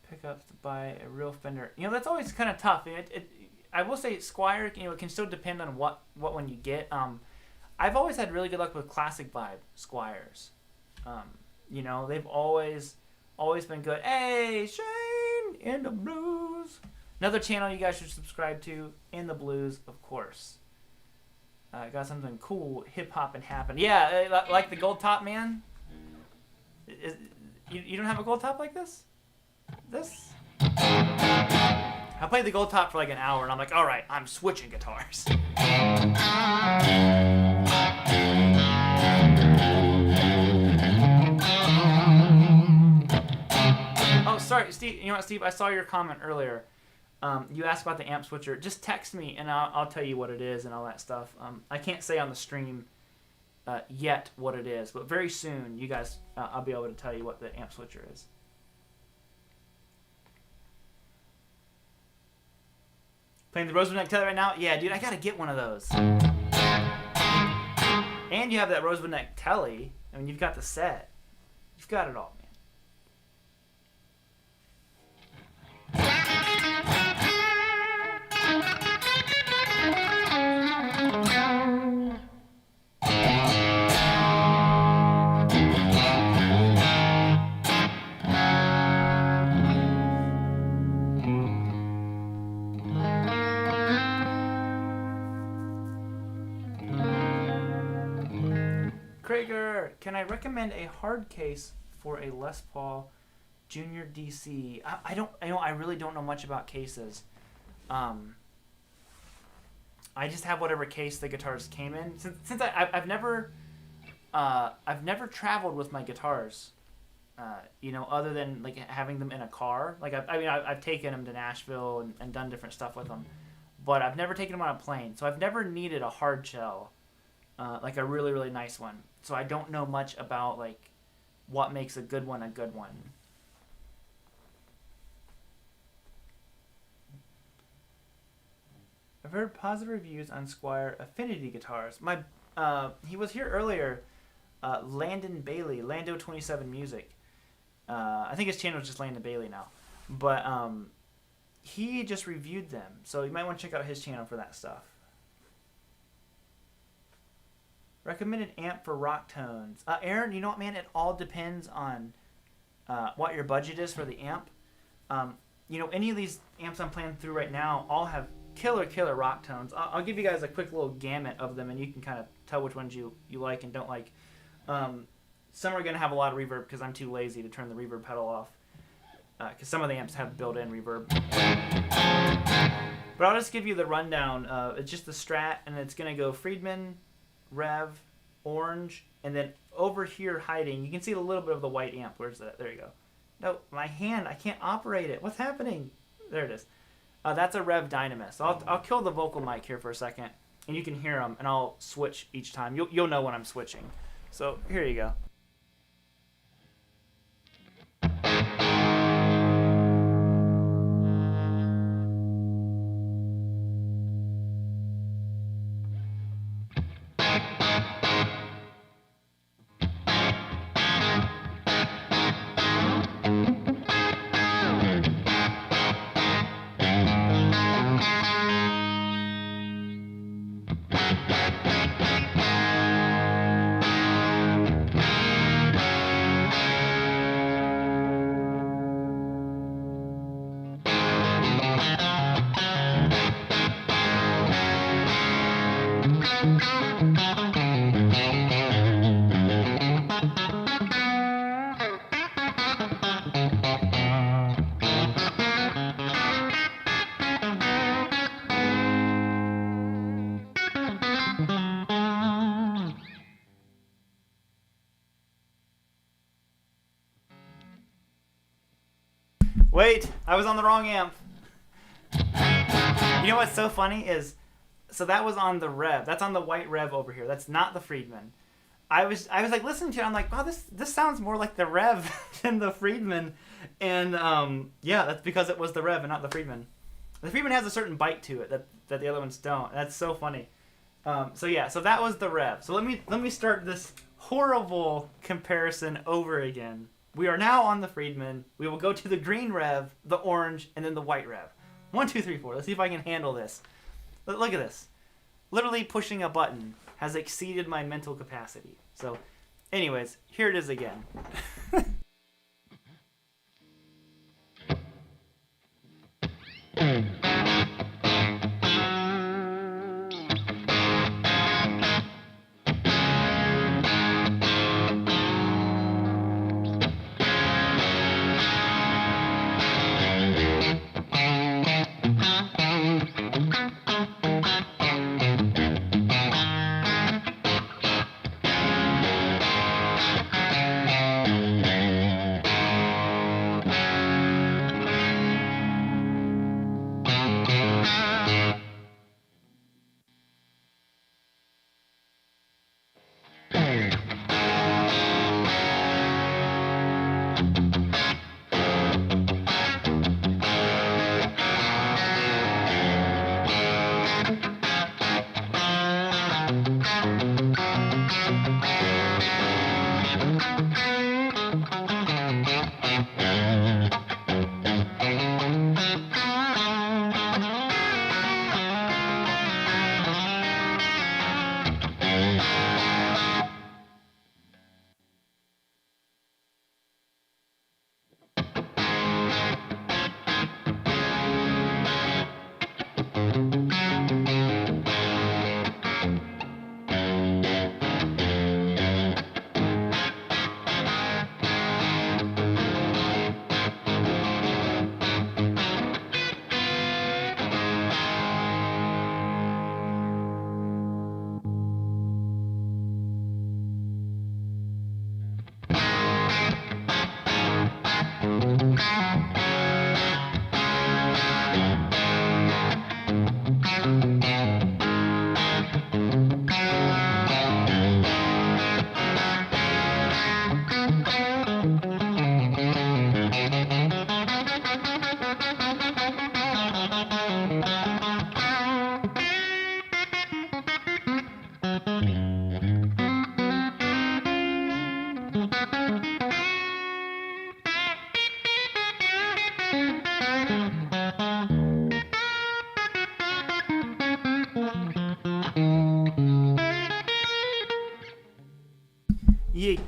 pick up to buy a real Fender. You know, that's always kind of tough. I will say Squire, you know, it can still depend on what one you get. I've always had really good luck with classic vibe Squires. You know, they've always been good. Hey, Shane in the Blues. Another channel you guys should subscribe to, In the Blues, of course. Got something cool, hip hop and happen. Yeah, like the Goldtop, man. You don't have a Goldtop like this? This? I played the Goldtop for like an hour, and I'm like, all right, I'm switching guitars. Oh, sorry, Steve. You know what, Steve? I saw your comment earlier. You asked about the amp switcher. Just text me, and I'll tell you what it is and all that stuff. I can't say on the stream yet what it is, but very soon, you guys, I'll be able to tell you what the amp switcher is. Playing the Rosewood Neck Telly right now? Yeah, dude, I gotta get one of those. And you have that Rosewood Neck Telly. I mean, you've got the set. You've got it all, man. Krager, can I recommend a hard case for a Les Paul Junior DC? I really don't know much about cases. I just have whatever case the guitars came in. Since I've never traveled with my guitars, other than like having them in a car. Like I've taken them to Nashville and done different stuff with them, but I've never taken them on a plane. So I've never needed a hard shell, like a really, really nice one. So I don't know much about like what makes a good one a good one. I've heard positive reviews on Squire Affinity guitars. He was here earlier, Landon Bailey, Lando 27 Music. I think his channel is just Landon Bailey now, but he just reviewed them, so you might want to check out his channel for that stuff. Recommended amp for rock tones. Aaron, you know what, man? It all depends on what your budget is for the amp. Any of these amps I'm playing through right now all have killer rock tones. I'll give you guys a quick little gamut of them, and you can kind of tell which ones you like and don't like. Some are going to have a lot of reverb because I'm too lazy to turn the reverb pedal off. Because some of the amps have built-in reverb. But I'll just give you the rundown. It's just the Strat, and it's going to go Friedman, Rev, Orange, and then over here hiding, you can see a little bit of the white amp. Where's that? There you go. No, my hand, I can't operate it. What's happening? There it is. That's a Rev Dynamis. So I'll kill the vocal mic here for a second, and you can hear them, and I'll switch each time. You'll know when I'm switching. So here you go. Wait, I was on the wrong amp. You know what's so funny is, so that was on the Rev. That's on the white Rev over here. That's not the Friedman. I was like listening to it. I'm like, wow, this sounds more like the Rev than the Friedman. And yeah, that's because it was the Rev and not the Friedman. The Friedman has a certain bite to it that the other ones don't. That's so funny. So yeah, so that was the Rev. So let me start this horrible comparison over again. We are now on the Friedman. We will go to the green Rev, the orange, and then the white Rev. 1, 2, 3, 4. Let's see if I can handle this. Look at this. Literally pushing a button has exceeded my mental capacity. So, anyways, here it is again.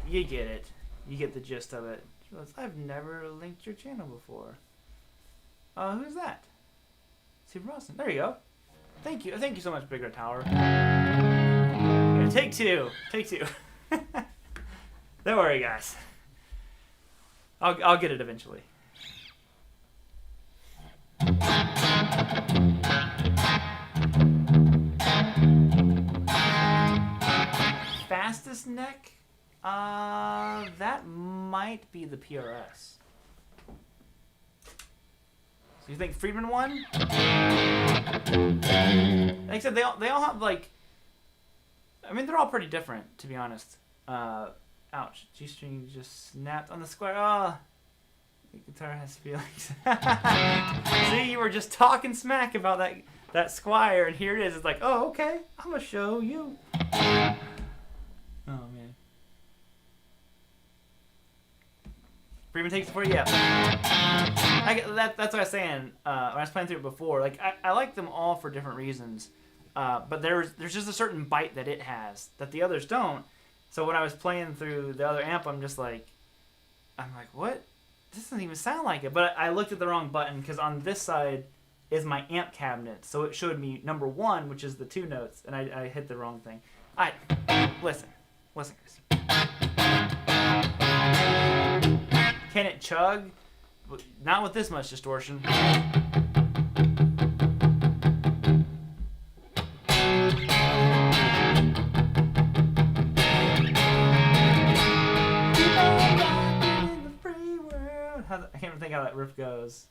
You get it. You get the gist of it. She goes, I've never linked your channel before. Who's that? Super Boston. There you go. Thank you. Thank you so much, Bigger Tower. Yeah, take two. Take two. Don't worry, guys. I'll get it eventually. Fastest neck? That might be the PRS. So you think Friedman won? Like I said, they all have like. I mean, they're all pretty different, to be honest. Ouch! G-string just snapped on the square. Oh, the guitar has feelings. See, you were just talking smack about that Squire, and here it is. It's like, oh, okay, I'm gonna show you. Oh man. Freeman takes it for you. Yeah. That's what I was saying when I was playing through it before. Like I like them all for different reasons, but there's just a certain bite that it has that the others don't. So when I was playing through the other amp, I'm like, what? This doesn't even sound like it. But I looked at the wrong button because on this side is my amp cabinet, so it showed me number 1, which is the 2 notes, and I hit the wrong thing. Listen, guys. Can it chug? Not with this much distortion. I can't even think how that riff goes.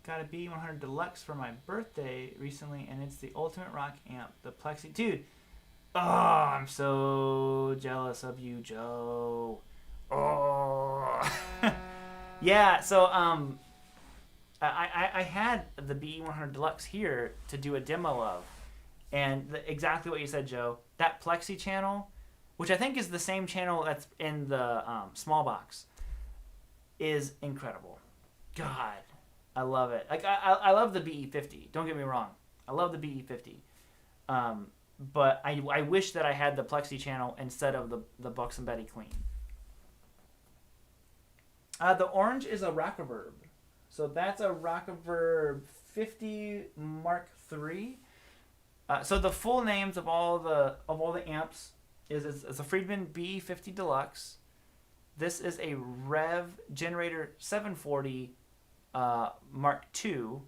Got a B100 Deluxe for my birthday recently, and it's the ultimate rock amp. The Plexi, dude. Oh, I'm so jealous of you, Joe. Oh, yeah. So I had the B100 Deluxe here to do a demo of, and exactly what you said, Joe. That Plexi channel, which I think is the same channel that's in the small box, is incredible. God. I love it. Like I love the BE50. Don't get me wrong. I love the BE50. But I wish that I had the Plexi channel instead of the Bucks and Betty Clean. The orange is a Rockaverb. So that's a Rockaverb 50 Mark III. So the full names of all the amps is it's a Friedman BE50 Deluxe. This is a Rev Generator 740 Mark II.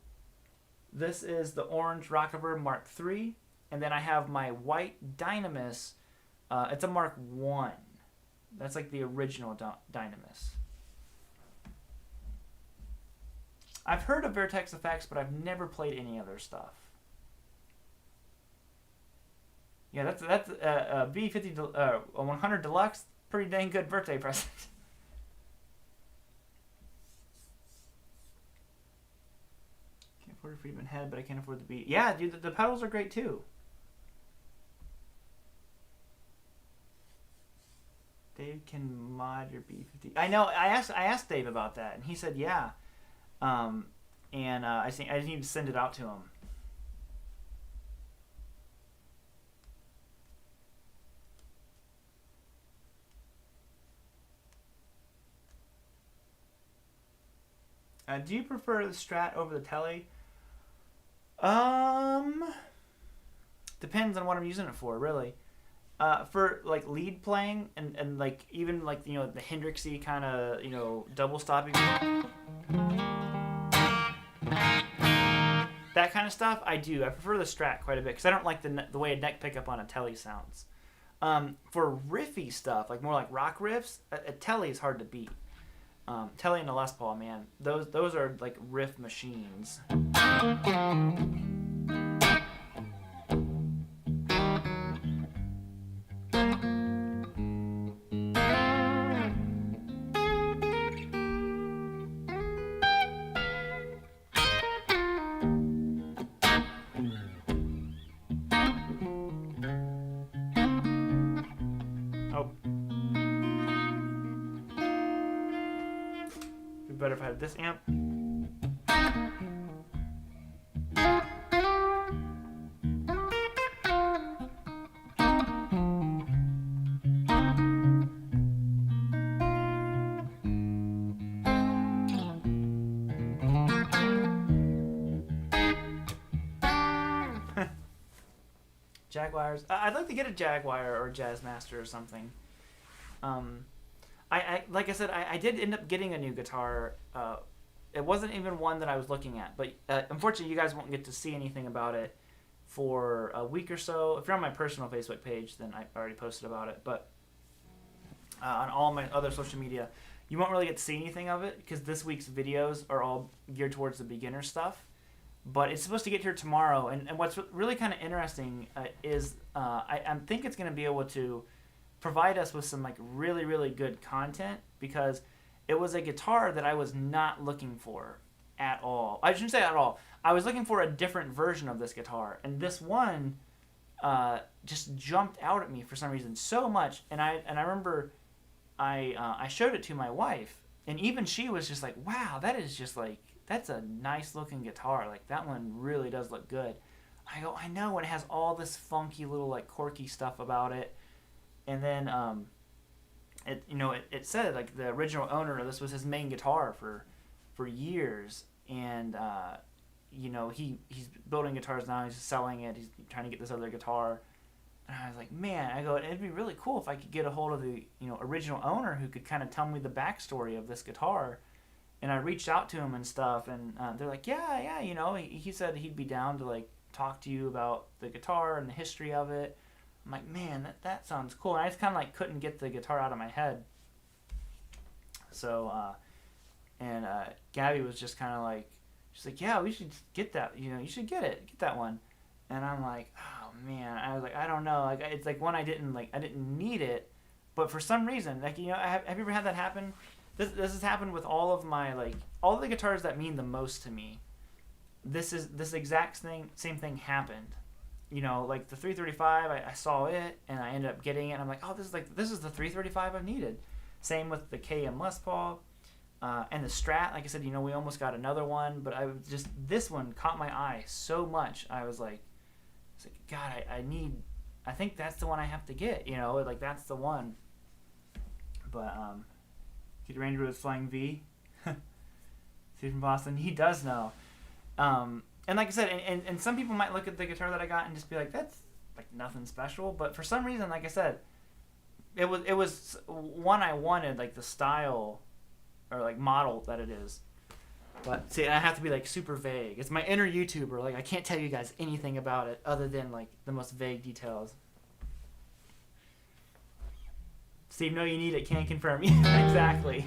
This is the orange Rockaverb Mark III, and then I have my white Dynamis. It's a Mark I. That's like the original Dynamis. I've heard of Vertex Effects, but I've never played any other stuff. Yeah, that's a B50 a 100 Deluxe. Pretty dang good birthday present. A Friedman head, but I can't afford the beat. Yeah, dude, the pedals are great too. Dave can mod your B50. I know. I asked Dave about that, and he said yeah. I think I need to send it out to him. Do you prefer the Strat over the Tele? Depends on what I'm using it for, really. For like lead playing and like even like the Hendrixy kind of double stopping, that kind of stuff. I prefer the Strat quite a bit because I don't like the way a neck pickup on a Tele sounds. For riffy stuff, like more like rock riffs, a Tele is hard to beat. Tele and a Les Paul, man, those are like riff machines. Better if I had this amp. Jaguars. I'd like to get a Jaguar or a Jazzmaster or something. I like I said, I did end up getting a new guitar. It wasn't even one that I was looking at, but unfortunately you guys won't get to see anything about it for a week or so. If you're on my personal Facebook page, then I already posted about it, but on all my other social media, you won't really get to see anything of it because this week's videos are all geared towards the beginner stuff. But it's supposed to get here tomorrow, and what's really kind of interesting is I think it's going to be able to provide us with some like really, really good content because it was a guitar that I was not looking for at all. I shouldn't say at all. I was looking for a different version of this guitar, and this one just jumped out at me for some reason so much. And I remember I showed it to my wife, and even she was just like, "Wow, that is just like that's a nice looking guitar. Like that one really does look good." I go, "I know," and it has all this funky little like quirky stuff about it. And then it said like the original owner, this was his main guitar for years, and he's building guitars now. He's selling it. He's trying to get this other guitar. And I was like, man, it'd be really cool if I could get a hold of the original owner who could kind of tell me the backstory of this guitar. And I reached out to him and stuff, and they're like, yeah, he said he'd be down to like talk to you about the guitar and the history of it. I'm like, man, that sounds cool. And I just kind of like couldn't get the guitar out of my head. So, Gabby was just kind of like, she's like, yeah, we should get that. You should get that one. And I'm like, oh man, I was like, I don't know. Like, it's like one I didn't need it, but for some reason, like, have you ever had that happen? This has happened with all of my all the guitars that mean the most to me. This exact same thing happened. Like the 335, I saw it and I ended up getting it. And I'm like, oh, this is the 335 I've needed. Same with the KM Les Paul, and the Strat. Like I said, we almost got another one, but this one caught my eye so much. I was like, God, I think that's the one I have to get. Like that's the one. But Kid Ranger was flying V. Steve from Boston, he does know. And like I said, and some people might look at the guitar that I got and just be like, that's like nothing special. But for some reason, like I said, it was one I wanted, like the style or like model that it is. But see, I have to be like super vague. It's my inner YouTuber. Like I can't tell you guys anything about it other than like the most vague details. Steve, no, you need it. Can't confirm. Yeah, exactly.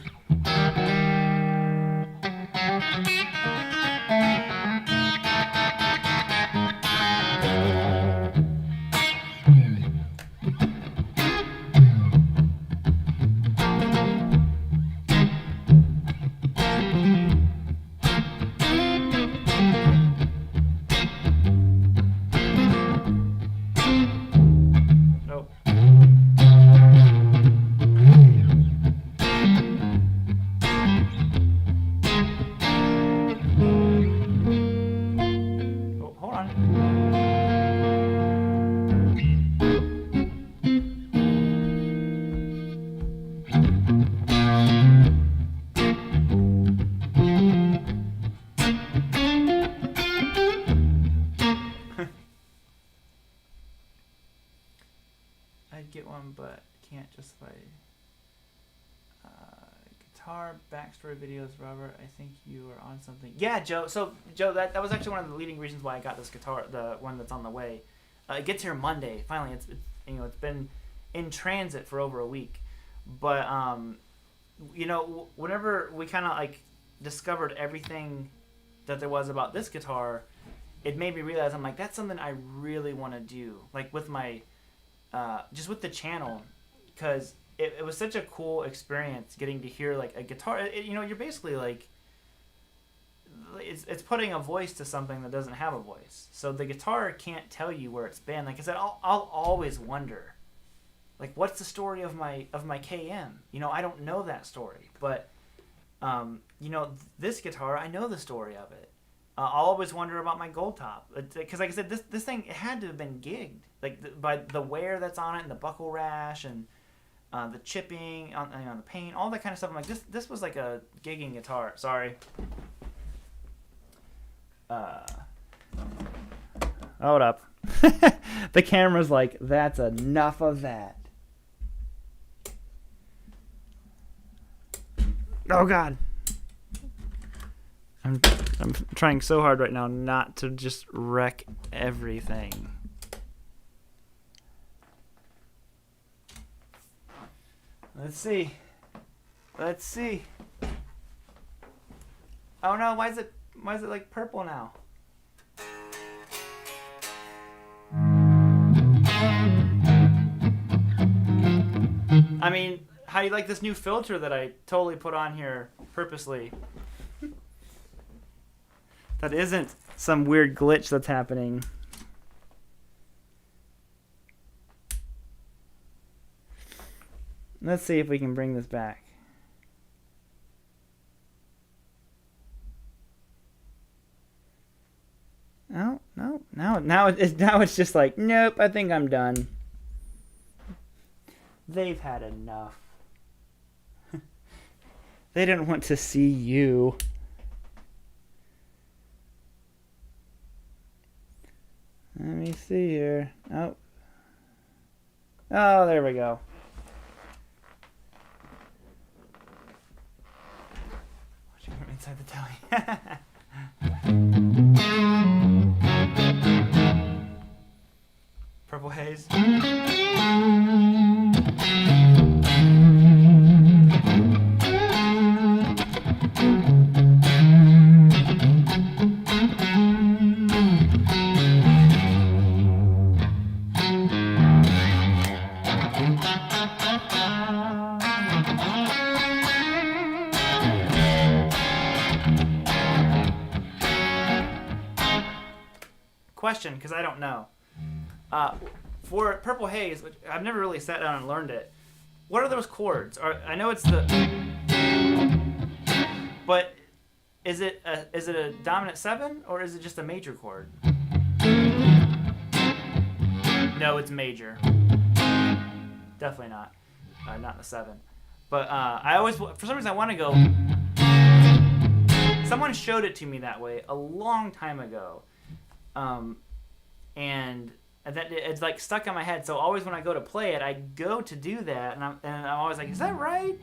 But can't justify guitar backstory videos. Robert, I think you are on something. Yeah, Joe. So Joe, that was actually one of the leading reasons why I got this guitar, the one that's on the way. It gets here Monday. Finally, it's been in transit for over a week, but whenever we kind of like discovered everything that there was about this guitar, it made me realize I'm like, that's something I really want to do, like with my just with the channel, because it was such a cool experience getting to hear like a guitar. You're basically like, it's putting a voice to something that doesn't have a voice. So the guitar can't tell you where it's been. Like I said, I'll always wonder, like, what's the story of my KM? I don't know that story, but this guitar, I know the story of it. I'll always wonder about my Goldtop, because like I said, this thing, it had to have been gigged, like by the wear that's on it and the buckle rash and the chipping on the paint, all that kind of stuff. I'm like, this was like a gigging guitar. Sorry. Hold up. The camera's like, that's enough of that. Oh God. I'm trying so hard right now not to just wreck everything. Let's see. Oh no, why is it like purple now? I mean, how do you like this new filter that I totally put on here purposely? That isn't some weird glitch that's happening. Let's see if we can bring this back. No. Now it's just like, nope, I think I'm done. They've had enough. They didn't want to see you. Let me see here. Oh. Oh, there we go. Watching from inside the telly. Purple Haze. Question, because I don't know. For Purple Haze, which I've never really sat down and learned it, what are those chords? I know it's the... But is it a dominant 7 or is it just a major chord? No, it's major. Definitely not. Not the 7. But I always, for some reason, I want to go... Someone showed it to me that way a long time ago. And that it's like stuck in my head. So always when I go to play it, I go to do that, and I'm always like, is that right?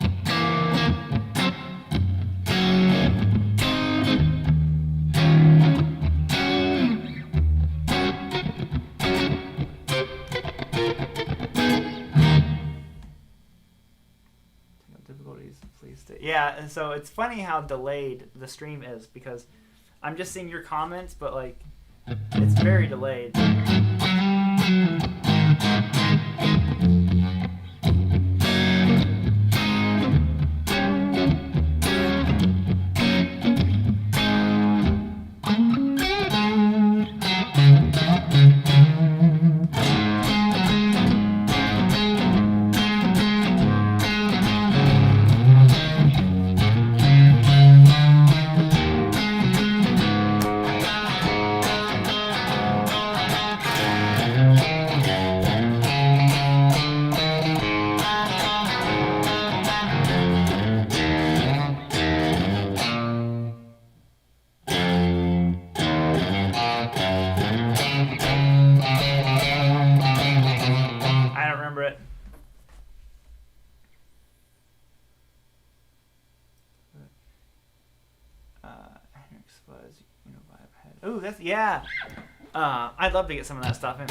Difficulties, please stay. Yeah, and so it's funny how delayed the stream is because I'm just seeing your comments, but like. It's very delayed. Ooh, that's, yeah. I'd love to get some of that stuff in.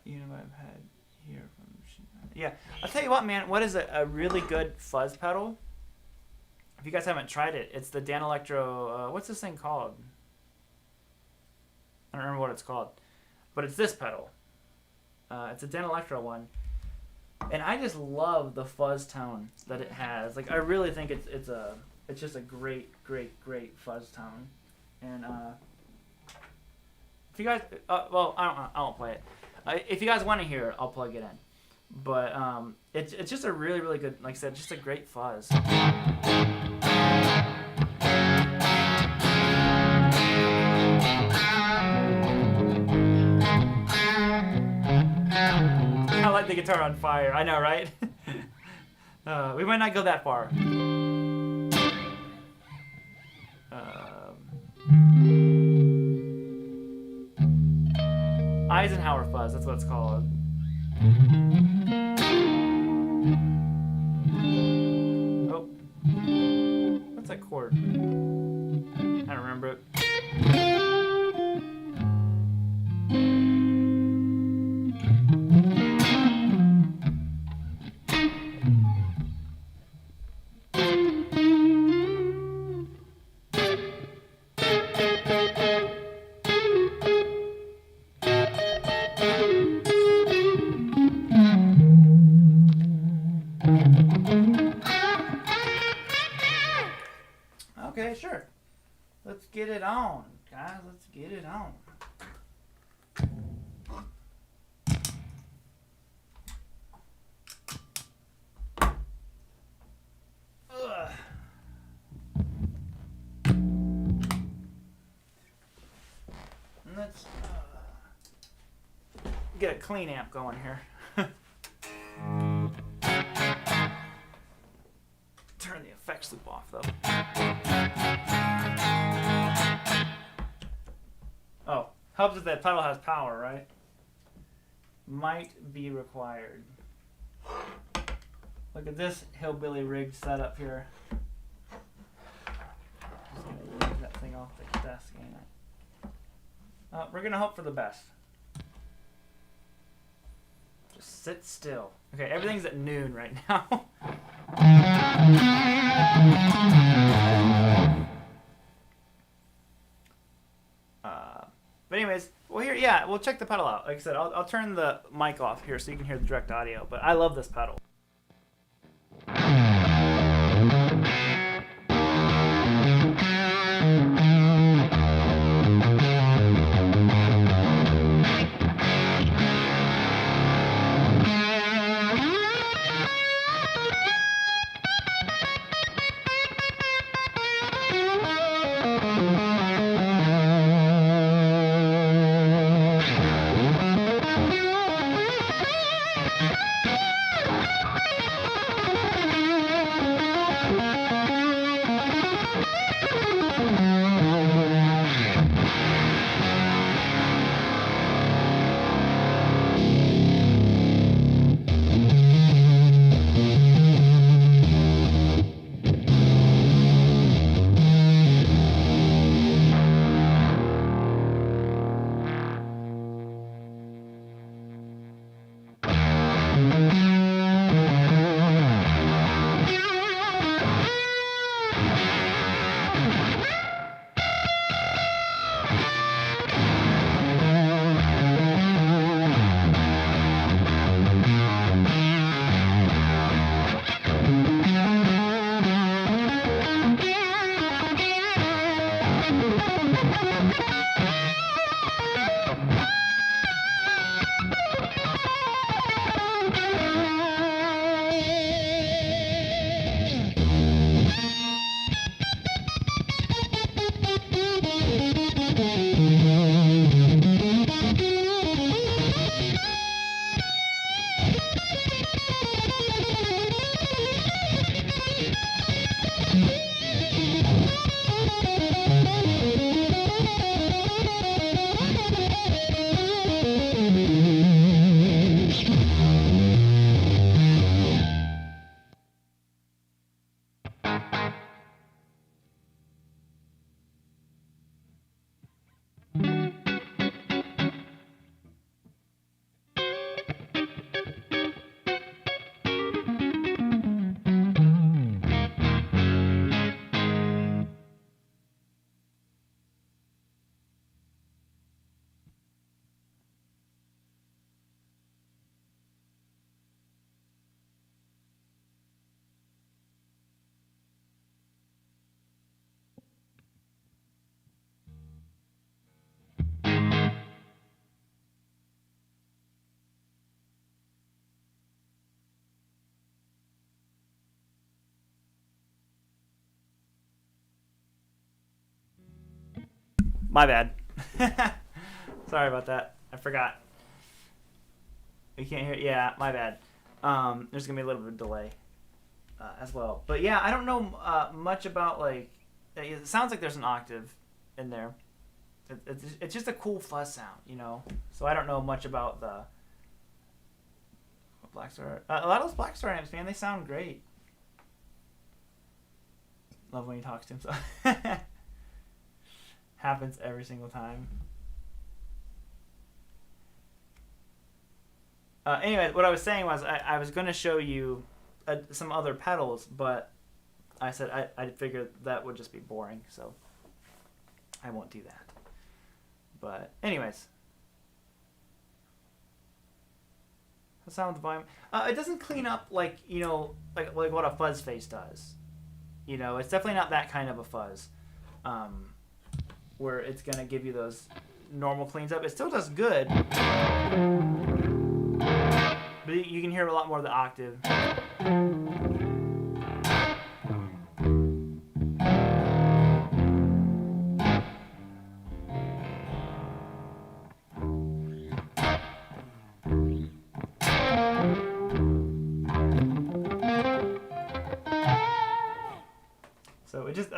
You know what I've had here from... Yeah, I'll tell you what, man. What is a really good fuzz pedal? If you guys haven't tried it, it's the Dan Electro, what's this thing called? I don't remember what it's called. But it's this pedal. It's a Dan Electro one. And I just love the fuzz tone that it has. Like, I really think it's just a great fuzz tone. And, if you guys, well, I won't play it. If you guys want to hear it, I'll plug it in. But, it's just a really good, like I said, just a great fuzz. I light the guitar on fire. I know, right? We might not go that far. Eisenhower fuzz, that's what it's called. Oh. What's that chord? I don't remember it. Okay, sure. Let's get it on, guys. Let's get it on. get a clean amp going here. Turn the effects loop off though. Oh, helps if that pedal has power, right? Might be required. Look at this hillbilly rigged setup here. Just gonna move that thing off the desk, ain't I? We're gonna hope for the best. Just sit still. Okay, everything's at noon right now. But anyways, well here, yeah, we'll check the pedal out. Like I said, I'll turn the mic off here so you can hear the direct audio. But I love this pedal. My bad. Sorry about that. I forgot. You can't hear it? Yeah, my bad. There's going to be a little bit of delay as well. But yeah, I don't know much about, like, it sounds like there's an octave in there. It's just a cool fuzz sound, you know? So I don't know much about the Blackstar. A lot of those Blackstar amps, man, they sound great. Love when he talks to himself. Happens every single time. Anyway, what I was saying was I was going to show you some other pedals, but I said I figured that would just be boring, so I won't do that. But anyways, the sound of the volume. It doesn't clean up like, you know, like what a fuzz face does. You know, it's definitely not that kind of a fuzz. Where it's going to give you those normal cleans up. It still does good. But you can hear a lot more of the octave.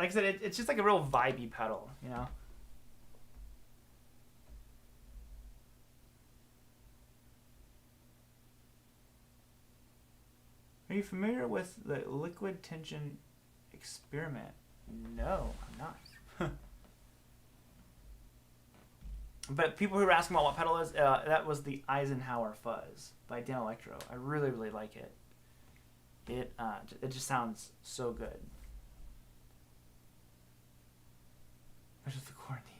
like I said, it's just like a real vibey pedal, you know. Are you familiar with the liquid tension experiment? No, I'm not. But people who were asking about what pedal is, that was the Eisenhower Fuzz by Dan Electro. I really, really like it. It just sounds so good. Which is the quarantine.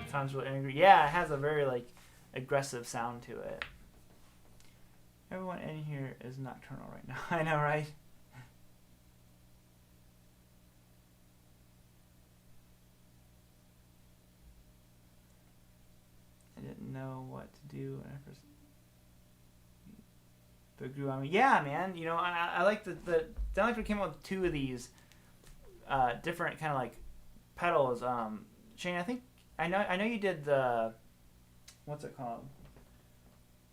Sounds really angry. Yeah, it has a very like aggressive sound to it. Everyone in here is nocturnal right now. I know, right? I didn't know what to do when I first. But it grew on me. Yeah, man. You know, I like the Dan Electro came out with two of these different kind of like pedals. Shane, I know you did the, what's it called?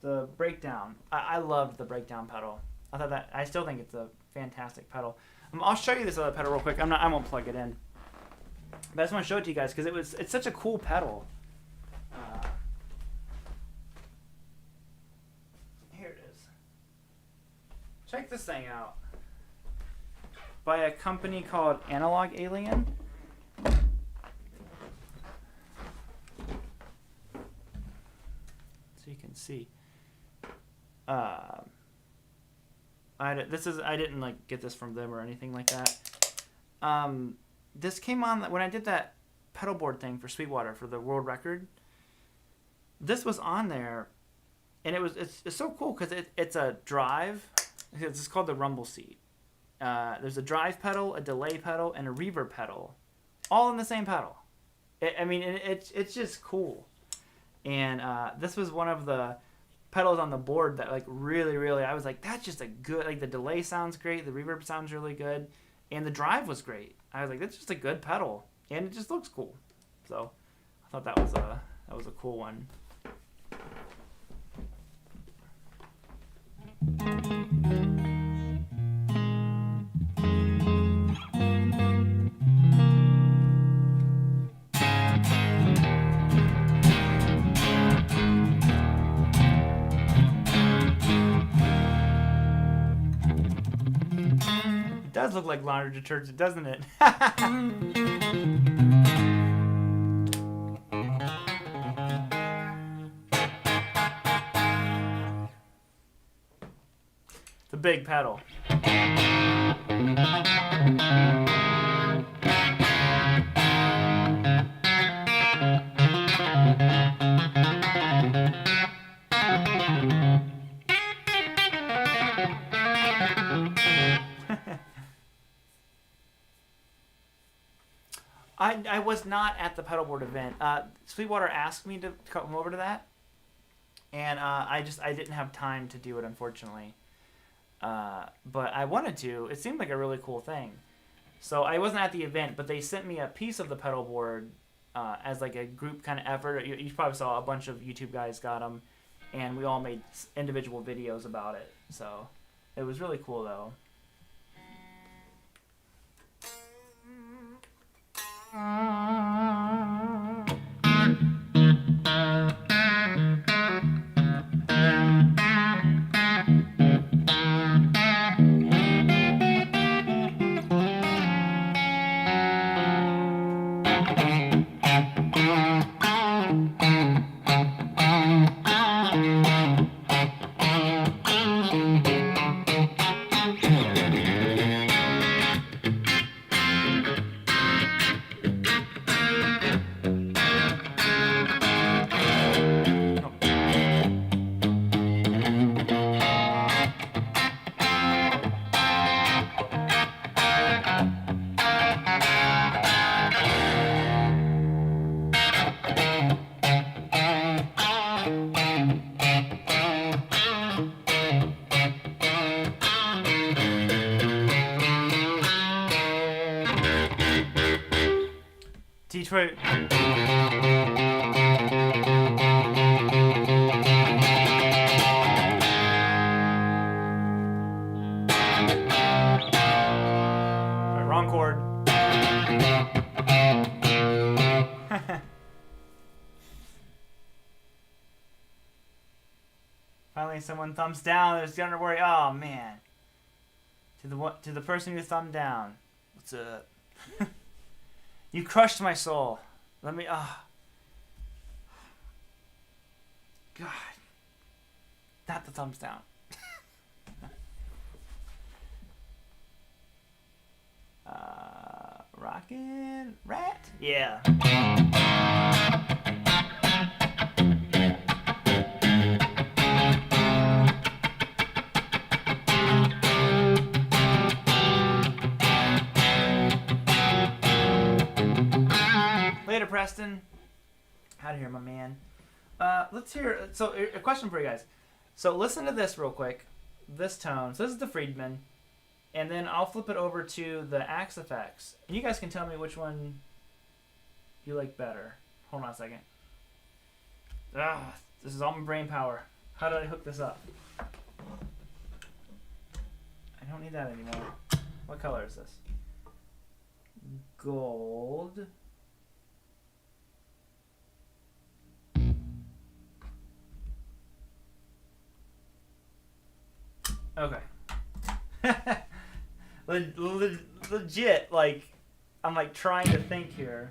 The breakdown. I loved the breakdown pedal. I still think it's a fantastic pedal. I'll show you this other pedal real quick. I won't plug it in. But I just want to show it to you guys because it's such a cool pedal. Here it is. Check this thing out. By a company called Analog Alien. So you can see. I didn't like get this from them or anything like that. This came on when I did that pedal board thing for Sweetwater for the world record. This was on there, and it's so cool because it's a drive. It's called the rumble seat. There's a drive pedal, a delay pedal, and a reverb pedal, all in the same pedal. It's just cool. And this was one of the pedals on the board that like really, really, I was like, that's just a good, like the delay sounds great, the reverb sounds really good, and the drive was great. I was like, that's just a good pedal, and it just looks cool. So I thought that was a cool one. It does look like laundry detergent, doesn't it? It's a big pedal. I was not at the pedal board event. Sweetwater asked me to come over to that, and I didn't have time to do it, unfortunately. But I wanted to. It seemed like a really cool thing. So I wasn't at the event, but they sent me a piece of the pedal board as like a group kind of effort. You probably saw a bunch of YouTube guys got them, and we all made individual videos about it. So it was really cool, though. Detroit. Wrong chord. Finally, someone thumbs down. There's gonna worry. Oh man. To the person who thumbed down. What's up? You crushed my soul. Let me. God. Not the thumbs down. Rockin' Rat? Yeah. Later, Preston. Out of here, my man. Let's hear. So, a question for you guys. So, listen to this real quick. This tone. So, this is the Friedman. And then I'll flip it over to the Axe effects. And you guys can tell me which one you like better. Hold on a second. This is all my brain power. How did I hook this up? I don't need that anymore. What color is this? Gold. Okay. Legit, like, I'm like trying to think here.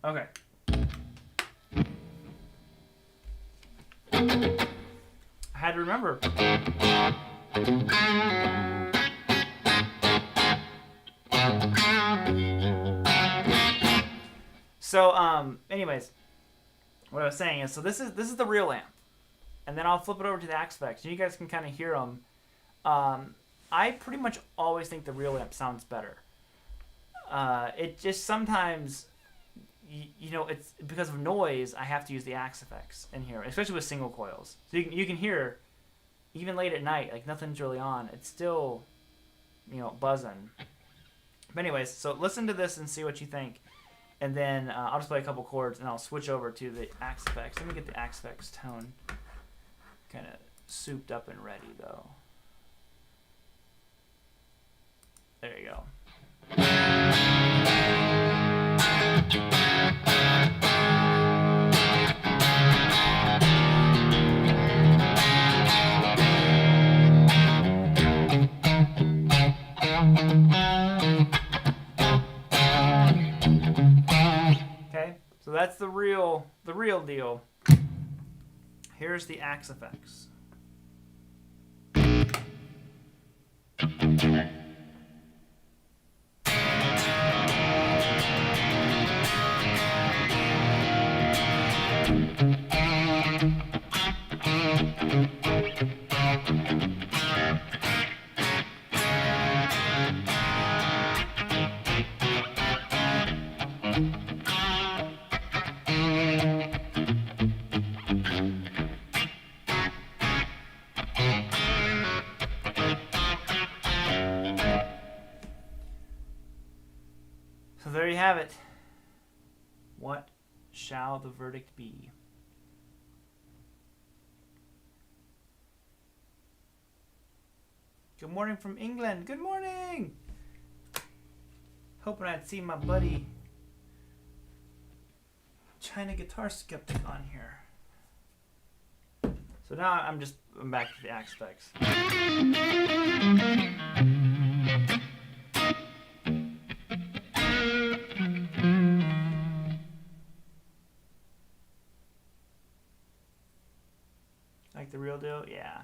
Okay. I had to remember. So, anyways, what I was saying is, so this is the real amp. And then I'll flip it over to the Axe effects. You guys can kind of hear them. I pretty much always think the real amp sounds better. It just sometimes, you know, it's because of noise, I have to use the Axe effects in here, especially with single coils. So you can hear, even late at night, like nothing's really on. It's still, you know, buzzing. But anyways, so listen to this and see what you think. And then I'll just play a couple chords and I'll switch over to the Axe effects. Let me get the Axe effects tone kind of souped up and ready, though. There you go. Okay, so that's the real deal. Here's the Axe effects. So there you have it. What shall the verdict be? Good morning from England. Good morning. Hoping I'd see my buddy China Guitar Skeptic on here. So now I'm back to the Axe effects. Like the real deal? Yeah.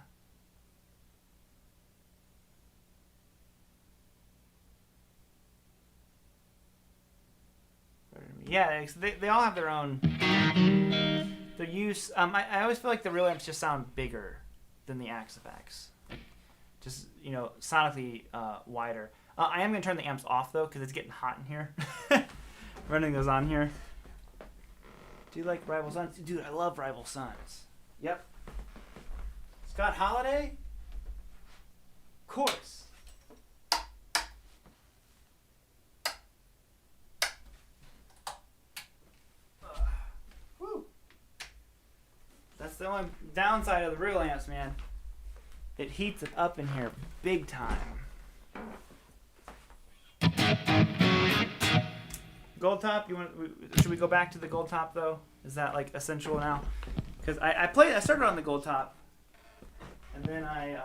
Yeah, they all have their own. Their use. I always feel like the real amps just sound bigger than the Axe effects. Just, you know, sonically wider. I am going to turn the amps off, though, because it's getting hot in here. Running those on here. Do you like Rival Sons? Dude, I love Rival Sons. Yep. Scott Holiday? Of course. That's the only downside of the real amps, man. It heats it up in here big time. Goldtop, should we go back to the Goldtop though? Is that like essential now? Because I started on the Goldtop, and then I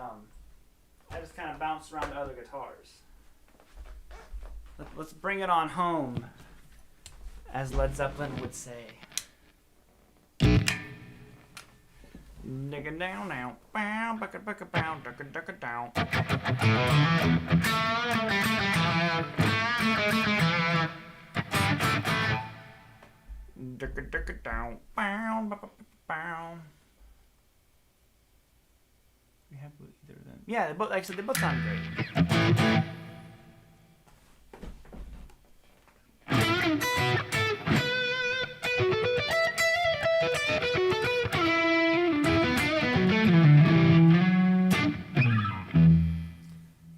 just kind of bounced around to other guitars. Let's bring it on home, as Led Zeppelin would say. Nigga down now, bow, bucket bucket bow, ducka ducka down. Ducka ducka down, bow, bow, bow. We have either of them. Yeah, like I said, they both sound great.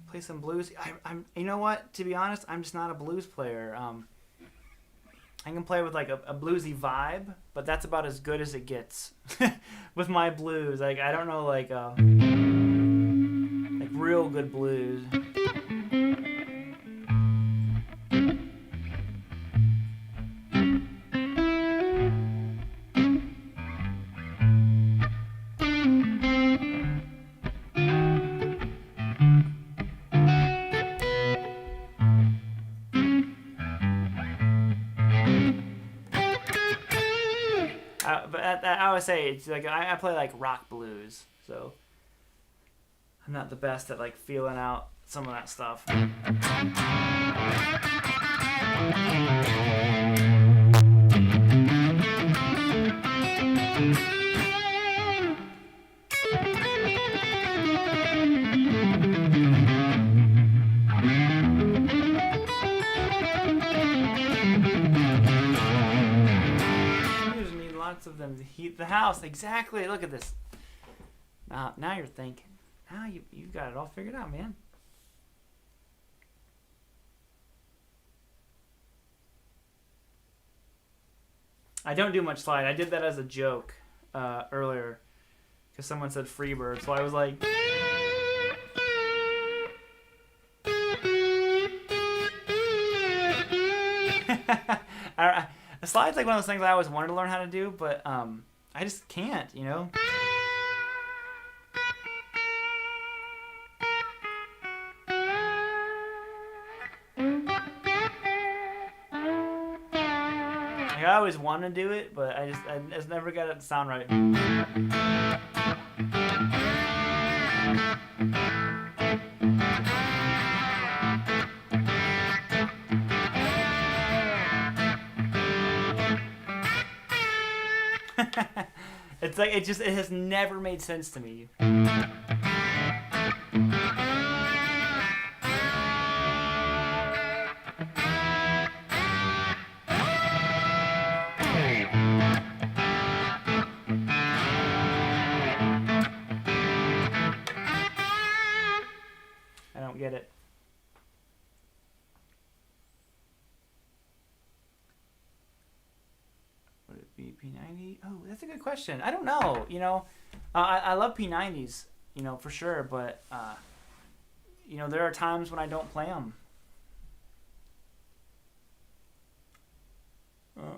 Play some blues. I'm. You know what? To be honest, I'm just not a blues player. I can play with like a bluesy vibe, but that's about as good as it gets with my blues. Like I don't know, like real good blues. But I would say it's like I play like rock blues, so I'm not the best at like feeling out some of that stuff. Of them to heat the house. Exactly. Look at this. Now you're thinking. Now you've got it all figured out, man. I don't do much slide. I did that as a joke earlier because someone said Freebird, so I was like. The slide's like one of those things I always wanted to learn how to do, but I just can't, you know? Like, I always want to do it, but I just never got it to sound right. It's like it has never made sense to me. I don't get it. Would it be P90? Oh, that's a good question. I don't know. You know, I love P90s, you know, for sure. But, you know, there are times when I don't play them.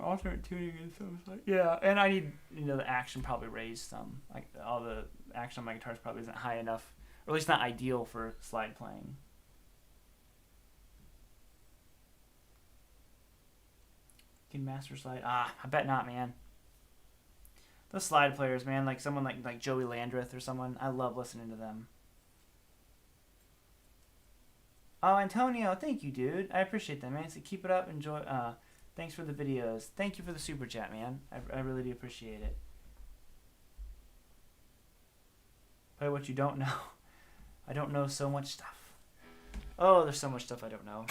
Alternate tuning and stuff like yeah, and I need, you know, the action probably raised some. Like all the action on my guitars probably isn't high enough, or at least not ideal for slide playing. Can master slide? I bet not, man. Those slide players, man, like someone like Joey Landreth or someone, I love listening to them. Oh, Antonio, thank you, dude. I appreciate that, man. So keep it up. Enjoy. Thanks for the videos. Thank you for the super chat, man. I really do appreciate it. Play what you don't know. I don't know so much stuff. Oh, there's so much stuff I don't know.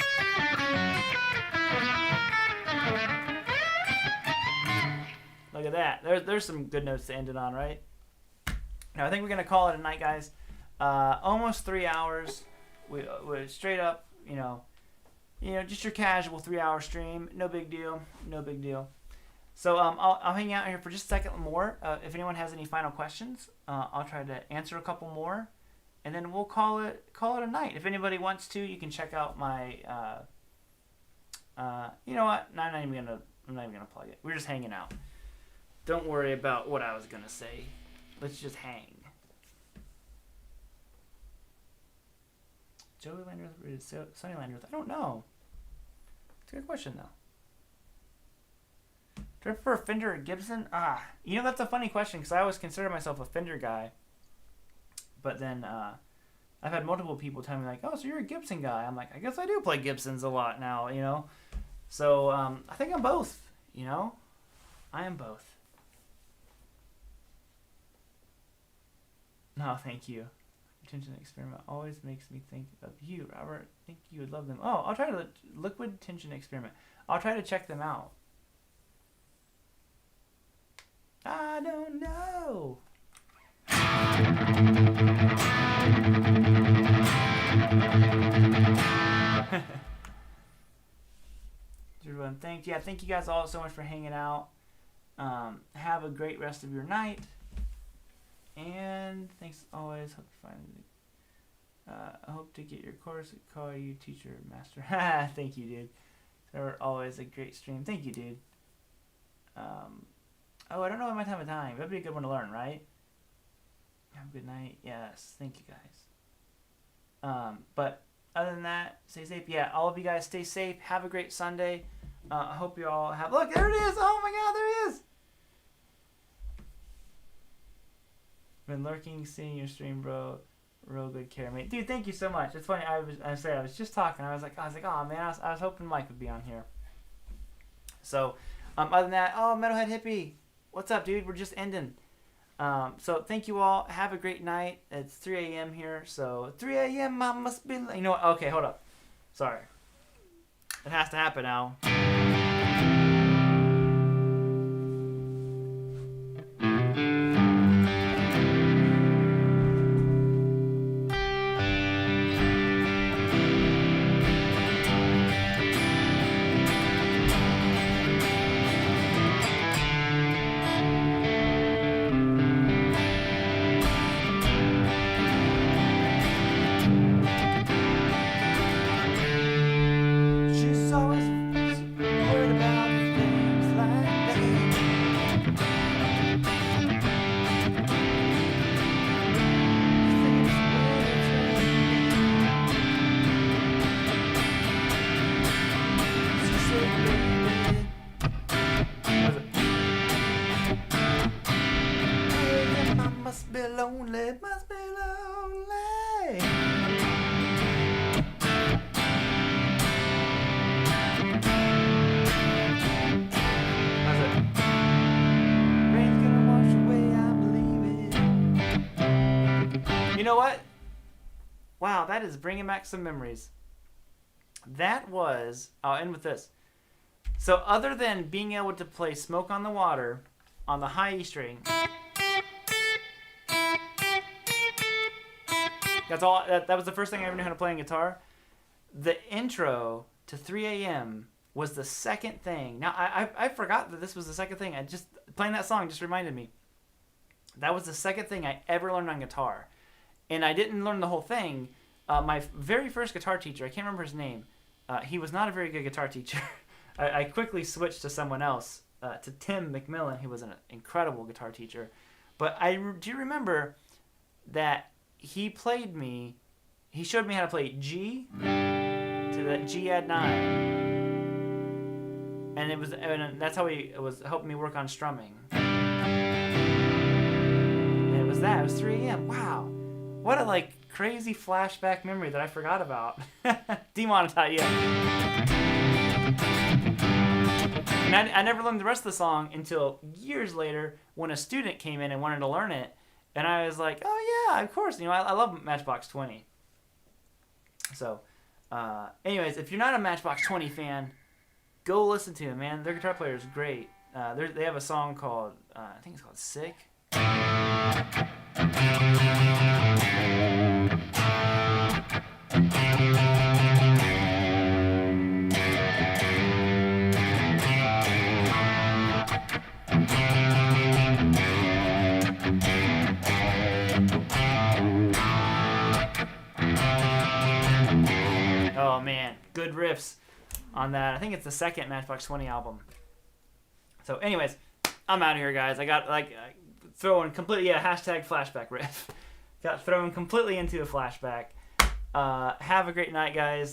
Look at that. There's some good notes to end it on, right? Now I think we're gonna call it a night, guys. Almost 3 hours. We're straight up, you know, just your casual 3-hour stream. No big deal. No big deal. So I'll hang out here for just a second more. If anyone has any final questions, I'll try to answer a couple more, and then we'll call it a night. If anybody wants to, you can check out my. You know what? I'm not even gonna plug it. We're just hanging out. Don't worry about what I was gonna say. Let's just hang. Joey Landers is Sonny Landers. I don't know. It's a good question though. Do I prefer Fender or Gibson? You know, that's a funny question because I always consider myself a Fender guy. But then I've had multiple people tell me like, "Oh, so you're a Gibson guy?" I'm like, I guess I do play Gibsons a lot now, you know. So I think I'm both. You know, I am both. No, thank you. Tension Experiment always makes me think of you, Robert. I think you would love them. Oh, I'll try to Liquid Tension Experiment. I'll try to check them out. I don't know. Everyone, thank you guys all so much for hanging out. Have a great rest of your night. And thanks always. Hope you find I hope to get your course. Call you teacher master. Thank you, dude. They're always a great stream. Thank you, dude. Oh, I don't know my time of time. That'd be a good one to learn, right? Have a good night. Yes, thank you guys. But other than that, stay safe. Yeah, all of you guys stay safe. Have a great Sunday. I hope you all have. Look, there it is. Oh my God, there he is. Been lurking, seeing your stream, bro. Real good care, mate. Dude, thank you so much. It's funny. I was just talking. I was like, oh man, I was hoping Mike would be on here. So, other than that, oh, Metalhead Hippie, what's up, dude? We're just ending. So thank you all. Have a great night. It's 3 a.m. here, so 3 a.m. I must be. You know what? Okay, hold up. Sorry. It has to happen now. You know what? Wow, that is bringing back some memories. That was, I'll end with this. So other than being able to play Smoke on the Water on the high E string, that's all. That was the first thing I ever knew how to play on guitar. The intro to 3 a.m. was the second thing. Now I forgot that this was the second thing. Playing that song just reminded me. That was the second thing I ever learned on guitar. And I didn't learn the whole thing. My very first guitar teacher, I can't remember his name. He was not a very good guitar teacher. I quickly switched to someone else, to Tim McMillan, who was an incredible guitar teacher. But I do remember that he showed me how to play G to the G add 9. And that's how it was helping me work on strumming. And it was 3 a.m. Wow. What a crazy flashback memory that I forgot about. Demonetized, yeah. And I never learned the rest of the song until years later when a student came in and wanted to learn it. And I was like, oh yeah, of course. I love Matchbox 20. So, anyways, if you're not a Matchbox 20 fan, go listen to them, man. Their guitar player is great. They have a song called, I think it's called Sick. good riffs on that. I think it's the second Matchbox 20 album. So anyways, I'm out of here, guys. I got throwing completely, hashtag flashback riff. Got thrown completely into a flashback. Have a great night, guys.